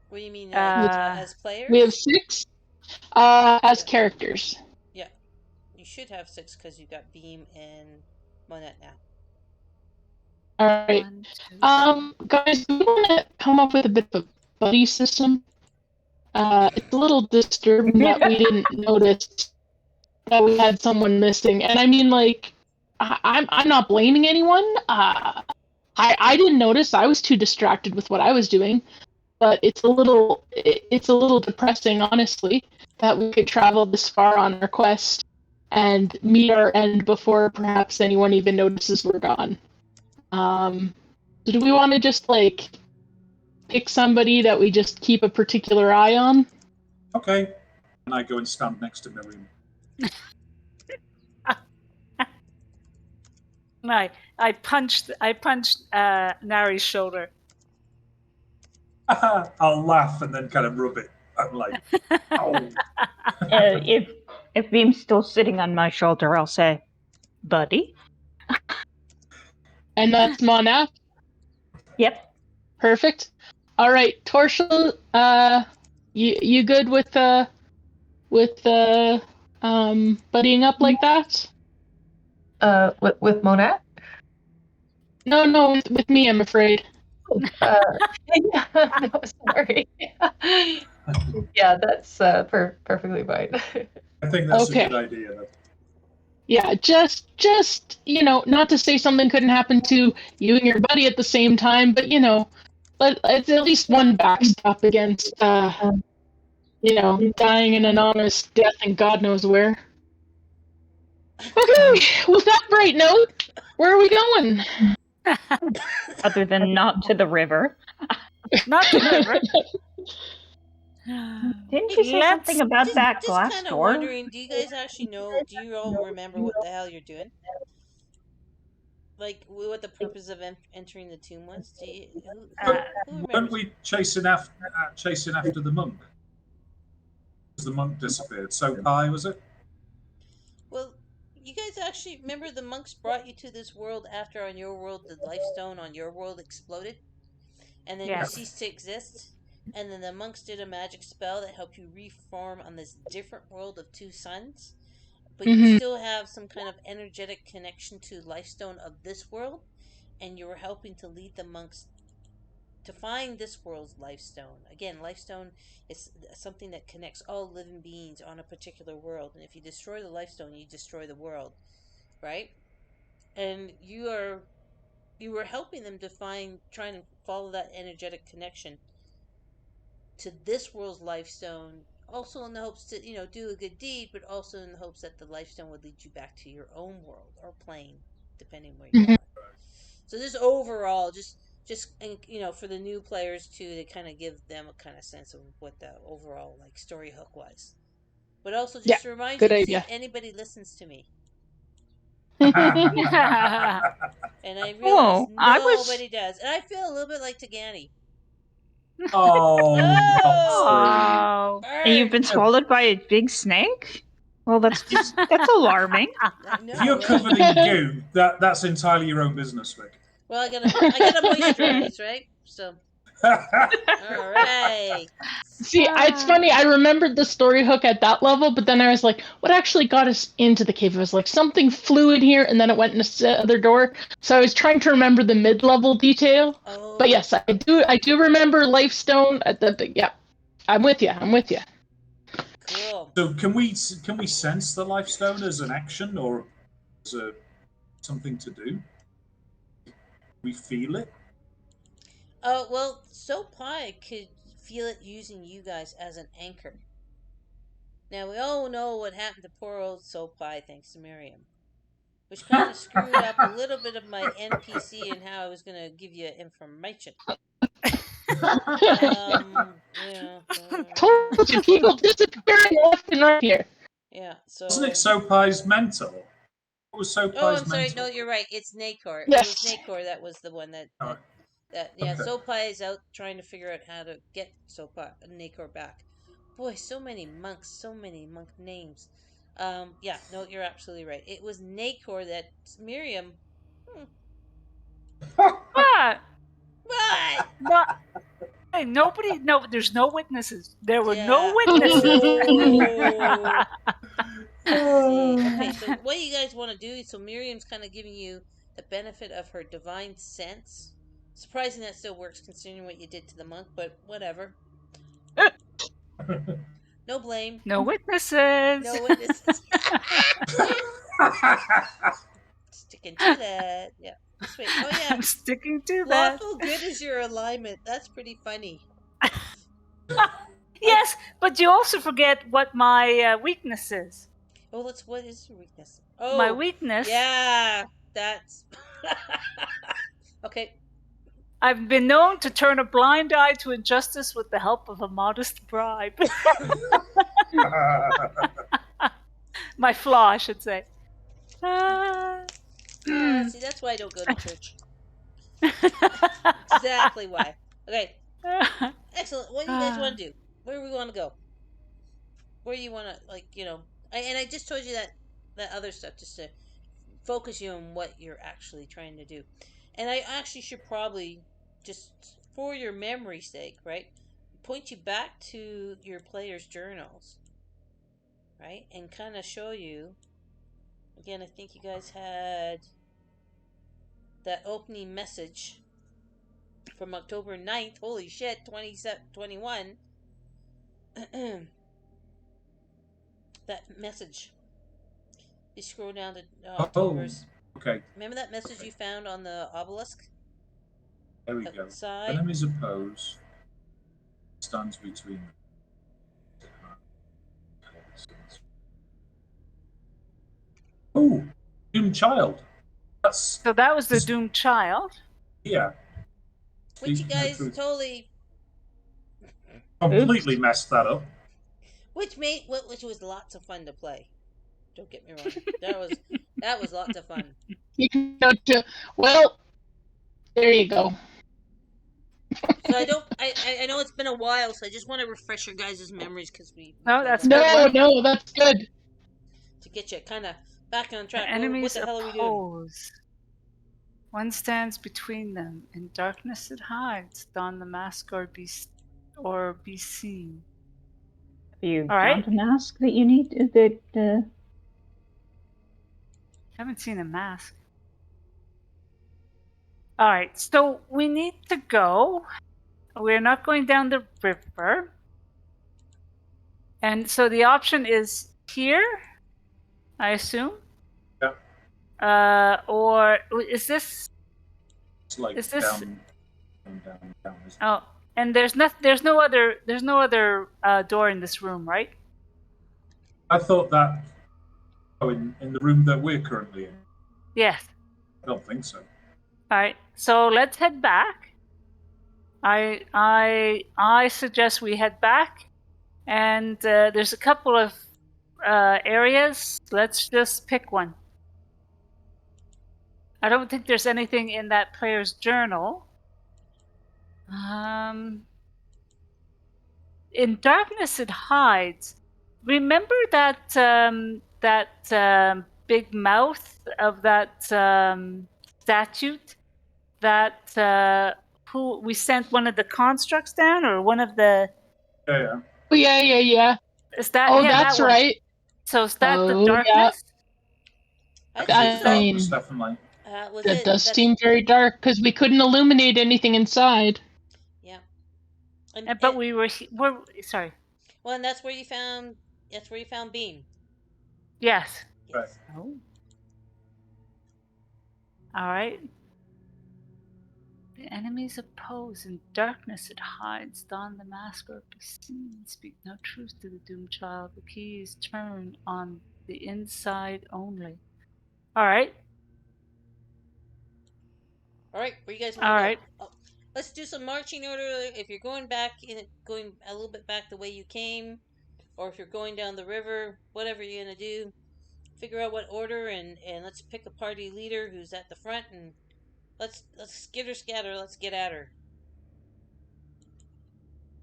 What do you mean, as players? We have 6 as characters. Yeah, you should have 6 because you got Beam and Monette now. All right. Guys, we want to come up with a bit of a buddy system. It's a little disturbing that we didn't notice that we had someone missing, and I mean, like, I'm not blaming anyone. I didn't notice. I was too distracted with what I was doing. But it's a little depressing, honestly, that we could travel this far on our quest and meet our end before perhaps anyone even notices we're gone. So do we want to just like pick somebody that we just keep a particular eye on? Okay. And I go and stand next to Miriam. I punched Nari's shoulder. I'll laugh and then kind of rub it. I'm like, oh. If Beam's still sitting on my shoulder, I'll say, buddy. And that's Monette? Yep. Perfect. All right, Torshul, you good with buddying up like that? With Monette? No, with me, I'm afraid. No, sorry. Yeah, that's perfectly fine. I think that's a good idea. Yeah, just not to say something couldn't happen to you and your buddy at the same time, but it's at least one backstop against dying in an honest death and God knows where. Okay, with that bright note, where are we going? Other than not to the river. Not to the river. Didn't you say something about that glass just door? Wondering, do you guys actually know? Do you all remember what the hell you're doing? Like what the purpose of entering the tomb was? Do you, who weren't we chasing after the monk? The monk disappeared. So high was it? Well, you guys actually remember the monks brought you to this world after on your world the lifestone on your world exploded, and then you ceased to exist. And then the monks did a magic spell that helped you reform on this different world of 2 suns. But you still have some kind of energetic connection to Lifestone of this world, and you were helping to lead the monks to find this world's Lifestone. Again, Lifestone is something that connects all living beings on a particular world, and if you destroy the Lifestone, you destroy the world, right? And you were helping them to trying to follow that energetic connection to this world's Lifestone, also in the hopes to do a good deed, but also in the hopes that the Lifestone would lead you back to your own world or plane, depending where you are. So this overall, just for the new players too, to kind of give them a kind of sense of what the overall like story hook was, but also just to remind you to see if anybody listens to me. And I realize I was. nobody does. And I feel a little bit like Tagani. Oh, not Oh! true. Oh. And you've been Burn! swallowed by a big snake? Well, that's alarming. I If you're know, right? covered in goo, that's entirely your own business, Vic. Well, I gotta moisturize, right? So, all right. See, it's funny. I remembered the story hook at that level, but then I was like, what actually got us into the cave? It was like something flew in here, and then it went in the other door. So I was trying to remember the mid-level detail. Oh, But yes, I do remember Lifestone at the. Yeah, I'm with you. cool. So can we sense the life stone as an action or as something to do? We feel it. Oh, well, Soap Pie could feel it using you guys as an anchor. Now, we all know what happened to poor old Soap Pie thanks to Miriam, which kind of screwed up a little bit of my NPC and how I was going to give you information. Yeah. Told you, people disappearing left and right here. Yeah, so. Wasn't it Soapie's mentor? What was Soapie's Oh, I'm sorry. mentor? No, you're right. It's Nacor. Yes. It was Nacor that was the one that. All right. Yeah, Okay. Sopai is out trying to figure out how to get Nacor back. Boy, so many monk names. Yeah, no, you're absolutely right. It was Nacor that Miriam. What? What? No, hey, nobody. No, there's no witnesses. There were Yeah. no witnesses. Oh. See, okay, so what you guys want to do? So Miriam's kind of giving you the benefit of her divine sense. Surprising that still works considering what you did to the monk, but whatever. No blame. No witnesses. No witnesses. Sticking to that. Yeah. Sweet. Oh yeah. I'm sticking to that. Lawful good is your alignment. That's pretty funny. Yes, but you also forget what my weakness is. Oh, what is your weakness? Oh, My weakness. Yeah, that's okay. I've been known to turn a blind eye to injustice with the help of a modest bribe. My flaw, I should say. See, that's why I don't go to church. Exactly why. Okay, excellent. What do you guys want to do? Where do we want to go? Where you want to, and I just told you that other stuff just to focus you on what you're actually trying to do. And I actually should probably, just for your memory's sake, right, point you back to your players' journals, right, and kind of show you. Again, I think you guys had that opening message from October 9th. Holy shit, 2021. That message. You scroll down to October's. Okay. Remember that message you found on the obelisk? There we go. Outside? Enemies oppose. Stands between. Oh, Doomed Child. So that was the doomed child. Yeah. Which you guys totally completely messed that up. which was lots of fun to play. Don't get me wrong. That was lots of fun. Well, there you go. So I know it's been a while, so I just want to refresh your guys' memories because that's no, that's good. To get you kind of back on track. Enemies what the hell are we doing? oppose. One stands between them. In darkness it hides. Don the mask or be seen. Have you right. found a mask that you need? Haven't seen a mask. All right, so we need to go. We're not going down the river. And so the option is here, I assume. Yeah. Or is this? It's like is this? down. Oh, and there's no other door in this room, right? I thought that. Oh, in the room that we're currently in. Yes. I don't think so. All right, so let's head back. I suggest we head back, and there's a couple of areas. Let's just pick one. I don't think there's anything in that player's journal. In darkness it hides. Remember that big mouth of that statue that who we sent one of the constructs down, or one of the Yeah. Oh, yeah. is that Oh, yeah, that's that one. right. So is that the Oh, yeah. darkness? I I think so. mean, Darkness, definitely. Was that it? does That's, seem very dark because we couldn't illuminate anything inside. yeah. But we're sorry. Well, and that's where you found. That's where you found Beam. Yes. Yes. Right. Oh. All right. The enemies oppose. In darkness it hides. Don the mask or be seen. Speak no truth to the doomed child. The key is turned on the inside only. All right. All right, where you guys want All to go? right. Oh, let's do some marching order. If you're going back going a little bit back the way you came, or if you're going down the river, whatever you're gonna do, figure out what order, and let's pick a party leader who's at the front, and let's skitter scatter. Let's get at her.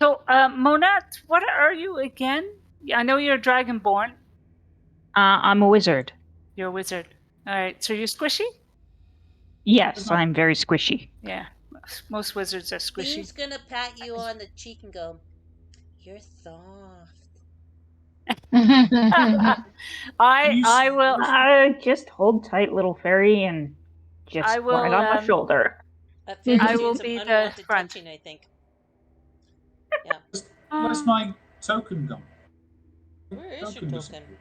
So, Monette, what are you again? I know you're Dragonborn. I'm a wizard. You're a wizard. All right. So you're squishy? Yes, I'm very squishy. Yeah. Most wizards are squishy. Who's gonna pat you on the cheek and go, "You're soft"? I will. Just hold tight, little fairy, and just I will, ride on my shoulder. Fairy's I doing will some be the unwanted front. touching, I think. Yeah. Where's my token gone? Where is your token? disappeared.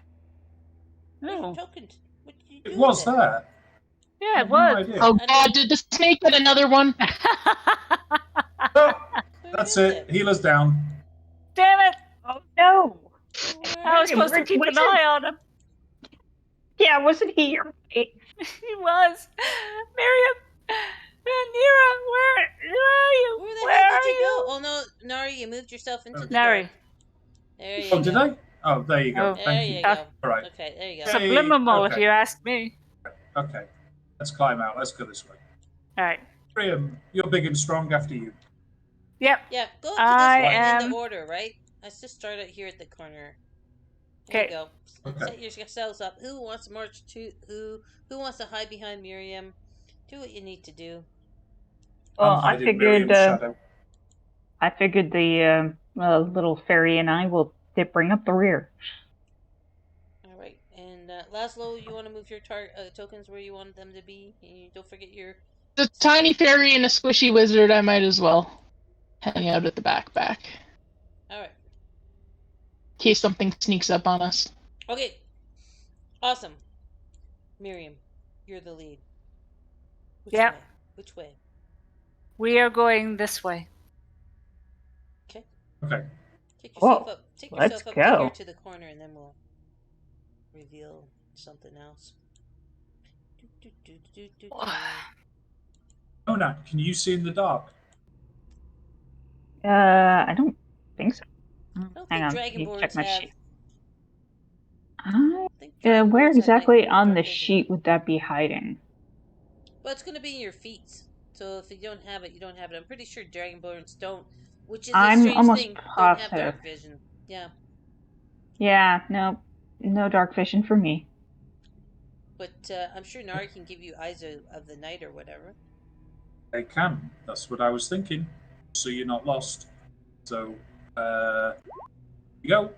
Where's Oh. your token? What did you do It was with there. Yeah, I it have no was. idea. Oh, God, did the snake get another one? Oh, Where that's is it. Healer's down. Damn it! Oh no! I was supposed to keep an eye on him. Yeah, wasn't he your mate? He was. Miriam! Nira, where are you? Where the Where hell are did you go? you? Oh no, Nari, you moved yourself into the Nari. dark. There you Oh, go. did I? Oh, there you go. Oh. There Thank you you. go. All right. Okay, there you go. Hey, Subliminal, if okay. you ask me. Okay. Let's climb out. Let's go this way. All right. Priam, you're big and strong after you. Yep. Yeah, go up to I this one in am. the order, right? Let's just start it here at the corner. There Okay. you go. Okay. Set yourselves up. Who wants to march to who wants to hide behind Miriam? Do what you need to do. Well, I'm hiding Miriam's shadow. I figured the little fairy and I will bring up the rear. All right, and Laszlo, you want to move your tokens where you want them to be. And don't forget your. The tiny fairy and a squishy wizard, I might as well hang out at the back. All right. In case something sneaks up on us. Okay. Awesome. Miriam, you're the lead. Yep. Which way? We are going this way. Okay. Okay. Take yourself up. Take let's yourself up go. to here to the corner, and then we'll reveal something else. Oh, Nat, can you see in the dark? I don't think so. I don't Hang on, think let me Dragonborns check my have. sheet. I think Where Dragonborns have exactly night on the dark vision. sheet would that be hiding? Well, it's going to be in your feet. So if you don't have it, you don't have it. I'm pretty sure Dragonborns don't, which is a I'm strange almost thing. Don't have positive. dark vision. Yeah. Yeah, no dark vision for me. But I'm sure Nari can give you eyes of the night or whatever. They can. That's what I was thinking. So you're not lost. So, here you go.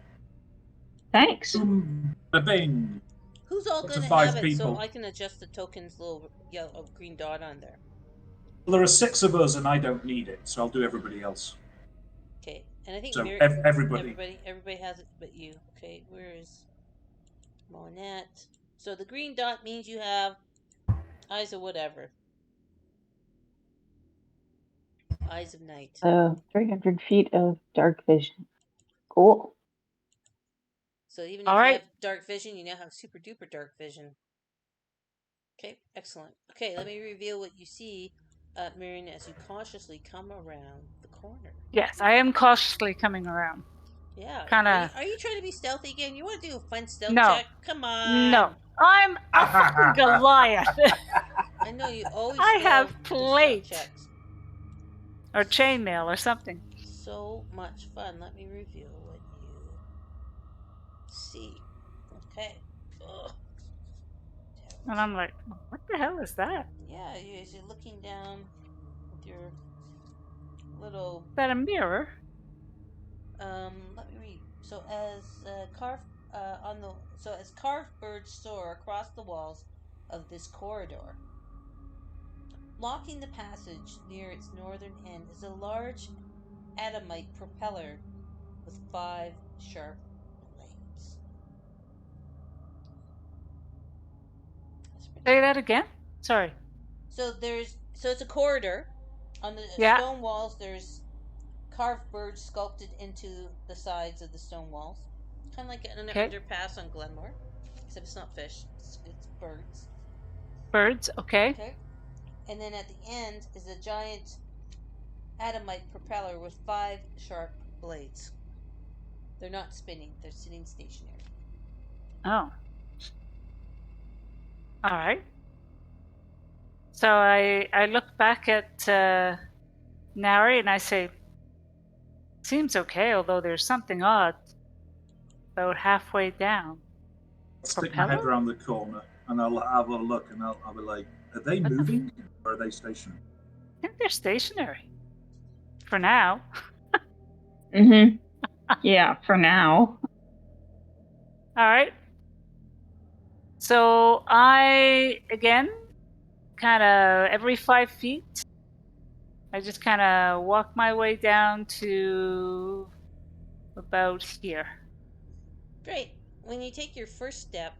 Thanks. Boom, bing. Who's all Up to going to 5 have it people. so I can adjust the token's little yellow green dot on there? Well, there are 6 of us, and I don't need it, so I'll do everybody else. Okay, and I think So everybody. Everybody has it but you. Okay, where is Monette? So the green dot means you have eyes of whatever. Eyes of night. 300 feet of dark vision. Cool. So even All if you right. have dark vision, you now have super duper dark vision. Okay, excellent. Okay, let me reveal what you see, Miriam, as you cautiously come around the corner. Yes, I am cautiously coming around. Yeah. kind of. Are you trying to be stealthy again? You want to do a fun stealth No, check? Come no. on. I'm a fucking Goliath. I know you always I fail have the stealth plate checks. or chainmail or something. So much fun. Let me reveal what you see. Okay. Ugh. And I'm like, what the hell is that? Yeah, you're looking down with your little. Is that a mirror? Let me read. So as carved as carved birds soar across the walls of this corridor, blocking the passage near its northern end is a large atomite propeller with 5 sharp blades. That's pretty Say cool. that again. Sorry. So it's a corridor. On the Yeah. stone walls, there's carved birds sculpted into the sides of the stone walls, kind of like an Okay. underpass on Glenmore, except it's not fish; it's birds. Birds. Okay. Okay, and then at the end is a giant atomite propeller with 5 sharp blades. They're not spinning; they're sitting stationary. Oh. All right. So I look back at Nari and I say, seems okay, although there's something odd about halfway down. Stick my head Propeller? around the corner and I'll have a look and I'll be like, are they What the moving or are they stationary? I think they're stationary. For now. Mm-hmm. Yeah, for now. All right. So I, again, kind of every 5 feet, I just kind of walk my way down to about here. Great. When you take your first step,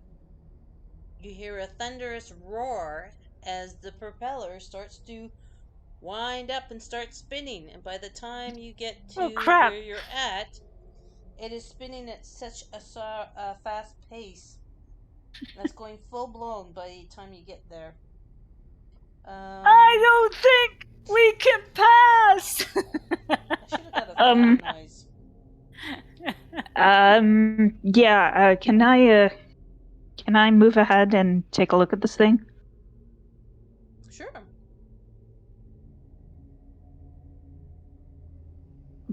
you hear a thunderous roar as the propeller starts to wind up and start spinning. And by the time you get Oh, to crap. where you're at, it is spinning at such a fast pace that's going full blown by the time you get there. I Um, don't think we can pass. I should have got a that noise. Yeah, can I move ahead and take a look at this thing? Sure.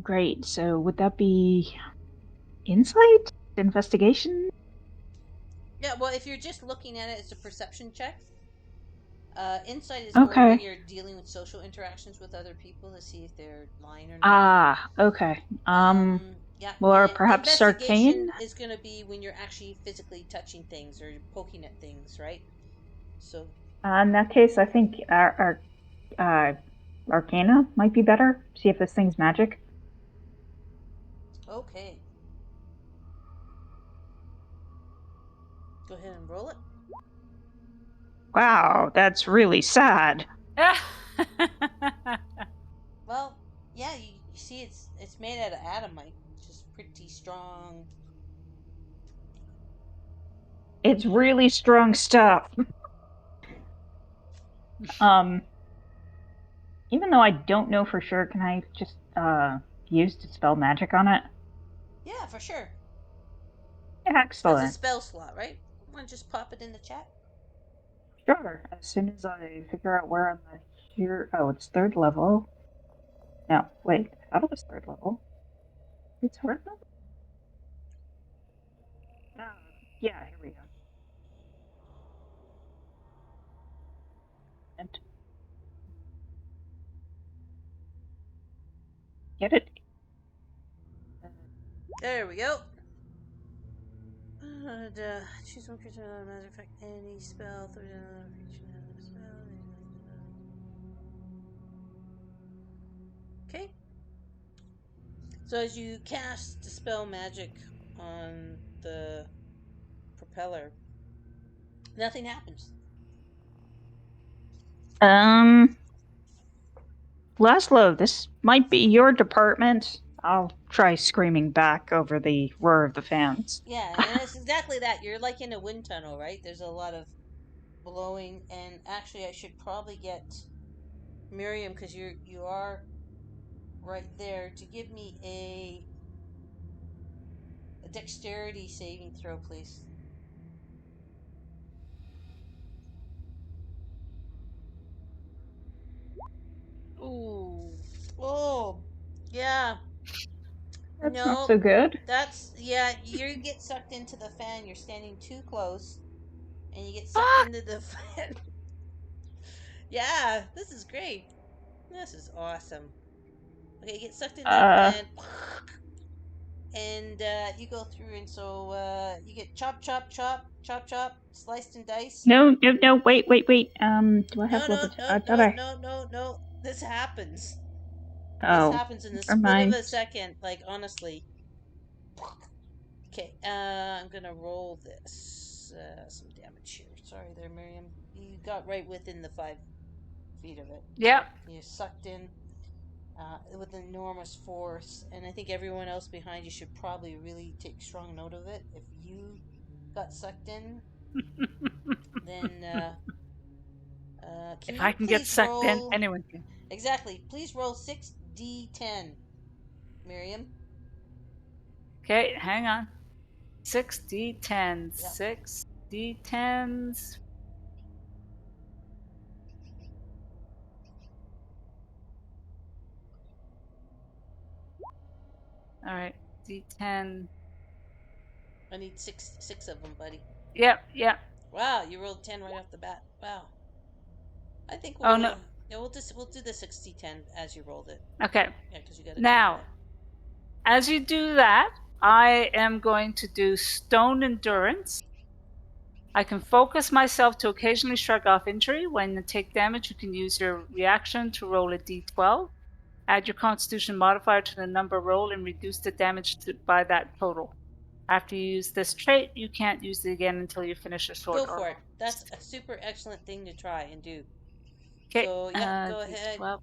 Great. So would that be insight? Investigation? Yeah, well, if you're just looking at it, it's a perception check. Insight is more when Okay. you're dealing with social interactions with other people to see if they're lying or not. Ah, okay. Yeah. Or perhaps arcane? Investigation is going to be when you're actually physically touching things or poking at things, right? So, In that case, I think Arcana might be better. See if this thing's magic. okay. Go ahead and roll it. Wow, that's really sad. Well, yeah, you see it's made out of atomite, which is pretty strong. It's really strong stuff. Um, even though I don't know for sure, can I just use dispel magic on it? Yeah, for sure. That's a Excellent. spell slot, right? Want to just pop it in the chat? Sure. As soon as I figure out where on the here. Oh, it's 3rd level. No, wait. I thought it was 3rd level. It's 4th level. Yeah, here we go. And get it. There we go. Choose one creature that magic effect any spell through another creature spell. Okay. So as you cast dispel magic on the propeller, nothing happens. Laszlo, this might be your department. I'll try screaming back over the roar of the fans. Yeah, and it's exactly that. You're like in a wind tunnel, right? There's a lot of blowing, and actually, I should probably get Miriam because you are right there to give me a dexterity saving throw, please. Ooh. Oh, yeah. That's No, not so good. that's you get sucked into the fan. You're standing too close, and you get sucked Fuck! into the fan. Yeah, this is great. This is awesome. Okay, you get sucked into the fan, and you go through, and so you get chop, chop, chop, chop, chop, sliced and diced. No, wait. Do I have No, levitation? I thought I. no. This happens. This Oh, happens in the never split of mind. a second. Like honestly. Okay, I'm gonna roll this some damage here. Sorry there, Miriam. You got right within the 5 feet of it. Yep. So you sucked in with enormous force, and I think everyone else behind you should probably really take strong note of it. If you got sucked in, then can If you I can get please sucked in, roll anyone can. exactly? Please roll 6d10, Miriam. Okay, hang on. 6d10s. Yep. 6d10s. All right, d10. I need six of them, buddy. Yep. Wow, you rolled 10 right off the bat. Wow. I think Oh no. yeah, we'll do the 60-10 as you rolled it. Okay. Yeah, because you got a 10 Now, die. as you do that, I am going to do stone endurance. I can focus myself to occasionally shrug off injury. When you take damage, you can use your reaction to roll a d12. Add your constitution modifier to the number rolled and reduce the damage by that total. After you use this trait, you can't use it again until you finish a sword Go for or it. That's a super excellent thing to try and do. Okay. So, yeah, go ahead. D12.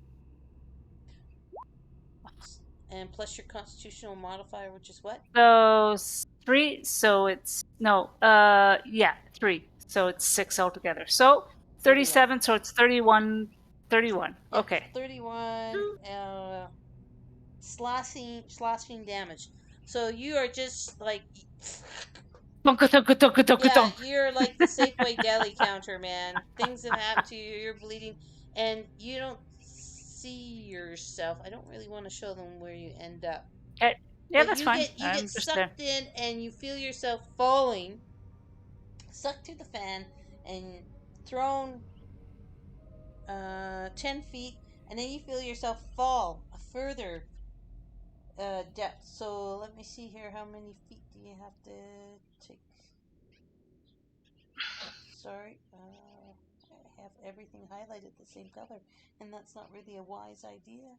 And plus your constitutional modifier, which is what? So 3. So it's no. 3. So it's 6 altogether. So 37. So it's 31. 31. Yep, Okay. 31. Slashing damage. So you are just like yeah, you're like the Safeway deli counter, man. Things have happened to you. You're bleeding, and you don't see yourself. I don't really want to show them where you end up. Okay. Yeah, But that's you fine. get I'm just there. sucked in, and you feel yourself falling, sucked to the fan, and thrown 10 feet, and then you feel yourself fall a further depth. So let me see here. How many feet do you have to take? Sorry, I have everything highlighted the same color, and that's not really a wise idea.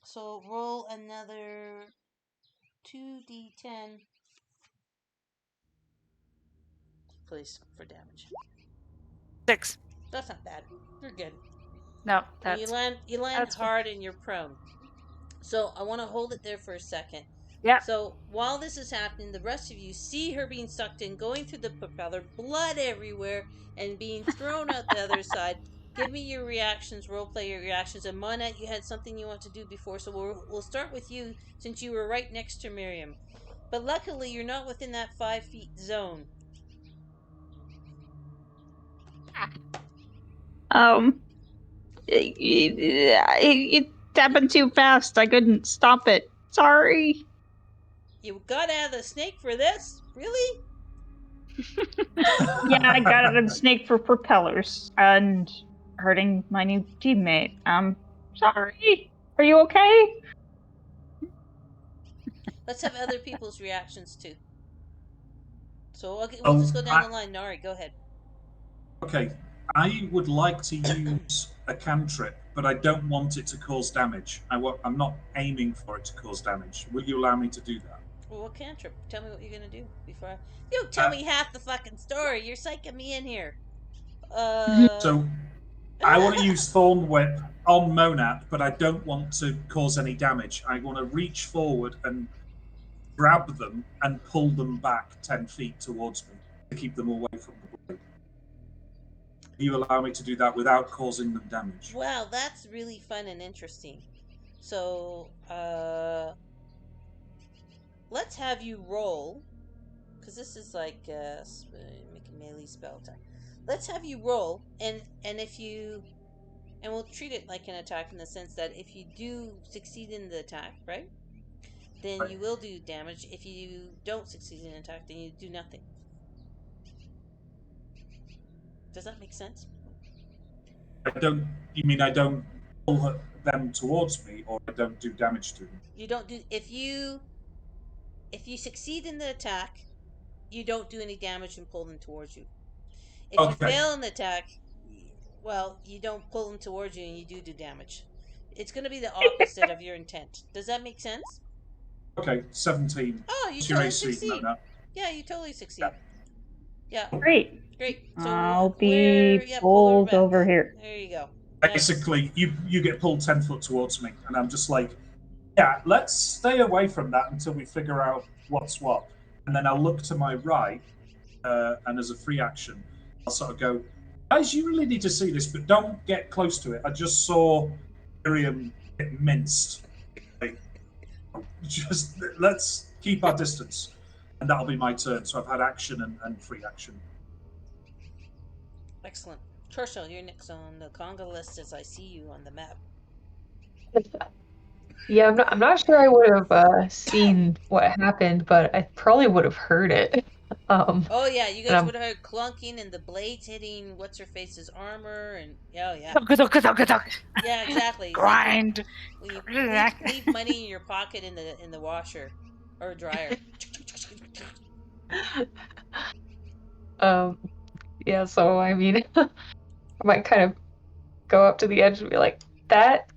So roll another 2d10, please, for damage. 6. That's not bad. You're good. No, And that's you land that's hard and you're prone. So I want to hold it there for a second. yeah. So while this is happening, the rest of you see her being sucked in, going through the propeller, blood everywhere, and being thrown out the other side. Give me your reactions, roleplay your reactions. And Monette, you had something you want to do before, so we'll start with you since you were right next to Miriam. But luckily, you're not within that 5 feet zone. It happened too fast. I couldn't stop it. Sorry. You got out of the snake for this? Really? Yeah, I got out of the snake for propellers and hurting my new teammate. Sorry. Are you okay? Let's have other people's reactions too. So we'll just go down the line. Nari, go ahead. Okay, I would like to use a cantrip, but I don't want it to cause damage. I'm not aiming for it to cause damage. Will you allow me to do that? Well, what cantrip? Tell me what you're gonna do before I... You don't tell me half the fucking story. You're psyching me in here. So, I want to use Thorn Whip on Monat, but I don't want to cause any damage. I want to reach forward and grab them and pull them back 10 feet towards me to keep them away from the blade. Will you allow me to do that without causing them damage? Wow, that's really fun and interesting. So, let's have you roll, because this is like make a melee spell attack. Let's have you roll, and if you, and we'll treat it like an attack in the sense that if you do succeed in the attack, right, then you will do damage. If you don't succeed in an attack, then you do nothing. Does that make sense? You mean I don't pull them towards me, or I don't do damage to them? You don't do if you succeed in the attack, you don't do any damage and pull them towards you. If you Okay. fail in the attack, well, you don't pull them towards you and you do damage. It's going to be the opposite of your intent. Does that make sense? Okay, 17. Oh, you What's your totally AC, succeed. Mona? Yeah, you totally succeed. Yeah. Great. So I'll be pulled over here. There you go. Basically, you get pulled 10 foot towards me, and I'm just like, yeah, let's stay away from that until we figure out what's what. And then I'll look to my right, and as a free action, I'll sort of go, guys, you really need to see this, but don't get close to it. I just saw Miriam get minced. Like, just let's keep our distance. And that'll be my turn. So I've had action and free action. Excellent. Torso, you're next on the conga list as I see you on the map. Yeah, I'm not sure I would have seen what happened, but I probably would have heard it. Oh yeah, you guys would have heard clunking and the blades hitting what's her face's armor, and yeah. Yeah, exactly. Grind. Like when you leave money in your pocket in the washer or dryer. Yeah, so I mean, I might kind of go up to the edge and be like, that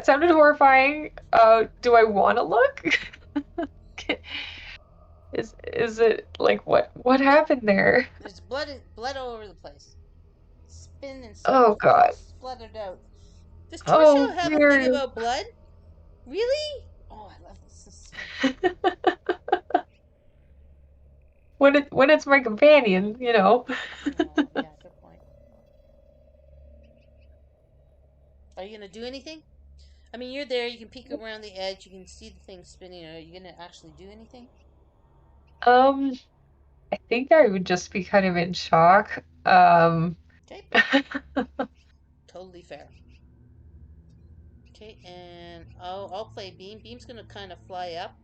sounded horrifying. Do I want to look? Is it like what happened there? There's blood all over the place. Spin and Oh God. splattered out. Does Torso have a thing about blood? Really? Oh, I love this. When it's my companion, you know. Oh, yeah, good point. Are you gonna do anything? I mean, you're there. You can peek around the edge. You can see the thing spinning. Are you gonna actually do anything? I think I would just be kind of in shock. Okay. Totally fair. Okay, and I'll play Beam. Beam's gonna kind of fly up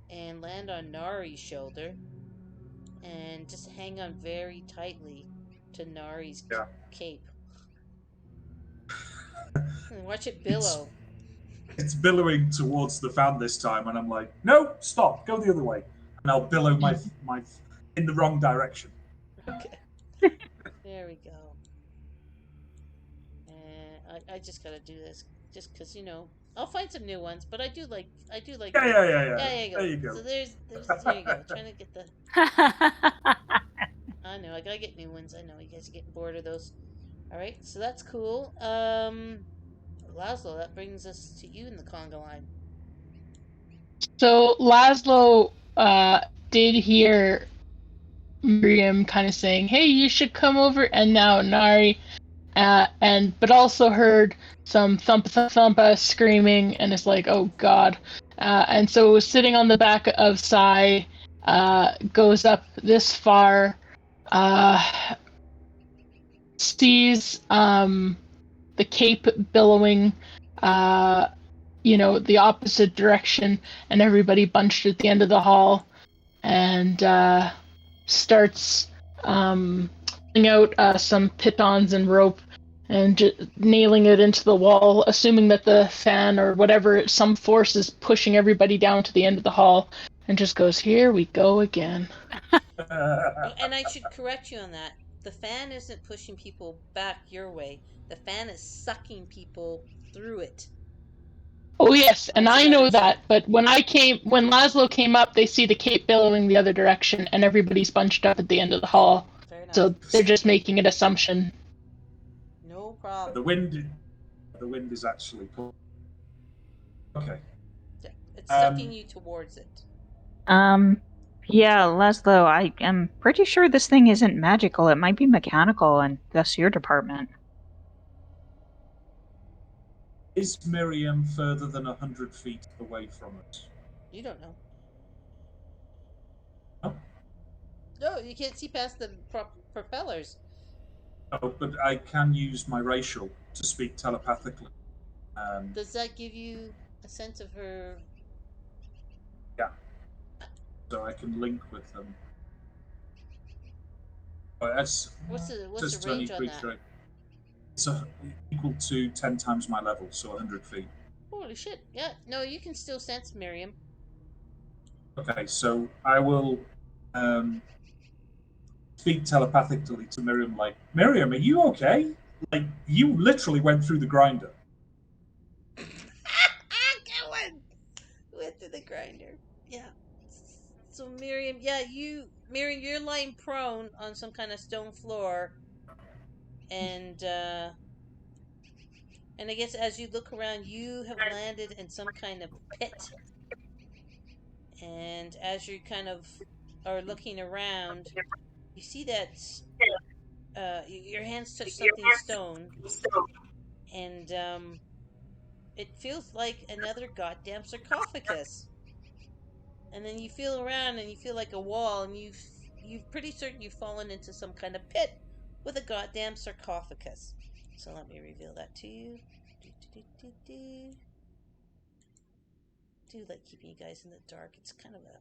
and land on Nari's shoulder, and just hang on very tightly to Nari's cape. And watch it billow. It's billowing towards the fan this time, and I'm like, no, stop, go the other way, and I'll billow my in the wrong direction. Okay. There we go. And I just gotta do this just because I'll find some new ones, but I do like. Yeah. There you go. So there you go. Trying to get the. I know I gotta get new ones. I know you guys are getting bored of those. All right, so that's cool. Laszlo, that brings us to you in the conga line. So Laszlo did hear Miriam kind of saying, "Hey, you should come over," and now Nari, but also heard some thump screaming, and it's like, oh god. And so sitting on the back of Sai, goes up this far, sees the cape billowing, the opposite direction, and everybody bunched at the end of the hall, and starts pulling out some pitons and rope and nailing it into the wall, assuming that the fan or whatever, some force is pushing everybody down to the end of the hall, and just goes, here we go again. And I should correct you on that. The fan isn't pushing people back your way. The fan is sucking people through it. Oh yes, and I know that, but when Laszlo came up, they see the cape billowing the other direction, and everybody's bunched up at the end of the hall. Fair enough. So they're just making an assumption. No problem. The wind is actually pulled. Okay. Yeah, it's sucking you towards it. Yeah, Laszlo, I am pretty sure this thing isn't magical. It might be mechanical, and thus your department. Is Miriam further than 100 feet away from us? You don't know. No? No, you can't see past the propellers. No, but I can use my racial to speak telepathically. Does that give you a sense of her? Yeah, so I can link with them. That's What's the says to any range on that? creature. It's equal to 10 times my level, so 100 feet. Holy shit! Yeah, no, you can still sense Miriam. Okay, so I will speak telepathically to Miriam, like, Miriam, are you okay? Like, you literally went through the grinder. Going went through the grinder. Yeah. So Miriam, Miriam, you're lying prone on some kind of stone floor, and I guess as you look around, you have landed in some kind of pit. And as you kind of are looking around, you see that your hands touch something stone, and it feels like another goddamn sarcophagus. And then you feel around, and you feel like a wall, and you're pretty certain you've fallen into some kind of pit with a goddamn sarcophagus. So let me reveal that to you. Do like keeping you guys in the dark. It's kind of a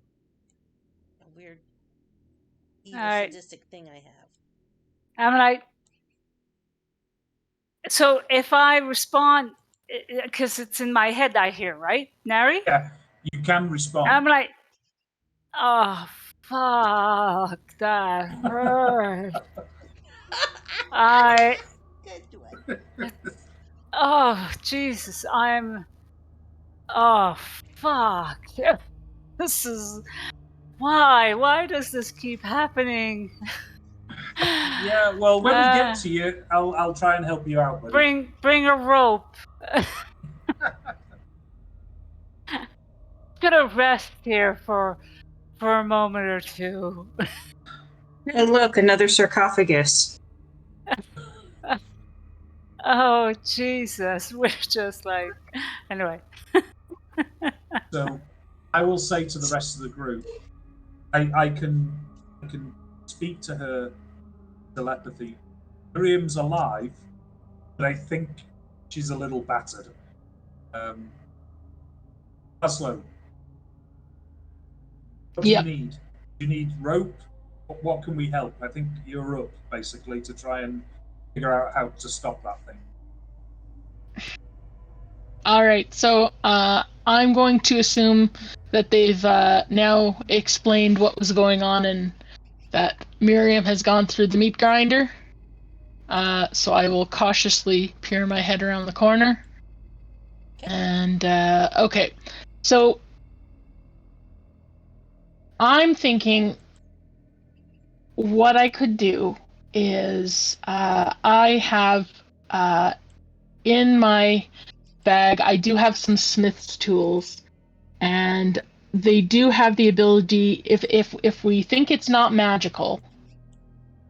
weird, evil, Alright. sadistic thing I have. I'm like, so if I respond, because it's in my head, I hear, right, Nary? Yeah, you can respond. I'm like, oh, fuck, that hurt. Good do it. Oh, Jesus, oh, fuck. This is, why does this keep happening? Yeah, well, when we get to you, I'll try and help you out, buddy. Bring a rope. Gonna rest here for a moment or two. And look, another sarcophagus. Oh, Jesus, we're just like, anyway. So I will say to the rest of the group, I can speak to her telepathy. Miriam's alive, but I think she's a little battered. Laszlo, what do you need? Do you need rope? What can we help? I think you're up, basically, to try and figure out how to stop that thing. All right, so I'm going to assume that they've now explained what was going on and that Miriam has gone through the meat grinder. So I will cautiously peer my head around the corner. And, okay, so I'm thinking what I could do is I have in my bag, I do have some smith's tools, and they do have the ability, if we think it's not magical,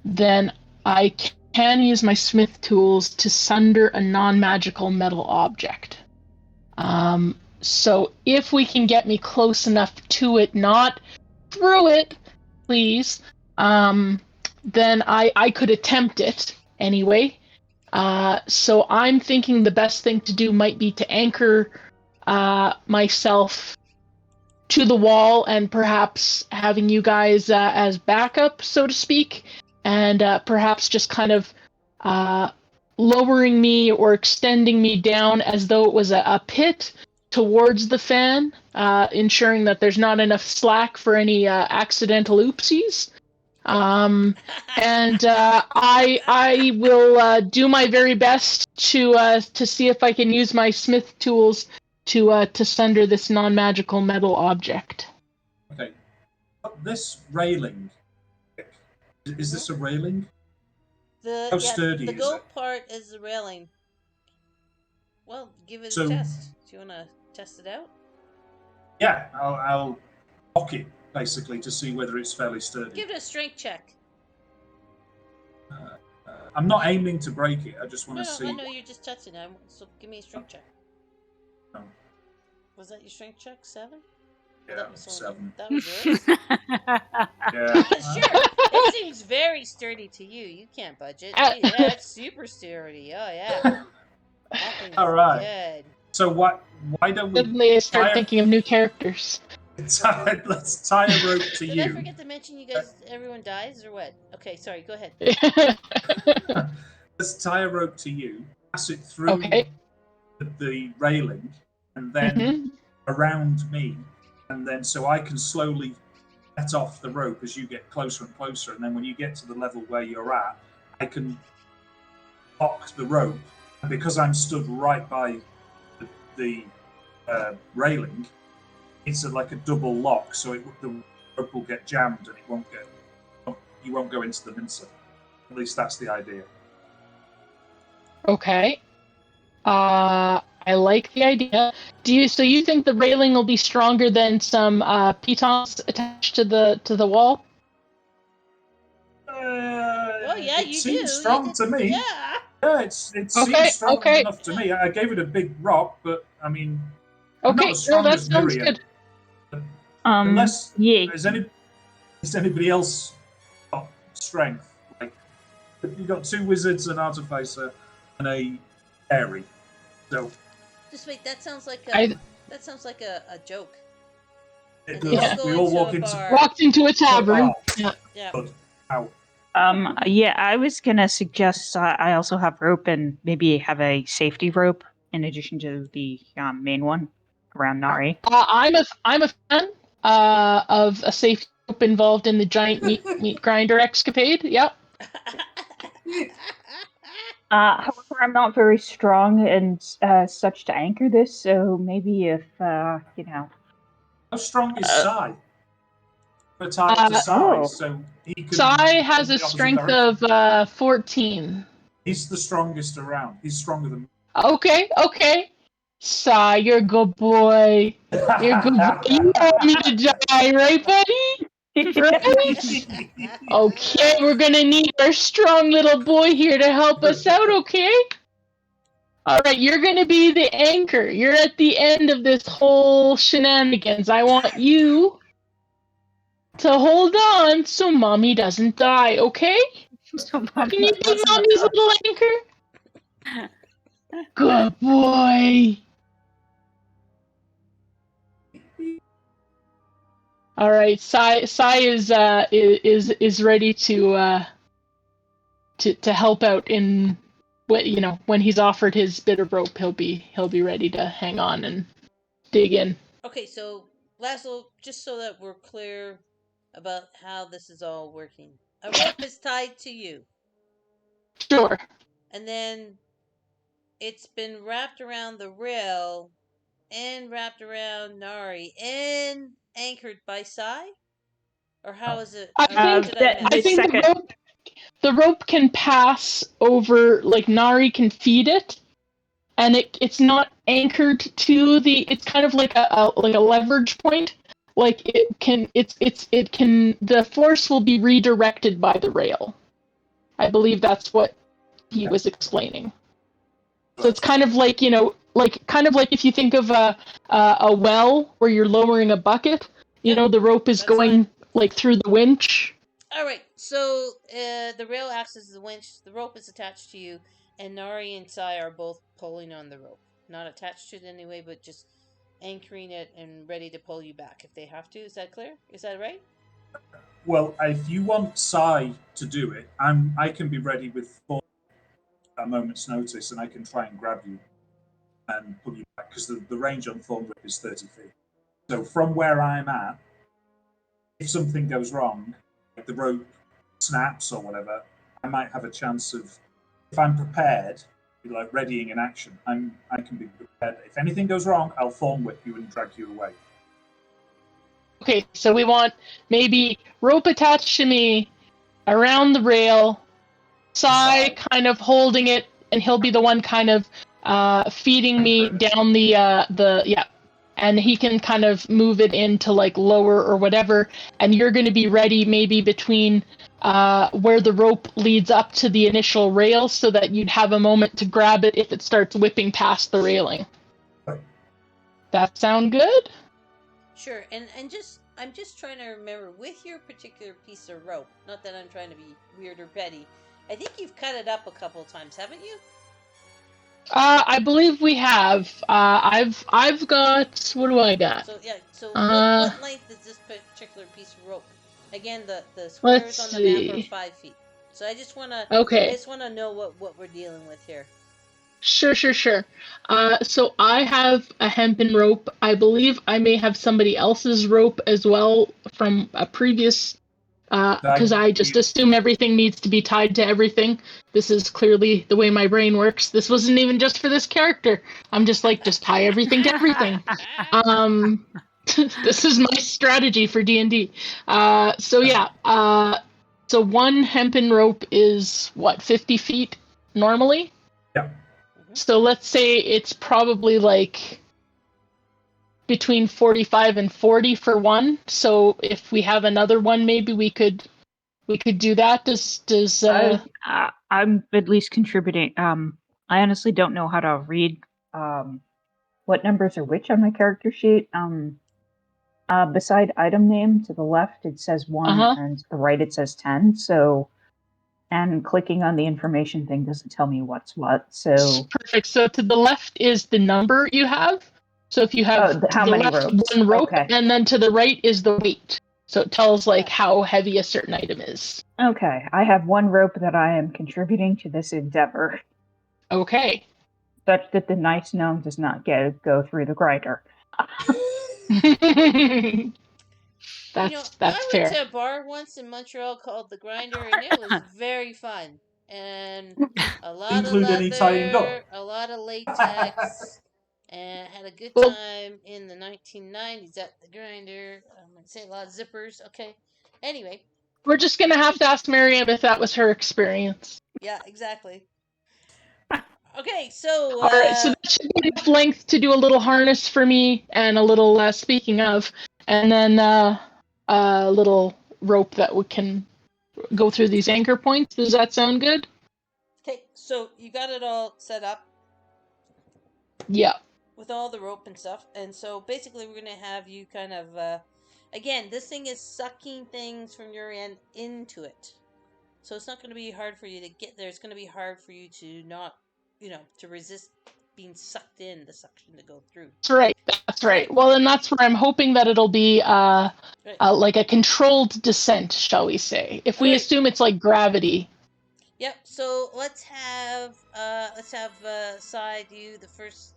then I can use my smith tools to sunder a non-magical metal object. So if we can get me close enough to it, not through it, please, then I could attempt it anyway. So I'm thinking the best thing to do might be to anchor myself to the wall and perhaps having you guys as backup, so to speak, and perhaps just kind of lowering me or extending me down as though it was a pit towards the fan, ensuring that there's not enough slack for any accidental oopsies. And I will do my very best to see if I can use my smith tools to sunder this non-magical metal object. Okay, this railing, is this a railing? How sturdy the is gold it? part is the railing. Well, give it So- a test. Do you want to test it out? Yeah, I'll lock it, basically, to see whether it's fairly sturdy. Give it a strength check. I'm not aiming to break it, I just want No, to see. I know you're just touching it, so give me a strength check. Was that your strength check? 7? Yeah, That was 7. That was yours? Yeah. Sure. It seems very sturdy to you. You can't budge it. Yeah, it's super sturdy. Oh, yeah. That thing is All right. good. So why don't we Suddenly I start tie thinking of new characters. let's tie a rope to Did you. I forget to mention you guys, everyone dies or what? Okay, sorry, go ahead. Let's tie a rope to you, pass it through Okay. the railing, and then Mhm. around me, and then so I can slowly let off the rope as you get closer and closer, and then when you get to the level where you're at, I can lock the rope, and because I'm stood right by the railing, it's like a double lock, so the rope will get jammed and you won't go into the mincer. At least that's the idea. Okay. I like the idea. So you think the railing will be stronger than some pitons attached to the wall? Oh, yeah, It you seems do. strong to me. Yeah. Yeah, it seems strong enough to me. I gave it a big rock, but I mean, I'm not Okay, as strong that as sounds Miriam. good. Unless Yeah. is anybody else got strength? Like you've got 2 wizards, an artificer, and a fairy. So Just wait, that sounds like I a joke. it And does. they all Yeah. go We all into walk a into. bar. walked into a tavern. Oh, Yeah. Yeah. good. Ow. Yeah, I was gonna suggest I also have rope and maybe have a safety rope in addition to the main one around Nari. I'm a fan of a safe rope involved in the giant meat grinder escapade. Yep. However, I'm not very strong and such to anchor this, so maybe if How strong is Sai? We're tied to Sai, oh. so he can. Sai has go a the opposite strength direction. of 14. He's the strongest around. He's stronger than me. Okay. Sai, you're a good boy. You're a good boy. You want me to die, right, buddy? Right? Okay, we're gonna need our strong little boy here to help us out, okay? Alright, you're gonna be the anchor. You're at the end of this whole shenanigans. I want you to hold on so mommy doesn't die, okay? Can you be mommy's little anchor? Good boy. All right, Sai is ready to help out in when he's offered his bit of rope, he'll be ready to hang on and dig in. Okay, so Laszlo, just so that we're clear about how this is all working, a rope is tied to you, Sure. and then it's been wrapped around the rail and wrapped around Nari and anchored by Sai? Or how is it? I Or think did I I miss? think the rope can pass over, like Nari can feed it, and it's not anchored to it's kind of like a leverage point. Like it can the force will be redirected by the rail. I believe that's what he was explaining. So it's kind of like if you think of a well where you're lowering a bucket, the rope is going like through the winch. All right, so the rail acts as the winch. The rope is attached to you, and Nari and Sai are both pulling on the rope. Not attached to it anyway, but just anchoring it and ready to pull you back if they have to. Is that clear? Is that right? Well, if you want Sai to do it, I can be ready with a moment's notice, and I can try and grab you and pull you back because the range on Thorn Whip is 30 feet. So from where I'm at, if something goes wrong, like the rope snaps or whatever, I might have a chance of, if I'm prepared, like readying an action, I can be prepared. If anything goes wrong, I'll Thorn Whip you and drag you away. Okay, so we want maybe rope attached to me around the rail, Sai kind of holding it, and he'll be the one kind of feeding me down the and he can kind of move it into like lower or whatever, and you're going to be ready maybe between where the rope leads up to the initial rail so that you'd have a moment to grab it if it starts whipping past the railing. That sound good? Sure, and I'm just trying to remember with your particular piece of rope. Not that I'm trying to be weird or petty. I think you've cut it up a couple of times, haven't you? I believe we have. I've got, what do I got? So yeah. So Uh, what length is this particular piece of rope? Again, the let's squares on the map are see. 5 feet. So I just wanna Okay. know what we're dealing with here. Sure. So I have a hempen rope. I believe I may have somebody else's rope as well from a previous, because I just assume everything needs to be tied to everything. This is clearly the way my brain works. This wasn't even just for this character. I'm just like, just tie everything to everything. This is my strategy for D&D. So yeah, so one hempen rope is what, 50 feet normally? Yeah. So let's say it's probably like between 45 and 40 for one. So if we have another one, maybe we could do that. I'm at least contributing. I honestly don't know how to read what numbers are which on my character sheet. Beside item name to the left it says 1, and to the right it says 10. So, and clicking on the information thing doesn't tell me what's what. So perfect. So to the left is the number you have. So if you have how to the many left ropes? one rope, Okay. and then to the right is the weight. So it tells like how heavy a certain item is. Okay, I have one rope that I am contributing to this endeavor. Okay. Such that the nice gnome does not go through the grinder. That's I went fair. to a bar once in Montreal called The Grinder, and it was very fun. And a lot of Include any tying up? leather, a lot of latex, and had a good Well- time in the 1990s at The Grinder. I'd say a lot of zippers. Okay. Anyway, We're just gonna have to ask Miriam if that was her experience. yeah, exactly. Okay, so All right, so that should be enough length to do a little harness for me and a little speaking of, and then a little rope that we can go through these anchor points. Does that sound good? okay, so you got it all set up Yeah. with all the rope and stuff, and so basically we're gonna have you kind of again, this thing is sucking things from your end into it, so it's not going to be hard for you to get there. It's going to be hard for you to not, to resist being sucked in, the suction to go through. That's right. Well, and that's where I'm hoping that it'll be like a controlled descent, shall we say? If we assume it's like gravity. Yep. So let's have side you the first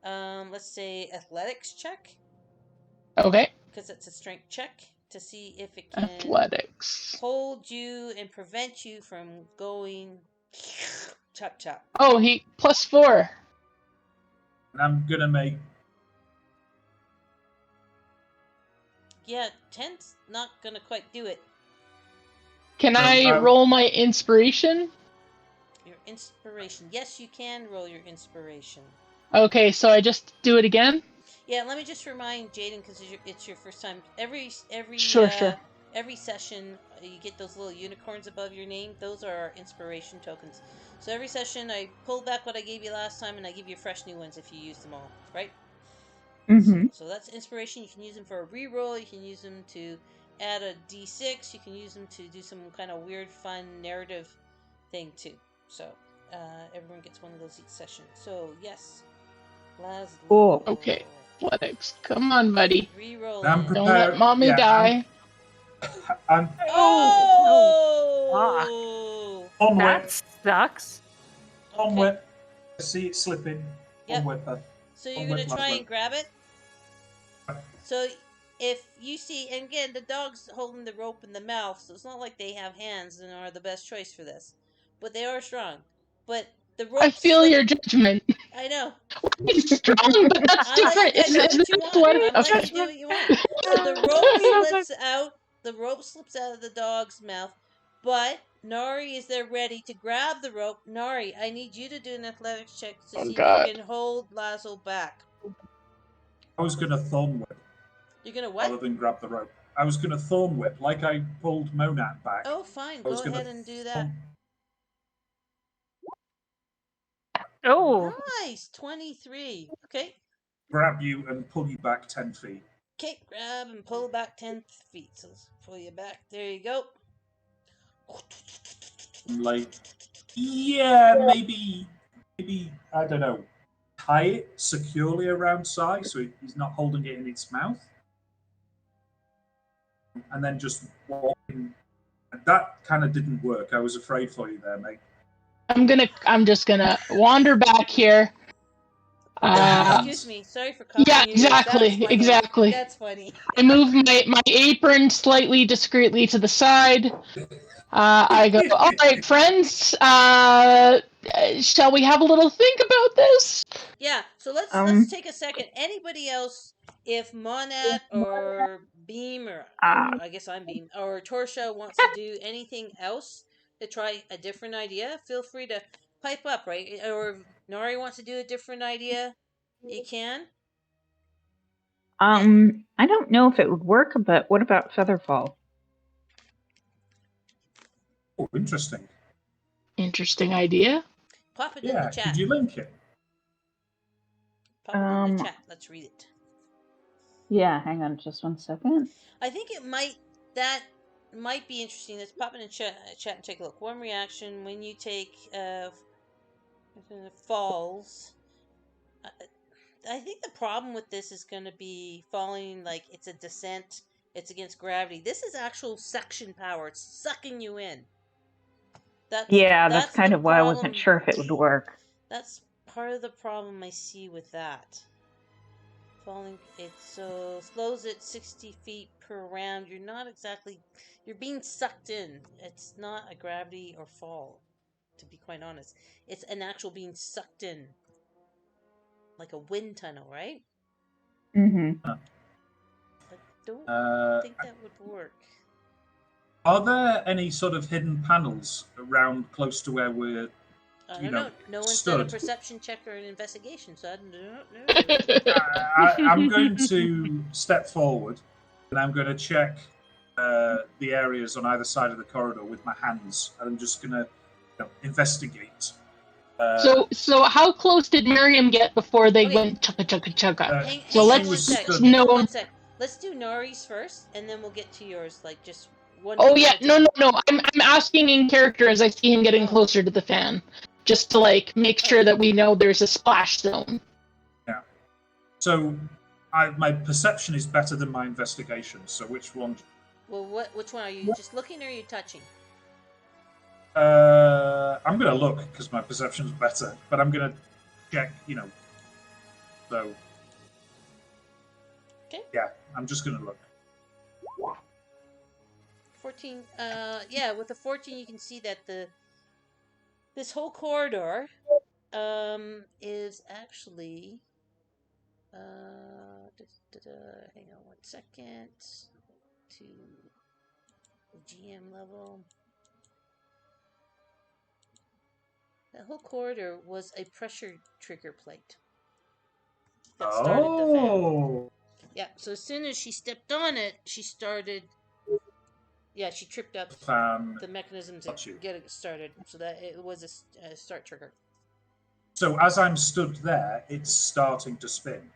let's say athletics check. Okay. Because it's a strength check to see if it can athletics hold you and prevent you from going chop chop. Oh, he +4. And I'm gonna make. Yeah, 10's not gonna quite do it. Can I roll my inspiration? Your inspiration. Yes, you can roll your inspiration. Okay, so I just do it again? Yeah, let me just remind Jaden, because it's your first time. Every Sure. Every session, you get those little unicorns above your name. Those are our inspiration tokens. So every session, I pull back what I gave you last time, and I give you fresh new ones if you use them all, right? Mm-hmm. So that's inspiration. You can use them for a reroll. You can use them to add a d6. You can use them to do some kind of weird, fun narrative thing too. So everyone gets one of those each session. So yes, Laszlo. Cool. Okay, athletics. Come on, buddy. Reroll. I'm Don't let mommy die. I'm Oh! on That whip. sucks. On whip. I see it slipping. Yep. On whip. So you're going to try and grab it? So if you see, and again, the dog's holding the rope in the mouth, so it's not like they have hands and are the best choice for this. But they are strong. But the rope... I feel your judgment. I know. It's strong, but that's different. I'm letting you do what you want. So the rope slips out of the dog's mouth, but Nari is there ready to grab the rope. Nari, I need you to do an athletics check to see if you can hold Laszlo back. I was gonna thorn whip. You're gonna what? Rather than grab the rope. I was gonna thorn whip, like I pulled Monat back. Oh, fine. Go ahead and do that. Oh. Nice. 23. Okay. grab you and pull you back 10 feet. Okay, grab and pull back 10 feet. So let's pull you back. There you go. I'm like, yeah, maybe, I don't know, tie it securely around Sai so he's not holding it in its mouth. And then just walk in. That kind of didn't work. I was afraid for you there, mate. I'm just gonna wander back here. Excuse me. Sorry for calling Yeah, you. exactly. That's funny. I move my apron slightly discreetly to the side. I go, all right, friends. Shall we have a little think about this? Yeah. So let's take a second. Anybody else? If Monat or Beam or I guess I'm Beam or Torsha wants to do anything else to try a different idea, feel free to pipe up, right? Or if Nori wants to do a different idea, you can. I don't know if it would work, but what about Featherfall? Oh, interesting. Interesting idea. Pop it in the Yeah, chat. could you link it? Pop it in the chat. Let's read it. Yeah, hang on just 1 second. I think that might be interesting. Let's pop it in chat and take a look. One reaction when you take falls. I think the problem with this is going to be falling like it's a descent. It's against gravity. This is actual suction power. It's sucking you in. That's kind the of why I problem. wasn't sure if it would work. That's part of the problem I see with that. Falling, it so slows it 60 feet per round. You're being sucked in. It's not a gravity or fall, to be quite honest. It's an actual being sucked in, like a wind tunnel, right? Mm-hmm. I don't think that would work. Are there any sort of hidden panels around close to where we're I don't know. No one's done a perception check or an investigation, so I don't know. I'm going to step forward and I'm going to check the areas on either side of the corridor with my hands. And I'm just going to investigate. So how close did Miriam get before they went chugga chugga chugga? Hang on one sec. Let's do Nari's first, and then we'll get to yours. Like just one. Oh yeah, no. I'm asking in character as I see him getting closer to the fan, just to like make sure that we know there's a splash zone. Yeah. So my perception is better than my investigation. So which one? Well, which one are you just looking or are you touching? I'm gonna look because my perception's better, but I'm gonna check. So. Okay. Yeah, I'm just gonna look. 14. Yeah, with the 14, you can see that this whole corridor, is actually, hang on 1 second. To the GM level. That whole corridor was a pressure trigger plate that started the fan. Yeah, so as soon as she stepped on it, she started. Yeah, she tripped up the mechanism to get it started, so that it was a start trigger. So as I'm stood there, it's starting to spin.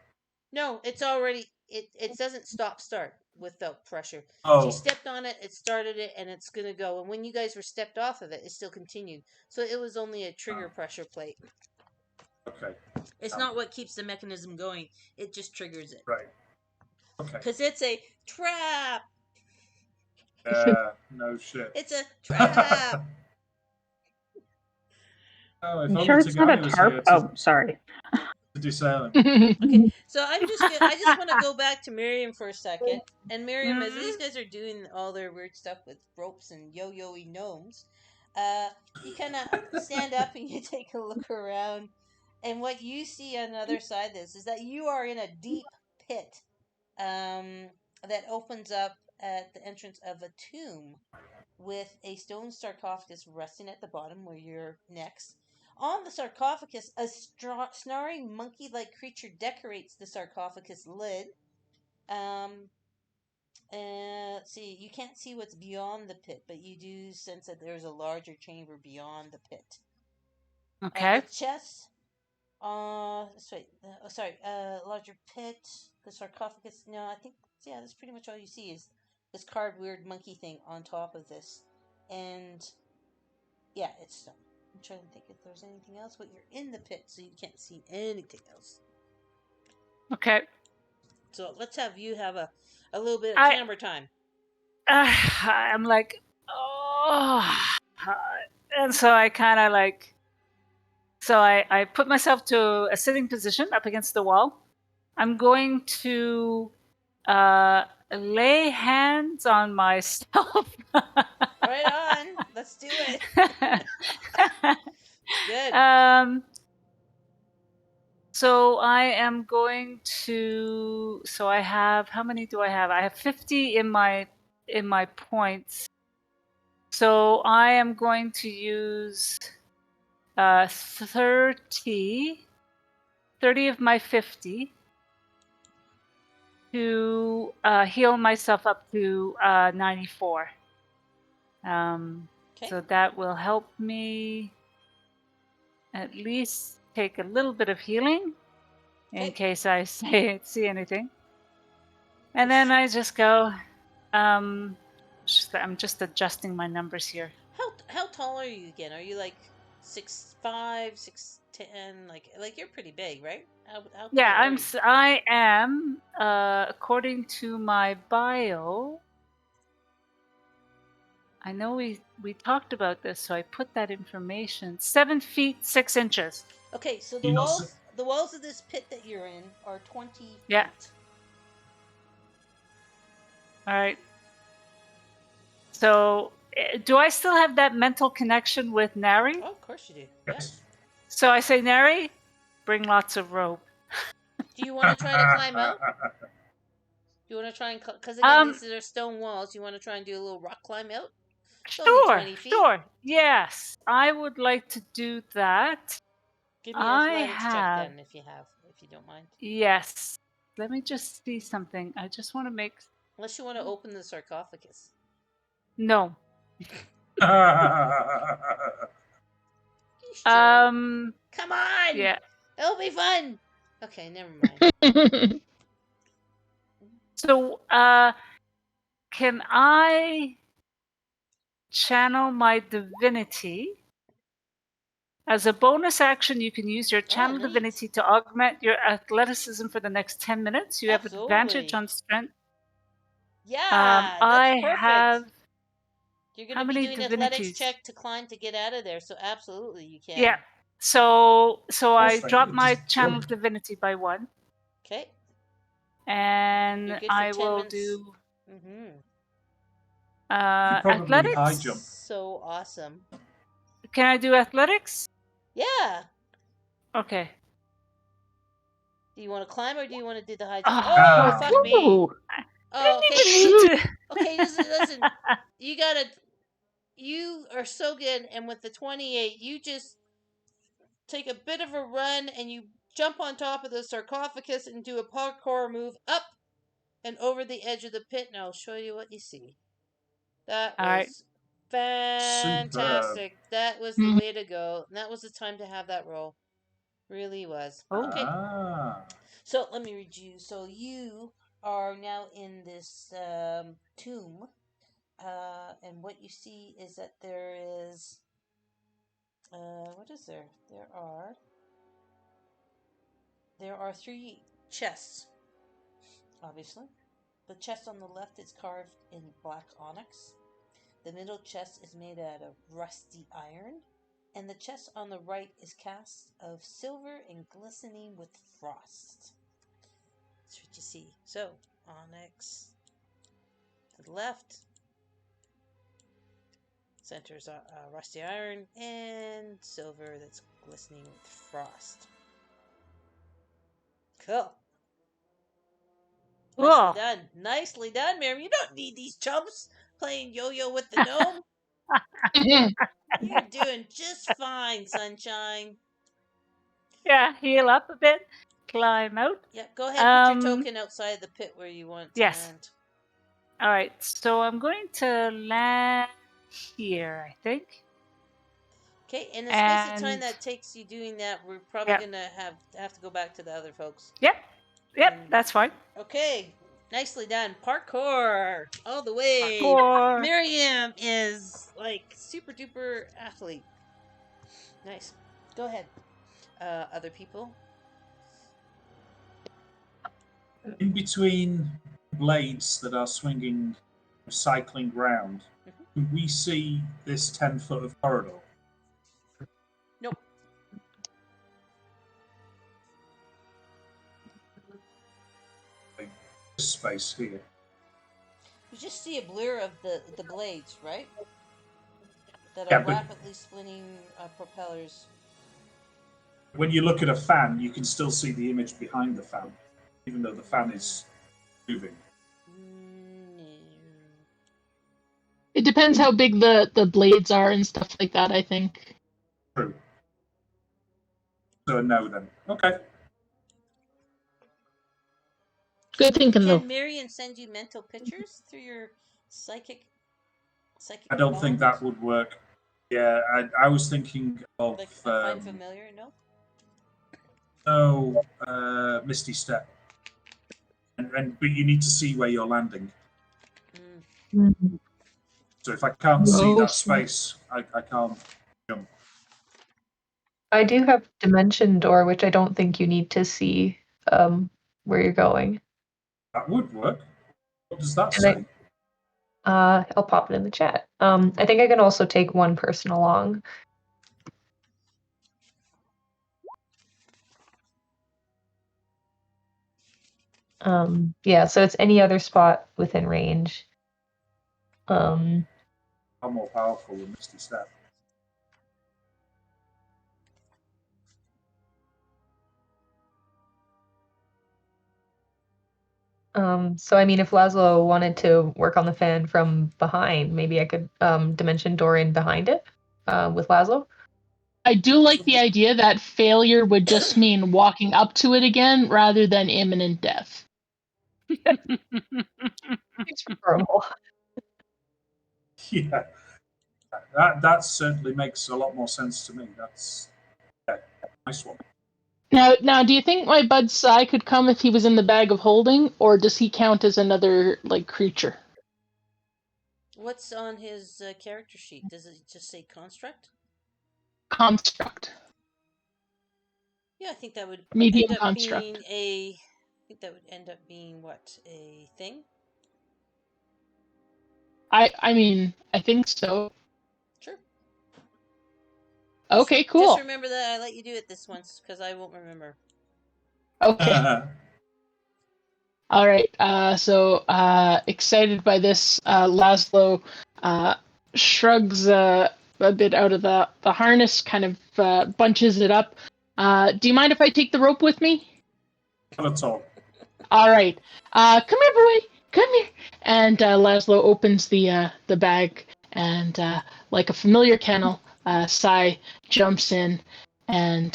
No, it's already. It doesn't start without pressure. Oh. She stepped on it, it started it, and it's gonna go. And when you guys were stepped off of it, it still continued. So it was only a trigger pressure plate. Okay. It's not what keeps the mechanism going. It just triggers it. Right. Okay. Because it's a trap. No shit. It's a trap. Oh, you sure it's not a tarp? Oh, sorry. To disarm. Okay, so I just want to go back to Miriam for a second. And Miriam, as these guys are doing all their weird stuff with ropes and yo-yo-y gnomes, you kind of stand up and you take a look around. And what you see on the other side of this is that you are in a deep pit that opens up at the entrance of a tomb with a stone sarcophagus resting at the bottom where you're next. On the sarcophagus, a snarling monkey-like creature decorates the sarcophagus lid. Let's see, you can't see what's beyond the pit, but you do sense that there's a larger chamber beyond the pit. Okay. The chest Sorry, larger pit, the sarcophagus. No, I think, yeah, that's pretty much all you see is this carved weird monkey thing on top of this. And, yeah, it's stone. I'm trying to think if there's anything else, but you're in the pit, so you can't see anything else. Okay. So let's have you have a little bit of I- camera time. I'm like, oh. And so I kind of like, so I put myself to a sitting position up against the wall. I'm going to lay hands on myself. Right on. Let's do it. Good. So I am going to. So I have. How many do I have? I have 50 in my points. So I am going to use 30 of my 50 to heal myself up to 94. Okay. So that will help me at least take a little bit of healing in Okay. case I see anything. And then I just go. I'm just adjusting my numbers here. How tall are you again? Are you like 6'5", 6'10"? Like you're pretty big, right? How Yeah, tall are you? I am. According to my bio, I know we talked about this, so I put that information. 7 feet 6 inches. Okay, so You not s- the walls of this pit that you're in are 20 Yeah. feet. All right. So, do I still have that mental connection with Nari? Oh, of course you do. Yeah. Yes. So I say, Nari, bring lots of rope. Do you want to try to climb out? Do you want to try and because again these are stone walls? You want to try and do a little rock climb out? It's only 20 feet. Sure. Yes, I would like to do that. Give me an I athletics check have. then, if you don't mind. Yes. Let me just see something. I just want to make. Unless you want to open the sarcophagus. No. You sure? Come on! Yeah. It'll be fun! Okay, never mind. So, can I channel my divinity? As a bonus action, you can use your channel neat. divinity to augment your athleticism for the next 10 minutes. You have advantage Absolutely. on strength. Yeah, that's I perfect. have. You're going How to be many doing an divinities? athletics check to climb to get out of there, so absolutely you can. Yeah. So I Also, drop my just channel jump. divinity by 1. Okay. And You're good for I 10 will minutes. do You probably athletics. high jump. So awesome. Can I do athletics? Yeah. Okay. Do you want to climb or do you want to do the high jump? Oh, Oh, fuck me. Ooh. Oh, okay. Need to. Okay, listen. You are so good, and with the 28, you just take a bit of a run and you jump on top of the sarcophagus and do a parkour move up and over the edge of the pit, and I'll show you what you see. That All was right. fantastic. Superb. That was the way to go. And that was the time to have that roll. Really was. Oh. Okay. Ah. So let me read you. So you are now in this tomb. And what you see is that there is what is there? There are 3 chests. Obviously. The chest on the left is carved in black onyx. The middle chest is made out of rusty iron. And the chest on the right is cast of silver and glistening with frost. That's what you see. So, onyx to the left. Center's rusty iron and silver that's glistening with frost. Cool. Nicely done. Nicely done, Miriam. You don't need these chumps playing yo-yo with the gnome. You're doing just fine, sunshine. Yeah, heal up a bit, climb out. Yeah, go ahead. Put your token outside the pit where you want to land. All right, so I'm going to land here, I think. Okay, in the space of time And that takes you doing that, we're probably yeah. gonna have to go back to the other folks. Yep, that's fine. Okay, nicely done. Parkour all the way. Parkour. Miriam is like super duper athlete. Nice. Go ahead. Other people. In between blades that are swinging, cycling round, can we see this 10 foot of corridor? Nope. Like this space here. You just see a blur of the blades, right? That Yeah, are but rapidly spinning propellers. when you look at a fan, you can still see the image behind the fan, even though the fan is moving. It depends how big the blades are and stuff like that, I think. True. So no then. Okay. Good thinking, though. Can Miriam send you mental pictures through your psychic? I don't think that bond? would work. Yeah, I was thinking of Like find familiar. No. Misty Step, but you need to see where you're landing. So if I can't see that space, I can't jump. I do have Dimension Door, which I don't think you need to see where you're going. That would work. What does that And say? I'll pop it in the chat. I think I can also take one person along. Yeah, so it's any other spot within range. I'm more powerful than Misty Step. So I mean, if Laszlo wanted to work on the fan from behind, maybe I could Dimension Door in behind it with Laszlo. I do like the idea that failure would just mean walking up to it again rather than imminent death. It's preferable. Yeah, that certainly makes a lot more sense to me. That's nice one. Now, do you think my bud Sai could come if he was in the bag of holding, or does he count as another creature? What's on his character sheet? Does it just say construct? Construct. Yeah, I think that would Medium end up construct. being a. I think that would end up being what, a thing. I mean, I think so. Sure. Okay, cool. Just remember that I let you do it this once because I won't remember. Okay. All right. So excited by this, Laszlo shrugs a bit out of the harness, kind of bunches it up. Do you mind if I take the rope with me? Not at all. All right. Come here, boy. Come here. And Laszlo opens the bag, and like a familiar kennel, Sai jumps in, and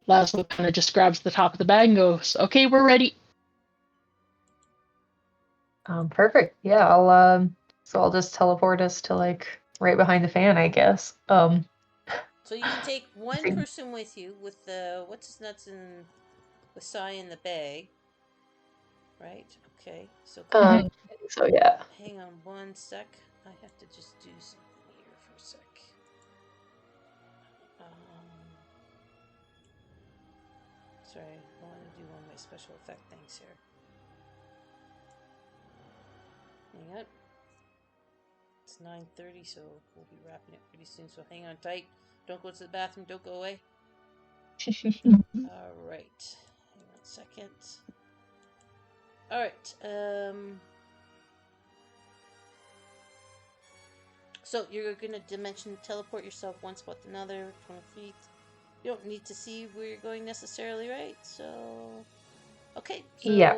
Laszlo kind of just grabs the top of the bag and goes, "Okay, we're ready." Perfect. Yeah, I'll just teleport us to right behind the fan, I guess. So you can take one person with you with the what's his nuts and with Sai in the bag, right? Okay. So so yeah. hang on one sec. I have to just do something here for a sec. Sorry, I want to do one of my special effect things here. Hang on. It's 9:30, so we'll be wrapping it pretty soon. So hang on tight. Don't go to the bathroom. Don't go away. All right. Hang on a second. All right. So you're gonna dimension teleport yourself one spot to another, 20 feet. You don't need to see where you're going necessarily, right? So, okay. So, yeah.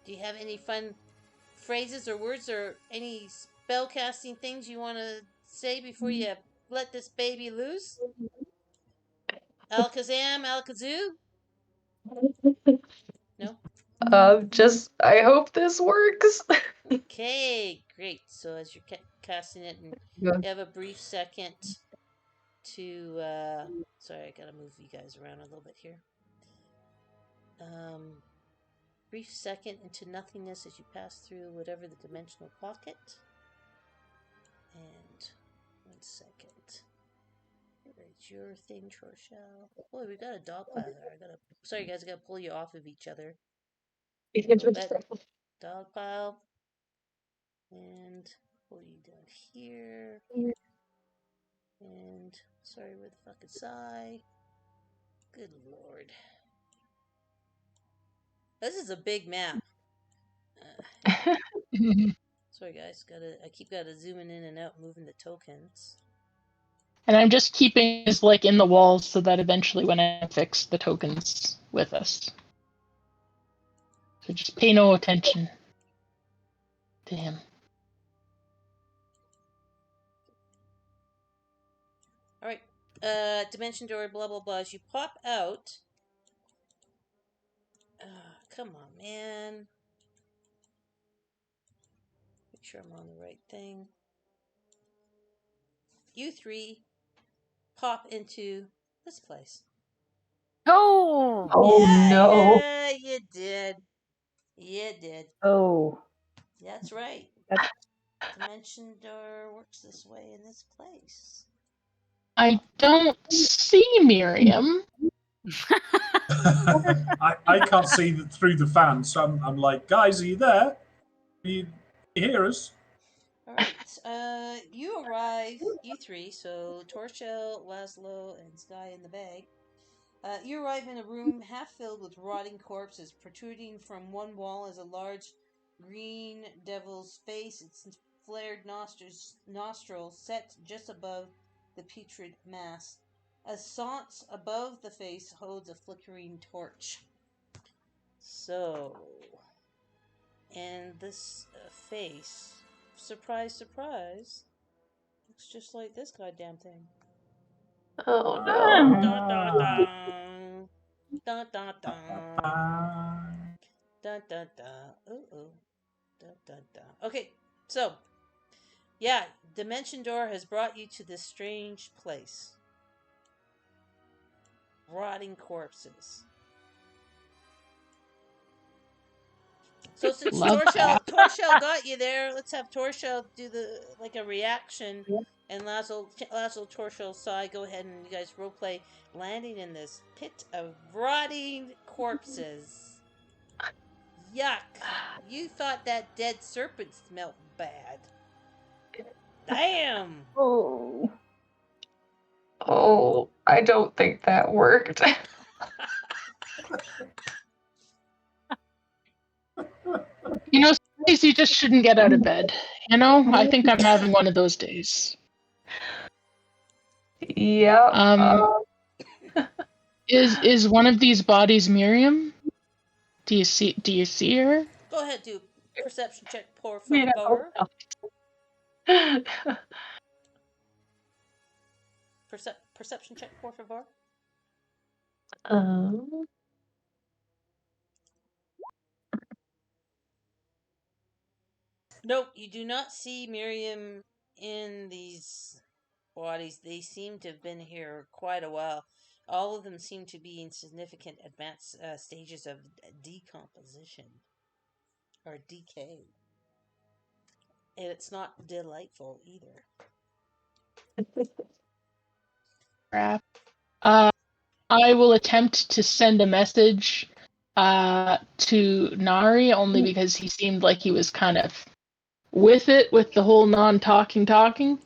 Do you have any fun phrases or words or any spell casting things you want to say before you let this baby loose? Alakazam, Alakazoo? No? Just I hope this works. Okay, great. So as you're casting it, and Yeah. you have a brief second to. Sorry, I gotta move you guys around a little bit here. Brief second into nothingness as you pass through whatever the dimensional pocket. And 1 second. It's your thing, Torshell. Boy, we got a dog pile there. Sorry guys, I gotta pull you off of each other. Dog pile. And pull you down here. And sorry, where the fuck is Sai? Good lord. This is a big map. Sorry guys, I keep gotta zooming in and out, moving the tokens. And I'm just keeping this like in the walls so that eventually when I fix the tokens with us. So just pay no attention to him. Alright. Dimension door, blah blah blah. As you pop out. Come on, man. Make sure I'm on the right thing. You three pop into this place. Oh! No. Yeah, you did. You did. Oh, That's right. That's- Dimension door works this way in this place. I don't see Miriam. I can't see through the fan, so I'm like, guys, are you there? You hear us? Alright, you arrive, you three, so Torshell, Laszlo, and Sky in the bag. You arrive in a room half filled with rotting corpses. Protruding from one wall is a large green devil's face, its flared nostrils set just above the putrid mass. A sconce above the face holds a flickering torch. So, and this face, surprise, surprise, looks just like this goddamn thing. Oh Dun, no. dun, dun. Dun, dun, dun. Dun, dun, dun. Ooh. Dun, dun, dun. Okay, so, yeah, Dimension Door has brought you to this strange place. Rotting corpses. So since Love Torshell got you there, let's have Torshell do a reaction, and Lazo, Torshell, Sai, go ahead and you guys roleplay landing in this pit of rotting corpses. Yuck! You thought that dead serpent smelled bad. Damn! oh, Oh, I don't think that worked. You know, some days you just shouldn't get out of bed. You know, I think I'm having one of those days. Yep. Is one of these bodies Miriam? Do you see her? Go ahead, do perception check, por Mira, favor. Perception check, por favor. Nope, you do not see Miriam in these bodies. They seem to have been here quite a while. All of them seem to be in significant advanced stages of decomposition or decay. And it's not delightful either. Crap. I will attempt to send a message to Nari only because he seemed like he was kind of with the whole non-talking talking.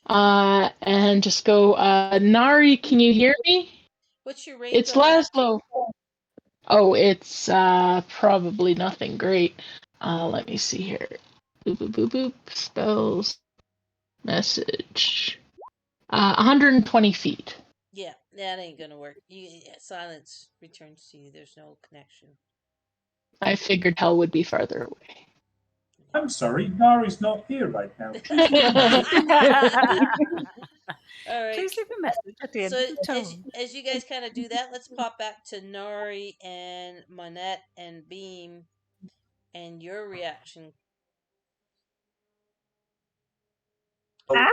And just go, Nari, can you hear me? What's your range It's on that? Laszlo. Oh, it's probably nothing great. Let me see here. Boop, boop, boop, boop. Spells. Message. 120 feet. Yeah, that ain't gonna work. Silence returns to you. There's no connection. I figured hell would be farther away. I'm sorry, Nari's not here right now. All right. Please leave a message at the end So of the tone. as you guys kind of do that, let's pop back to Nari and Monette and Beam, and your reaction. Well,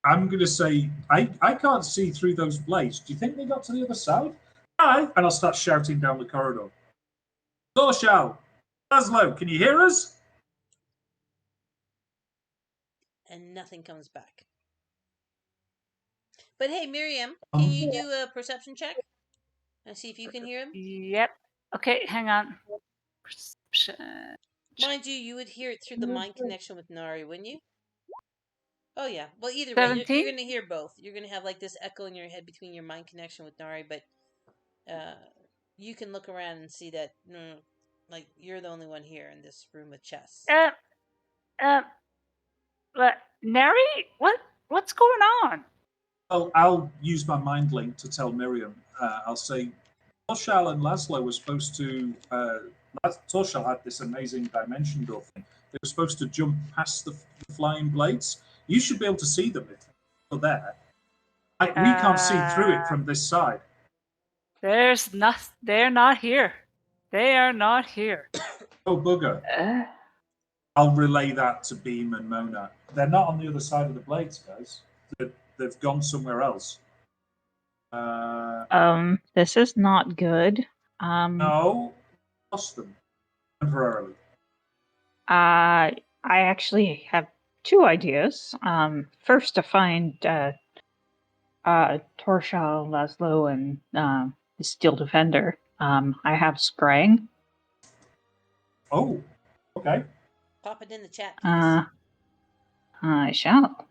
I'm going to say, I can't see through those blades. Do you think they got to the other side? Aye. And I'll start shouting down the corridor. Torshal, Laszlo, can you hear us? And nothing comes back. But hey, Miriam, can you do a perception check and see if you can hear him? Yep. Okay, hang on. Perception. Mind you, you would hear it through the mind connection with Nari, wouldn't you? Oh yeah. Well, either way, you're 17? going to hear both. You're going to have like this echo in your head between your mind connection with Nari, but you can look around and see that like you're the only one here in this room with chess. But Neri, what's going on? Well, I'll use my mind link to tell Miriam. I'll say, Torshal and Laszlo were supposed to. Torshal had this amazing dimension door thing. They were supposed to jump past the flying blades. You should be able to see them if they're there. We can't see through it from this side. There's not. They're not here. They are not here. Oh, bugger. I'll relay that to Beam and Mona. They're not on the other side of the blades, guys. They've gone somewhere else. This is not good. No, lost them temporarily. I actually have two ideas. First to find Torshal, Laszlo, and the Steel Defender. I have scrying. Oh, okay. Pop it in the chat, please. I shall.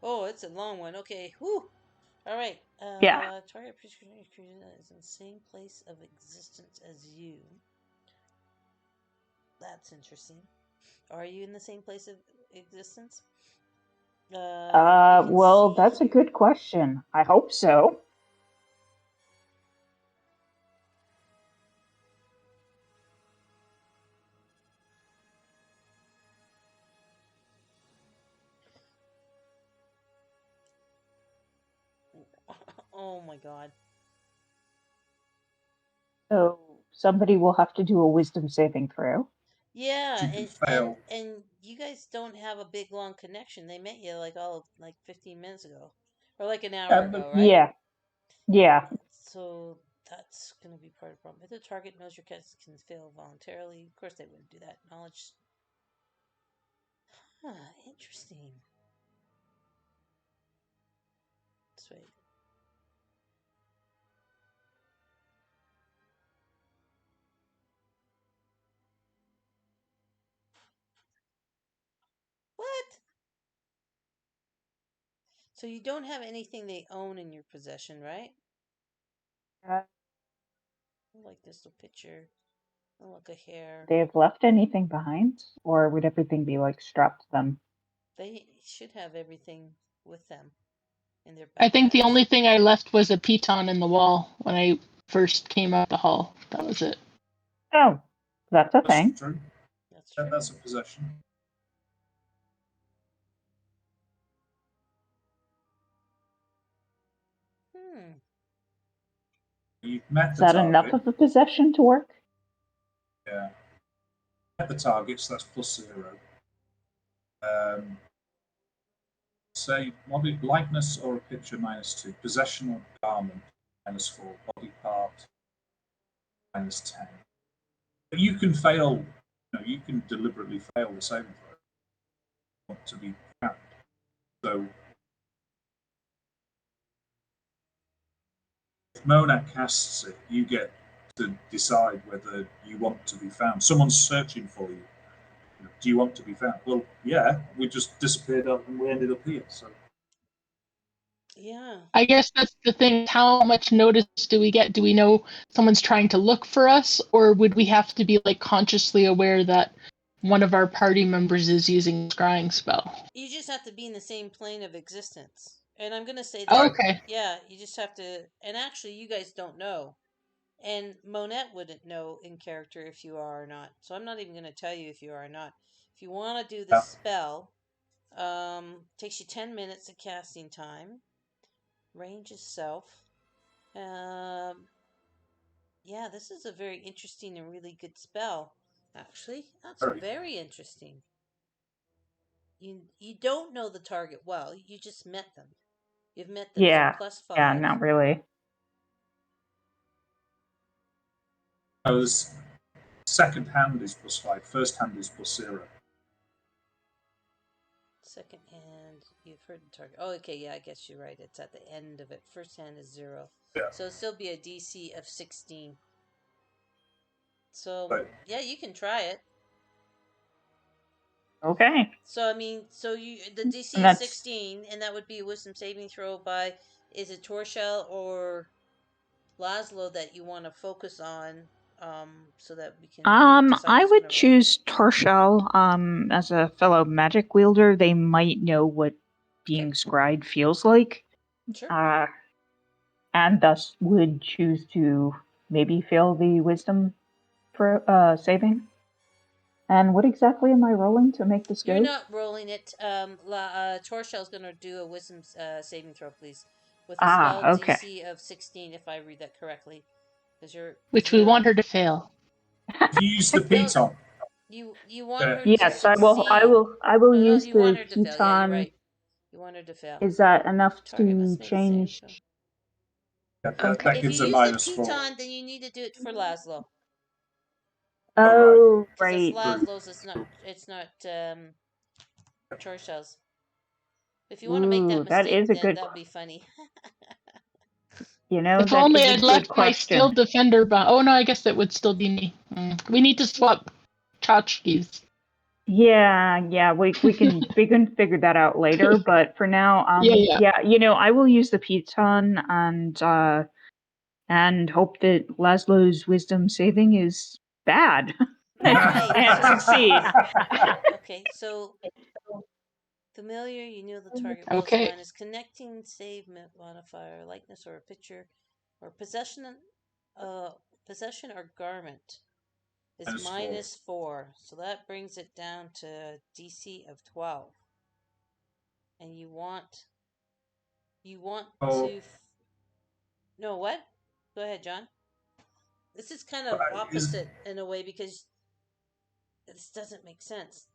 Oh, it's a long one. Okay. Whew. All right. Yeah. Target is in the same place of existence as you. That's interesting. Are you in the same place of existence? Well, that's a good question. I hope so. Oh my god. So somebody will have to do a wisdom saving throw. Yeah, You can fail. and you guys don't have a big long connection. They met you like 15 minutes ago, or like an hour ago, right? Yeah. So that's gonna be part of the problem. If the target knows your cast can fail voluntarily, of course they wouldn't do that. Knowledge. Interesting. Sweet. What? So you don't have anything they own in your possession, right? Like this little picture. Look, a hair. They have left anything behind, or would everything be like strapped to them? They should have everything with them in their backpacks. I think the only thing I left was a piton in the wall when I first came out the hall. That was it. Oh, that's a That's thing. true. That's true. That's a possession. You've met Is the that target. enough of a possession to work? Yeah. Met the targets, that's +0. Say body likeness or a picture -2. Possession or garment -4. Body part -10. But you can fail. You can deliberately fail the saving throw to be found. So if Mona casts it, you get to decide whether you want to be found. Someone's searching for you. Do you want to be found? Well, yeah, we just disappeared up and we ended up here. So Yeah. I guess that's the thing. How much notice do we get? Do we know someone's trying to look for us, or would we have to be like consciously aware that one of our party members is using a scrying spell? You just have to be in the same plane of existence. And I'm going to say that. Okay. Yeah, you just have to. And actually, you guys don't know. And Monette wouldn't know in character if you are or not. So I'm not even going to tell you if you are or not. If you want to do the spell, takes you 10 minutes of casting time. Range is self. Yeah, this is a very interesting and really good spell. Actually, that's very interesting. you don't know the target well. You just met them. You've met them. Yeah. So +5. Yeah, not really. Because second hand is +5, first hand is +0. Second hand, you've heard the target. Oh, okay, yeah, I guess you're right. It's at the end of it. First hand is 0. Yeah. So it'll still be a DC of 16. So, Right. yeah, you can try it. Okay. So, I mean, the DC And is that's 16, and that would be a wisdom saving throw by, is it Torshell or Laszlo that you want to focus on, so that we can decide I who's would going to roll? choose Torshell. As a fellow magic wielder, they might know what being scryed feels like. Sure. And thus would choose to maybe fail the wisdom for saving. And what exactly am I rolling to make this You're go? not rolling it. Torshell's going to do a wisdom saving throw, please, with a spell Okay. DC of 16, if I read that correctly. Because you're Which we want her to fail. If you use the piton, you want her to Yes, succeed. I will No, use you want the her to fail. Yeah, you're piton. right. You want her to fail. Is that enough Target to must make a saving change? throw. that If gives you a use the -4. piton, then you need to do it for Laszlo. Oh, right. Oh, Because it's right. Laszlo's. It's not Torshell's. If you want to make that Ooh, that mistake, is a then good. that'd be funny. If That only is a I'd good left my question. steel defender behind. Oh no, I guess that would still be me. We need to swap tchotchkes. Yeah, we can figure that out later. But for now, Yeah. I will use the piton and hope that Laszlo's wisdom saving is bad Right. and succeed. Okay, so familiar, you know the target plus Okay. minus connecting save modifier, likeness or a picture, or possession or garment is -4. So that brings it down to DC of 12. And you want Oh, to no, what? Go ahead, John. This is kind of is opposite in a way because this doesn't make sense.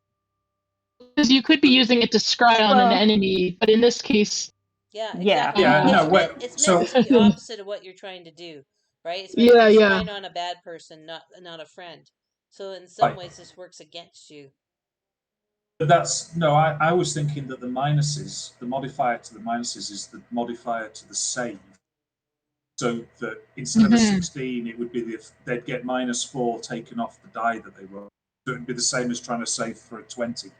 Because you could be using it to scry on an Well, enemy, but in this case, Yeah, yeah. exactly. yeah, no, wait. It's meant So to be opposite of what you're trying to do, right? It's meant to be yeah. scrying on a bad person, not a friend. So in some right, ways, this works against you. but that's no. I was thinking that the minuses, the modifier to the minuses, is the modifier to the save. So that instead of a 16, it would be they'd get -4 taken off the die that they roll. So it'd be the same as trying to save for a 20.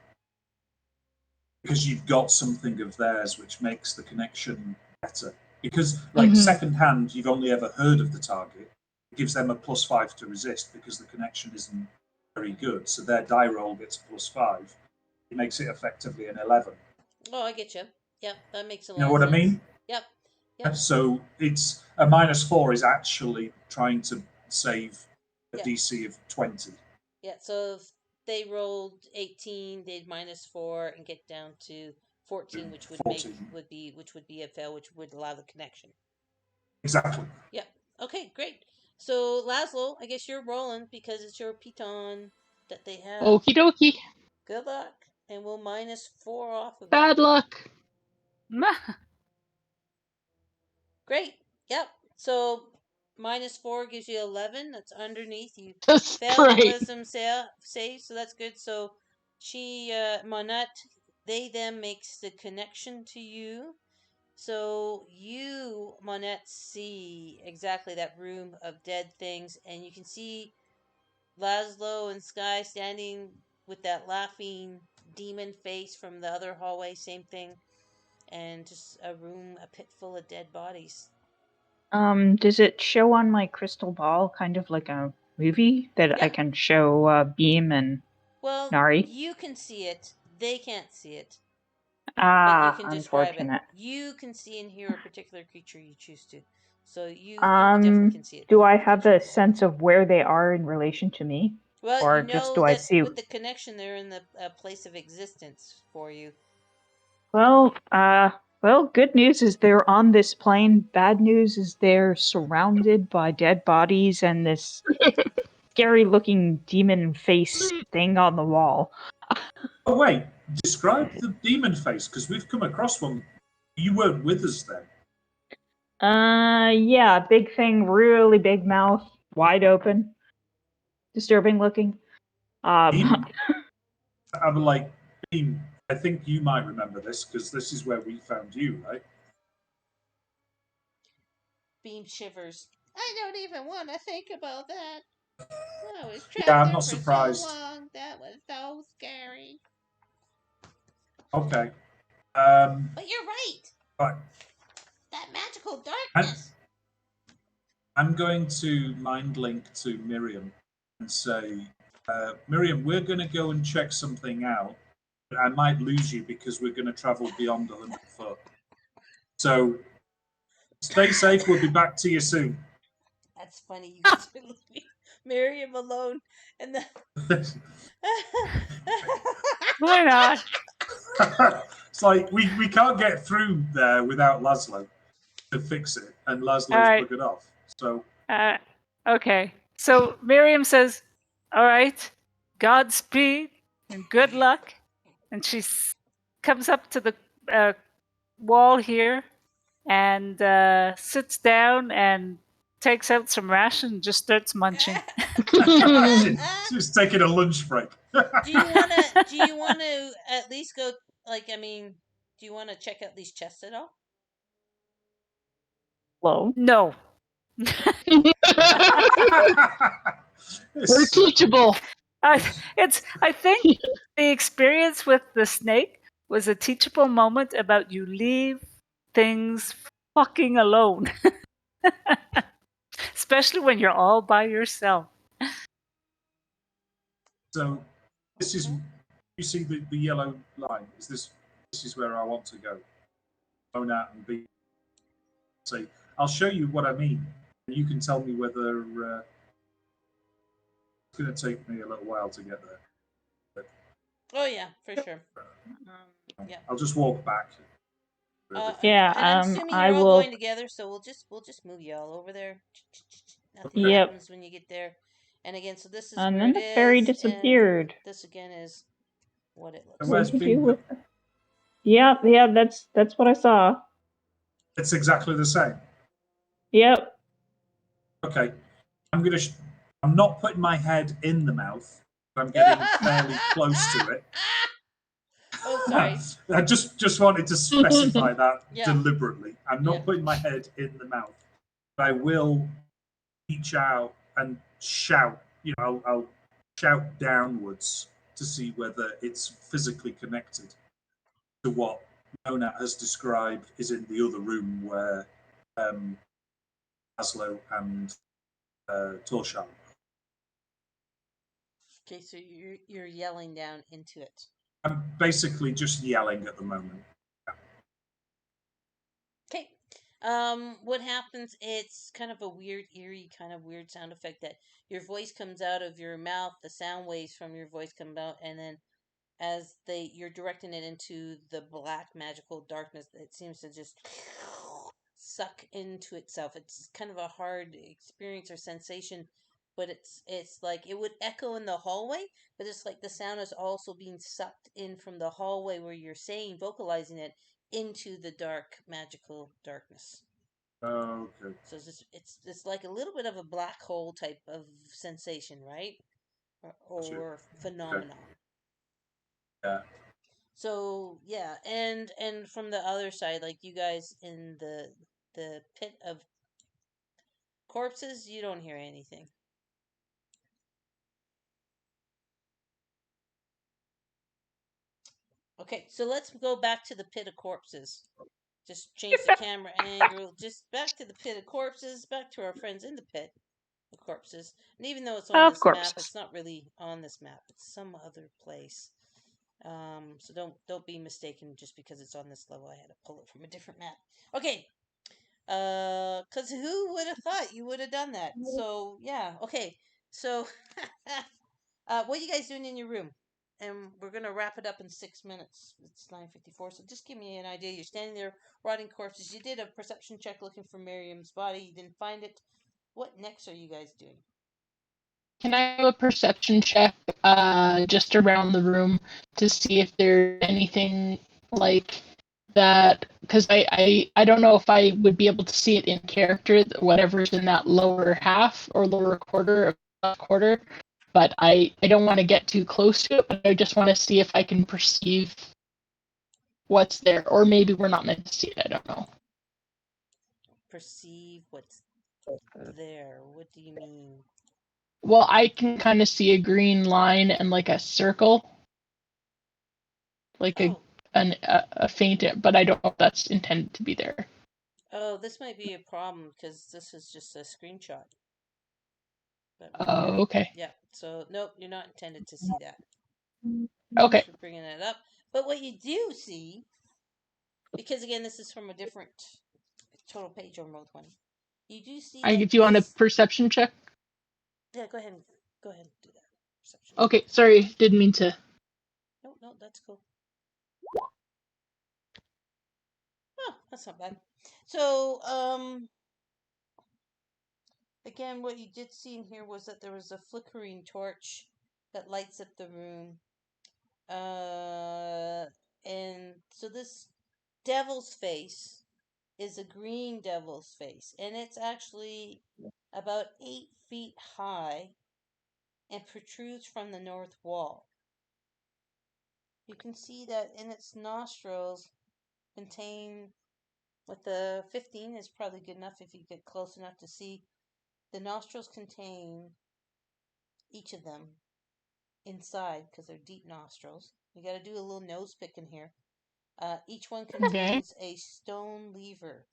Because you've got something of theirs which makes the connection better. Because, like, second hand, you've only ever heard of the target. It gives them a +5 to resist because the connection isn't very good. So their die roll gets a +5. It makes it effectively an 11. Oh, I get you. Yep, that makes a You know lot of what I sense. mean? Yep. So it's a -4 is actually trying to save a Yeah. DC of 20. Yeah. So if they rolled 18, they'd -4 and get down to 14, which would 14. would be a fail, which would allow the connection. Exactly. Yep. Okay, great. So Laszlo, I guess you're rolling because it's your piton that they have. Okie dokie. Good luck, and we'll -4 off of it. Bad luck. Great. Yep. So -4 gives you 11. That's underneath. You That's failed the great. wisdom save, so that's good. So she, Monette, they then makes the connection to you. So you, Monette, see exactly that room of dead things, and you can see Laszlo and Sky standing with that laughing demon face from the other hallway, same thing, and just a room, a pit full of dead bodies. Does it show on my crystal ball kind of like a movie that I Yeah. can show Beam and Well, Nari? you can see it. They can't see it. But you can describe it. Unfortunate. You can see and hear a particular creature you choose to. So you definitely can see it. Do I have a sense of where they are in relation to me? Well, Or you just know do I that see? with the connection, they're in the place of existence for you. Well, good news is they're on this plane. Bad news is they're surrounded by dead bodies and this scary looking demon face thing on the wall. Oh, wait. describe the demon face, because we've come across one. You weren't with us then. Yeah, big thing, really big mouth, wide open, disturbing looking. Beam, I'm like, Beam, I think you might remember this, because this is where we found you, right? Beam shivers. I don't even want to think about that. I was Yeah, trapped I'm there not for surprised. so long. That was so scary. Okay. But you're right. Right. That magical darkness. I'm going to mind link to Miriam and say, Miriam, we're going to go and check something out. I might lose you because we're going to travel beyond 100 foot. So stay safe. We'll be back to you soon. That's funny. You guys are leaving Miriam alone, and the. Why not? It's like we can't get through there without Laszlo to fix it, and Laszlo's right. buggered off. So Okay. So Miriam says, "All right, Godspeed and good luck." And she comes up to the wall here and sits down and takes out some ration and just starts munching. she's taking a lunch break. Do you wanna at least go? Like, I mean, do you want to check out these chests at all? Hello. No. We're teachable. I think the experience with the snake was a teachable moment about you leave things fucking alone. Especially when you're all by yourself. So this is, you see the yellow line. This is where I want to go. Phone out and be. Say, I'll show you what I mean. And you can tell me whether it's going to take me a little while to get there. Oh yeah, for sure. Yeah. I'll just walk back. Yeah, And I'm assuming I you're all will. going together, so we'll just move you all over there. Nothing Yep. happens when you get there. And again, so this is And where then it the fairy is, and disappeared. this again is what it looks And like. where's What do you Beam? do with? Yeah, that's what I saw. It's exactly the same. Yep. Okay, I'm not putting my head in the mouth. I'm getting fairly close to it. Oh, sorry. I just wanted to specify that Yeah. deliberately. I'm not Yeah. putting my head in the mouth. But I will reach out and shout. You know, I'll shout downwards to see whether it's physically connected to what Mona has described is in the other room where Laszlo and Torsham. Okay, so you're yelling down into it. I'm basically just yelling at the moment. Okay. What happens? It's kind of a weird, eerie, kind of weird sound effect that your voice comes out of your mouth. The sound waves from your voice come out, and then as you're directing it into the black magical darkness, it seems to just suck into itself. It's kind of a hard experience or sensation, but it's like it would echo in the hallway, but it's like the sound is also being sucked in from the hallway where you're saying, vocalizing it into the dark magical darkness. Okay. So it's like a little bit of a black hole type of sensation, right? Or phenomenon. Yeah. So yeah, and from the other side, like you guys in the pit of corpses, you don't hear anything. Okay, so let's go back to the pit of corpses. Just change the camera angle. Just back to the pit of corpses. Back to our friends in the pit of corpses. And even though it's on Of this course. map, it's not really on this map. It's some other place. So don't be mistaken just because it's on this level. I had to pull it from a different map. Okay. Cause who would have thought you would have done that? So yeah, okay. So, what are you guys doing in your room? And we're gonna wrap it up in 6 minutes. It's 9:54. So just give me an idea. You're standing there, rotting corpses. You did a perception check looking for Miriam's body. You didn't find it. What next are you guys doing? Can I do a perception check just around the room to see if there's anything like that? Because I don't know if I would be able to see it in character, whatever's in that lower half or lower quarter of quarter. But I don't want to get too close to it, but I just want to see if I can perceive what's there. Or maybe we're not meant to see it, I don't know. Perceive what's there. What do you mean? Well, I can kind of see a green line and like a circle. Like Oh, a faint, but I don't know if that's intended to be there. oh, this might be a problem because this is just a screenshot. But Oh, okay. yeah, so nope, you're not intended to see that. Okay. Thanks for bringing that up. But what you do see, because again, this is from a different total page on Roll20. You do see that Do you want a this. perception check? Yeah, go ahead and do that. Perception. Okay, sorry, didn't mean to. No, that's cool. Oh, that's not bad. So, again, what you did see in here was that there was a flickering torch that lights up the room. And so this devil's face is a green devil's face, and it's actually about 8 feet high and protrudes from the north wall. You can see that in its nostrils contain, with the 15 is probably good enough if you get close enough to see, the nostrils contain each of them inside because they're deep nostrils. You got to do a little nose picking here. Each one contains a stone lever.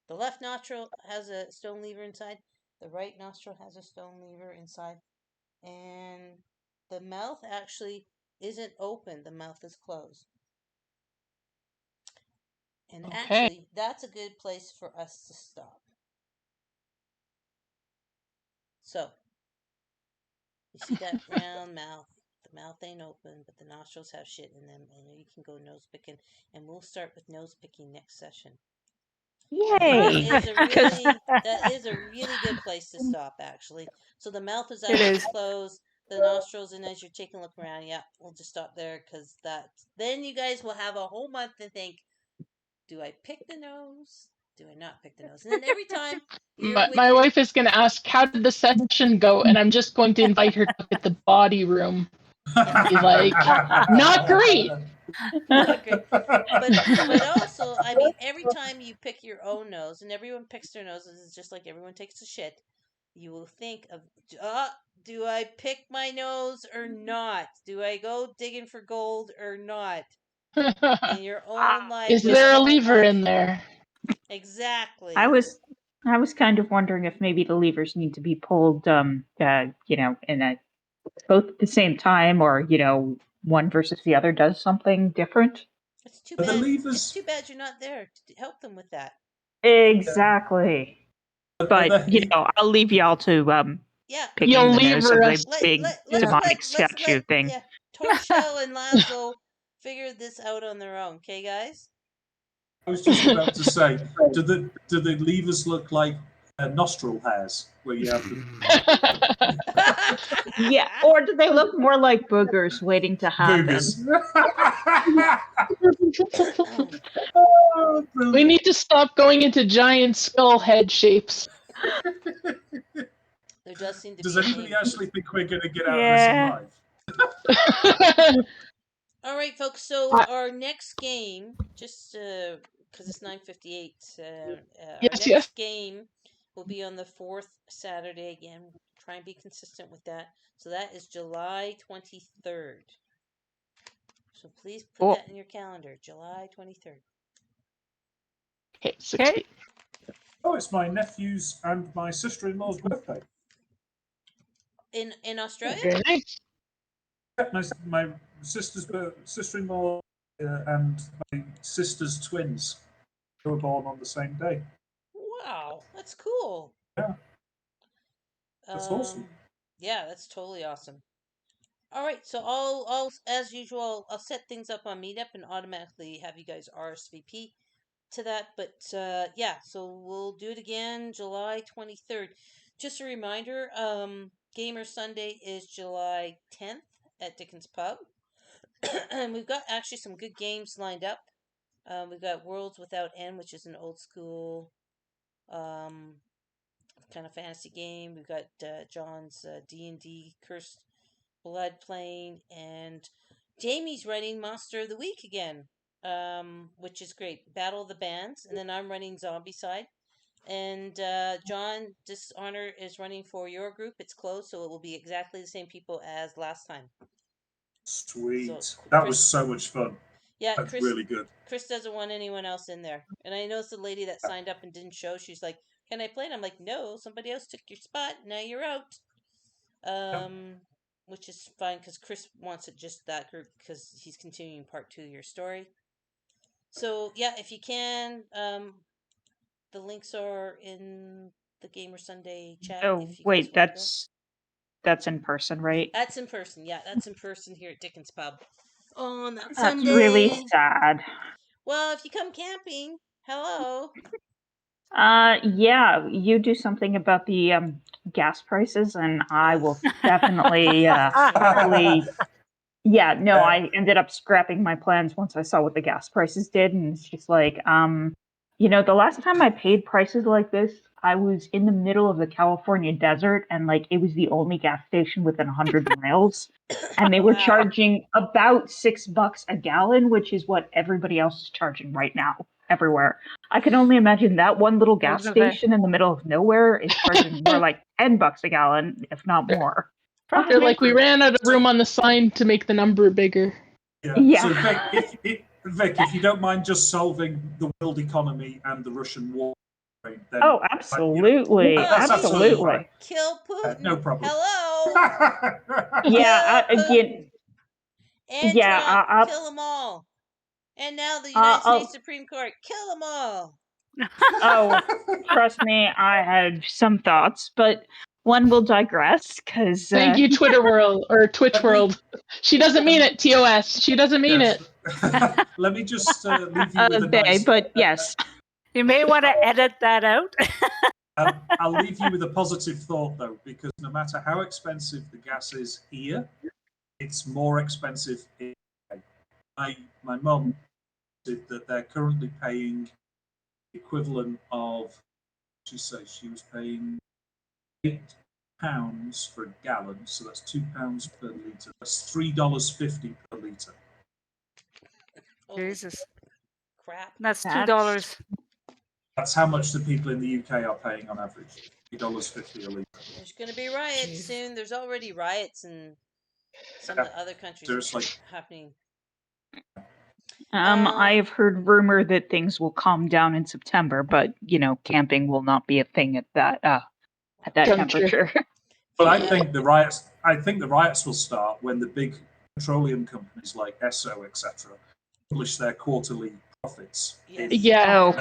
The left nostril has a stone lever inside. The right nostril has a stone lever inside. And the mouth actually isn't open. The mouth is closed. And Okay. actually, that's a good place for us to stop. So, you see that round mouth. The mouth ain't open, but the nostrils have shit in them, and you can go nose picking. And we'll start with nose picking next session. Yay! That is a really good place to stop, actually. So the mouth is actually closed, the nostrils, and as you're taking a look around, yeah, we'll just stop there because then you guys will have a whole month to think, do I pick the nose? Do I not pick the nose? And then every time my wife is going to ask, how did the session go? And I'm just going to invite her to look at the body room. And be like, not great. Not great. But also, I mean, every time you pick your own nose, and everyone picks their noses, it's just like everyone takes a shit, you will think of, do I pick my nose or not? Do I go digging for gold or not? In your own life. Is there a lever in there? Exactly. I was kind of wondering if maybe the levers need to be pulled, in both at the same time, or one versus the other does something different. It's too bad. It's too bad you're not there to help them with that. Exactly. But I'll leave y'all to picking You'll the nose of the big demonic statue thing. Yeah, Torshell and Laszlo figure this out on their own. Okay, guys. I was just about to say, do the levers look like nostril hairs where you have the Yeah, or do they look more like boogers waiting to happen? We need to stop going into giant skull head shapes. There does seem to Does be anybody actually think we're going to get out of this alive? All right, folks. So our next game, just because it's 9:58, our next game will be on the 4th Saturday. Again, try and be consistent with that. So that is July 23rd. So please put that in your calendar, July 23rd. Okay. Oh, it's my nephew's and my sister-in-law's birthday. In Australia? Very nice. My sister-in-law and my sister's twins were born on the same day. Wow, that's cool. Yeah. That's awesome. Yeah, that's totally awesome. All right, so I'll as usual, I'll set things up on Meetup and automatically have you guys RSVP to that. But yeah, so we'll do it again July 23rd. just a reminder, Gamer Sunday is July 10th at Dickens Pub. And we've got actually some good games lined up. We've got Worlds Without End, which is an old school um, kind of fantasy game. We've got John's D&D Cursed Blood playing, and Jamie's running Monster of the Week again, which is great. Battle of the Bands, and then I'm running Zombie Side. And John, Dishonor is running for your group. It's closed, so it will be exactly the same people as last time. Sweet. So, That Chris- was so much fun. Yeah, That's Chris. really good. Chris doesn't want anyone else in there. And I noticed the lady that signed up and didn't show. She's like, "Can I play?" And I'm like, "No, somebody else took your spot. Now you're out." Which is fine because Chris wants it just that group because he's continuing part 2 of your story. So yeah, if you can, the links are in the Gamer Sunday chat. Oh, If you guys wait, want to go. that's in person, right? That's in person. Yeah, that's in person here at Dickens Pub on that That's Sunday. really sad. Well, if you come camping, hello. Yeah, you do something about the gas prices, and I will definitely happily. Yeah, no, I ended up scrapping my plans once I saw what the gas prices did, and it's just like, the last time I paid prices like this, I was in the middle of the California desert, and like it was the only gas station within 100 miles, and they were Wow. charging about $6 a gallon, which is what everybody else is charging right now everywhere. I can only imagine that one little gas Okay. station in the middle of nowhere is charging more like $10 a gallon, if not more. They're Probably. like, we ran out of room on the sign to make the number bigger. Yeah. So Vic, if you don't mind just solving the world economy and the Russian war, then Oh, absolutely, that's absolutely fine. absolutely. Kill Putin. No problem. Hello. Yeah, Kill again, Putin. And yeah, Trump. Kill them all. And now the United States Supreme Court. Kill them all. oh, trust me, I had some thoughts, but one will digress because. Thank you, Twitter world or Twitch world. She doesn't mean it, TOS. She doesn't mean it. Let me just leave you with a nice. But yes. You may want to edit that out. I'll leave you with a positive thought though, because no matter how expensive the gas is here, it's more expensive in my mum said that they're currently paying the equivalent of, she says she was paying £8 for a gallon, so that's £2 per litre. That's $3.50 per litre. Holy Jesus. crap. That's $2. That's how much the people in the UK are paying on average. $3.50 a litre. There's going to be riots soon. There's already riots in some of the other countries happening. I've heard rumor that things will calm down in September, but camping will not be a thing at that temperature. Well, I think the riots will start when the big petroleum companies like Esso, etc., publish their quarterly profits. Yeah.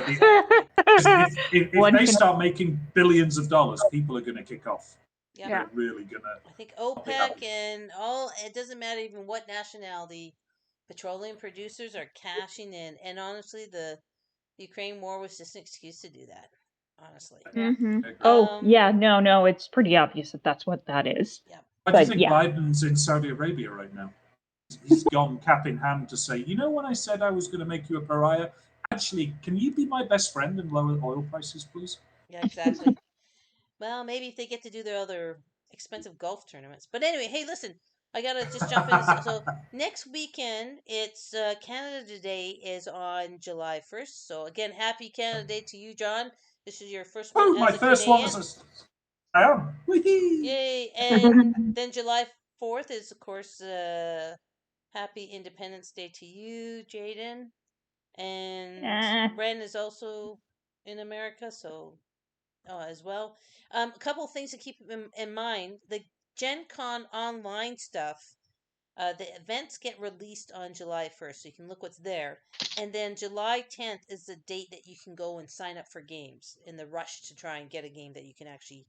If they start making billions of dollars, people are going to kick off. Yeah. They're really going to. I think OPEC and all, it doesn't matter even what nationality, petroleum producers are cashing in. And honestly, the Ukraine war was just an excuse to do that. Honestly. Mm-hmm. No, it's pretty obvious that that's what that is. Yeah. Why do you think Biden's in Saudi Arabia right now? He's gone cap in hand to say, when I said I was going to make you a pariah, actually, can you be my best friend and lower oil prices, please? Yeah, exactly. Well, maybe if they get to do their other expensive golf tournaments. But anyway, hey, listen, I gotta just jump in. So next weekend, it's Canada Day is on July 1st. So again, happy Canada Day to you, John. This is your first one. Oh, my first Canadian. one was I am. Yay! And then July 4th is, of course, happy Independence Day to you, Jaden. And Ren is also in America, so as well. A couple of things to keep in mind. The Gen Con online stuff, the events get released on July 1st, so you can look what's there. And then July 10th is the date that you can go and sign up for games in the rush to try and get a game that you can actually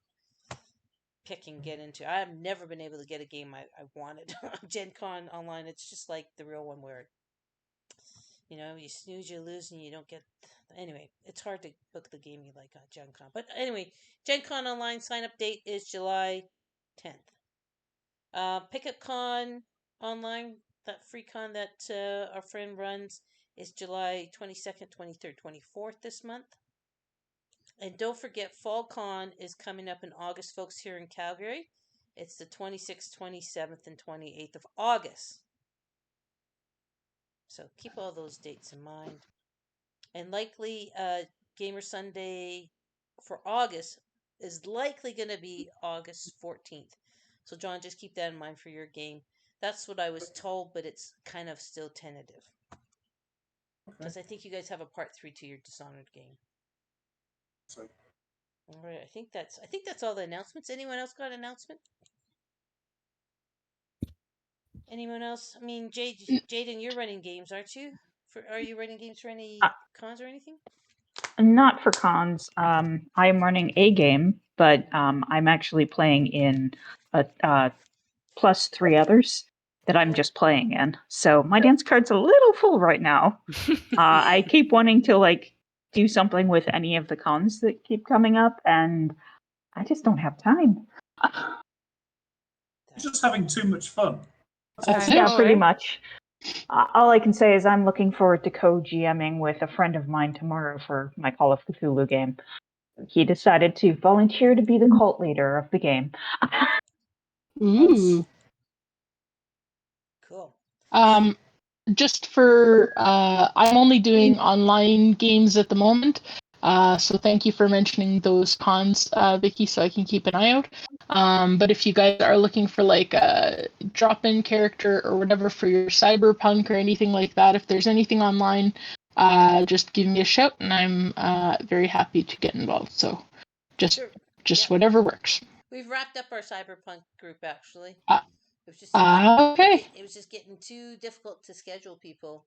pick and get into. I've never been able to get a game I wanted on Gen Con online. It's just like the real one where, you snooze, you lose, and you don't get Anyway, it's hard to book the game you like on Gen Con. But anyway, Gen Con online sign up date is July 10th. Pickup Con online, that free con that our friend runs, is July 22nd, 23rd, 24th this month. And don't forget, Fall Con is coming up in August, folks, here in Calgary. It's the 26th, 27th, and 28th of August. So keep all those dates in mind. And likely, Gamer Sunday for August is likely going to be August 14th. So, John, just keep that in mind for your game. That's what I was told, but it's kind of still tentative. Because I think you guys have a part 3 to your Dishonored game. So, all right, I think that's all the announcements. Anyone else got an announcement? Anyone else? I mean, Jaden, you're running games, aren't you? Are you running games for any cons or anything? Not for cons. I'm running a game, but I'm actually playing in a plus 3 others that I'm just playing in. So my dance card's a little full right now. I keep wanting to do something with any of the cons that keep coming up, and I just don't have time. You're just having too much fun. Yeah, pretty much. All I can say is I'm looking forward to co-GMing with a friend of mine tomorrow for my Call of Cthulhu game. He decided to volunteer to be the cult leader of the game. Ooh. Cool. Just for I'm only doing online games at the moment. So thank you for mentioning those cons, Vicky, so I can keep an eye out. But if you guys are looking for like a drop-in character or whatever for your cyberpunk or anything like that, if there's anything online, just give me a shout and I'm very happy to get involved. So just whatever works. We've wrapped up our cyberpunk group actually. It was just okay. It was just getting too difficult to schedule people.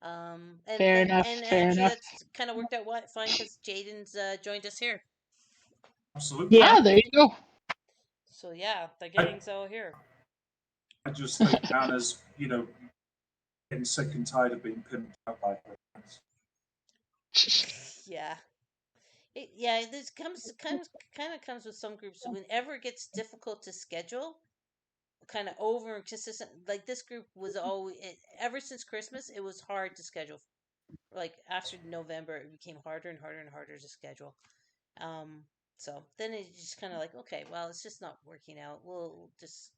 Fair enough. That's kind of worked out fine because Jaden's joined us here. Absolutely. Yeah, there you go. So yeah, the gang's all here. I just think Anna's, getting sick and tired of being pimped out by her friends. Yeah. This kind of comes with some groups. Whenever it gets difficult to schedule, kind of over consistent. Like this group was always ever since Christmas, it was hard to schedule. Like after November, it became harder and harder and harder to schedule. So then it's just kind of like, okay, well, it's just not working out. We'll just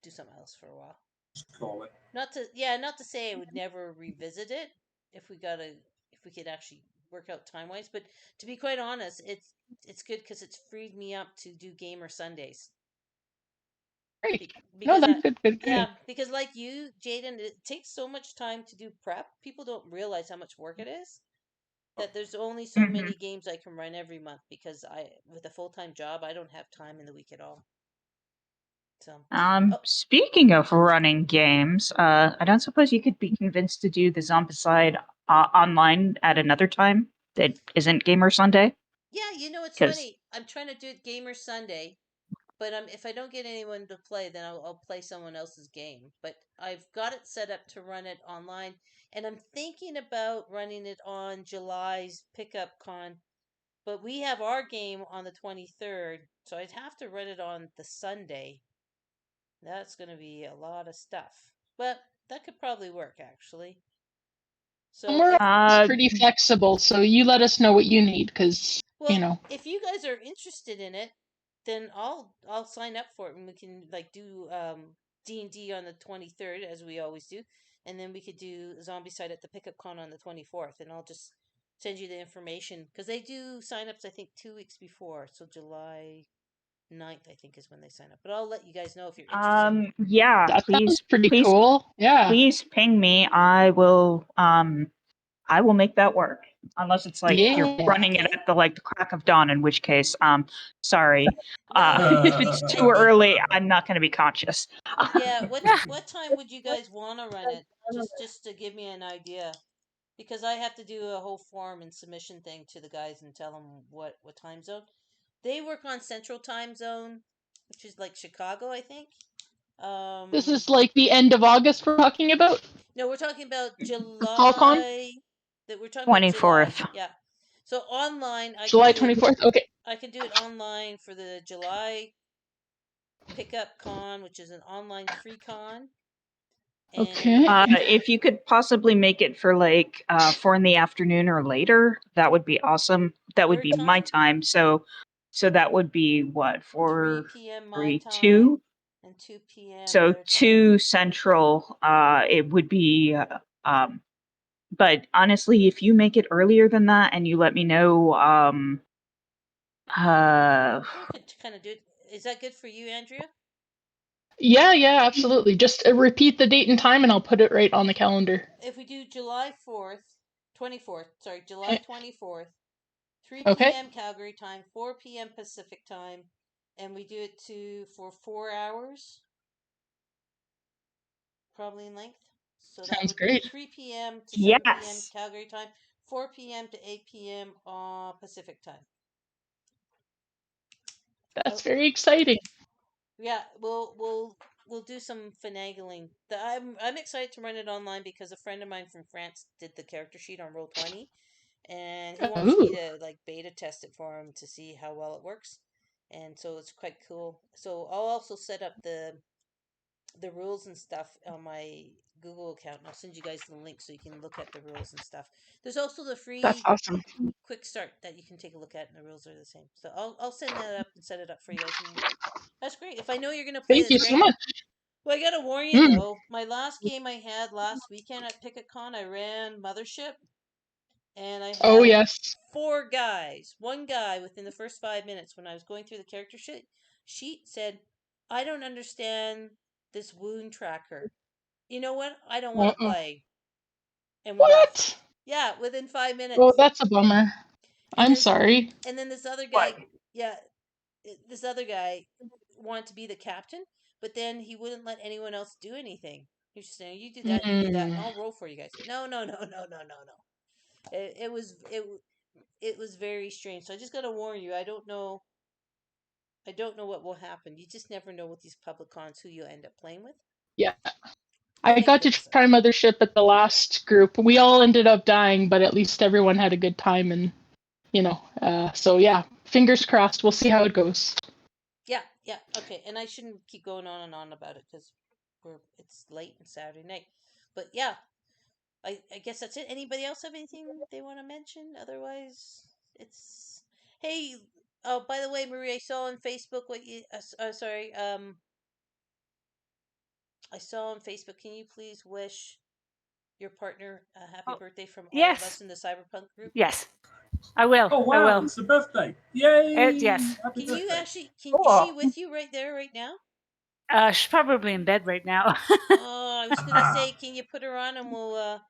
do something else for a while. Just call it. Not to say I would never revisit it if we could actually work out time wise. But to be quite honest, it's good because it's freed me up to do gamer Sundays. Great. No, that's good. Yeah, because like you, Jaden, it takes so much time to do prep. People don't realize how much work it is. That there's only so many games I can run every month because with a full-time job, I don't have time in the week at all. So, speaking of running games, I don't suppose you could be convinced to do the Zombicide online at another time that isn't Gamer Sunday? Yeah, it's funny. I'm trying to do it Gamer Sunday, but if I don't get anyone to play, then I'll play someone else's game. But I've got it set up to run it online, and I'm thinking about running it on July's Pickup Con. But we have our game on the 23rd, so I'd have to run it on the Sunday. That's going to be a lot of stuff. But that could probably work, actually. So we're pretty flexible, so you let us know what you need, because, if you guys are interested in it, then I'll sign up for it, and we can do D&D on the 23rd, as we always do, and then we could do Zombicide at the Pickup Con on the 24th, and I'll just send you the information, because they do sign-ups, I think, 2 weeks before, so July 9th, I think, is when they sign up. But I'll let you guys know if you're interested. Yeah, that please. Sounds pretty cool. Yeah. Please ping me. I will make that work. Unless it's you're running it at the crack of dawn, in which case, sorry. If it's too early, I'm not going to be conscious. Yeah, what time would you guys want to run it? Just to give me an idea. Because I have to do a whole form and submission thing to the guys and tell them what time zone. They work on Central Time Zone, which is like Chicago, I think. This is like the end of August we're talking about? No, we're talking about July. That we're talking about July. 24th. Yeah. So online, July 24th. Okay. I can do it online for the July Pickup Con, which is an online free con. And Okay. If you could possibly make it for like 4 in the afternoon or later, that would be awesome. That would Your be my time. So that would be what, 3 4, p.m. my 3, time 2. and 2 p.m. So their 2 time. Central. It would be. But honestly, if you make it earlier than that and you let me know, We could kind of do it. Is that good for you, Andrea? Yeah, absolutely. Just repeat the date and time, and I'll put it right on the calendar. If we do July 24th, July Okay. 24th, 3 Okay. p.m. Calgary time, 4 p.m. Pacific time, and we do it for 4 hours, probably in length. So that Sounds would be great. 3 p.m. to 7 p.m. yes. Calgary time, 4 p.m. to 8 p.m. Pacific time. That's very exciting. Yeah, we'll do some finagling. I'm excited to run it online because a friend of mine from France did the character sheet on Roll20, and he wants me Ooh, to like beta test it for him to see how well it works, and so it's quite cool. So I'll also set up the rules and stuff on my Google account, and I'll send you guys the link so you can look at the rules and stuff. There's also the that's free awesome. quick start that you can take a look at, and the rules are the same. So I'll send that up and set it up for you guys. And that's great. If I know you're gonna play, Thank that's you so great. much. Well, I gotta warn you Mm. though. My last game I had last weekend at PicketCon, I ran Mothership, and I Oh had yes. 4 guys. One guy within the first 5 minutes when I was going through the character sheet said, "I don't understand this wound tracker. You know what? I don't want to Uh-oh. play," and left. What? Yeah, within 5 Oh, minutes. that's a bummer. And I'm there's sorry. and then this other What? guy, yeah, this other guy wanted to be the captain, but then he wouldn't let anyone else do anything. He was just saying, "You do that, and Mm. I'll roll for you guys." No, no, no, no, no, no, no. It was very strange. So I just gotta warn you. I don't know. I don't know what will happen. You just never know with these public cons who you end up playing with. Yeah. But I got to anyway, so try Mothership at the last group. We all ended up dying, but at least everyone had a good time, and so yeah, fingers crossed. We'll see how it goes. yeah, yeah, okay. And I shouldn't keep going on and on about it because it's late and Saturday night. But yeah, I guess that's it. Anybody else have anything they want to mention? Otherwise, it's hey. Oh, by the way, Marie, I saw on Facebook what you. Sorry. I saw on Facebook. Can you please wish your partner a happy Oh, birthday from all of us yes. in the Cyberpunk group? Yes. I will. Oh I wow, will. it's a birthday! Yay! Yes. Happy Can you birthday! actually? Is she Cool. with you right there, right now? She's probably in bed right now. Oh, I was gonna say, can you put her on and we'll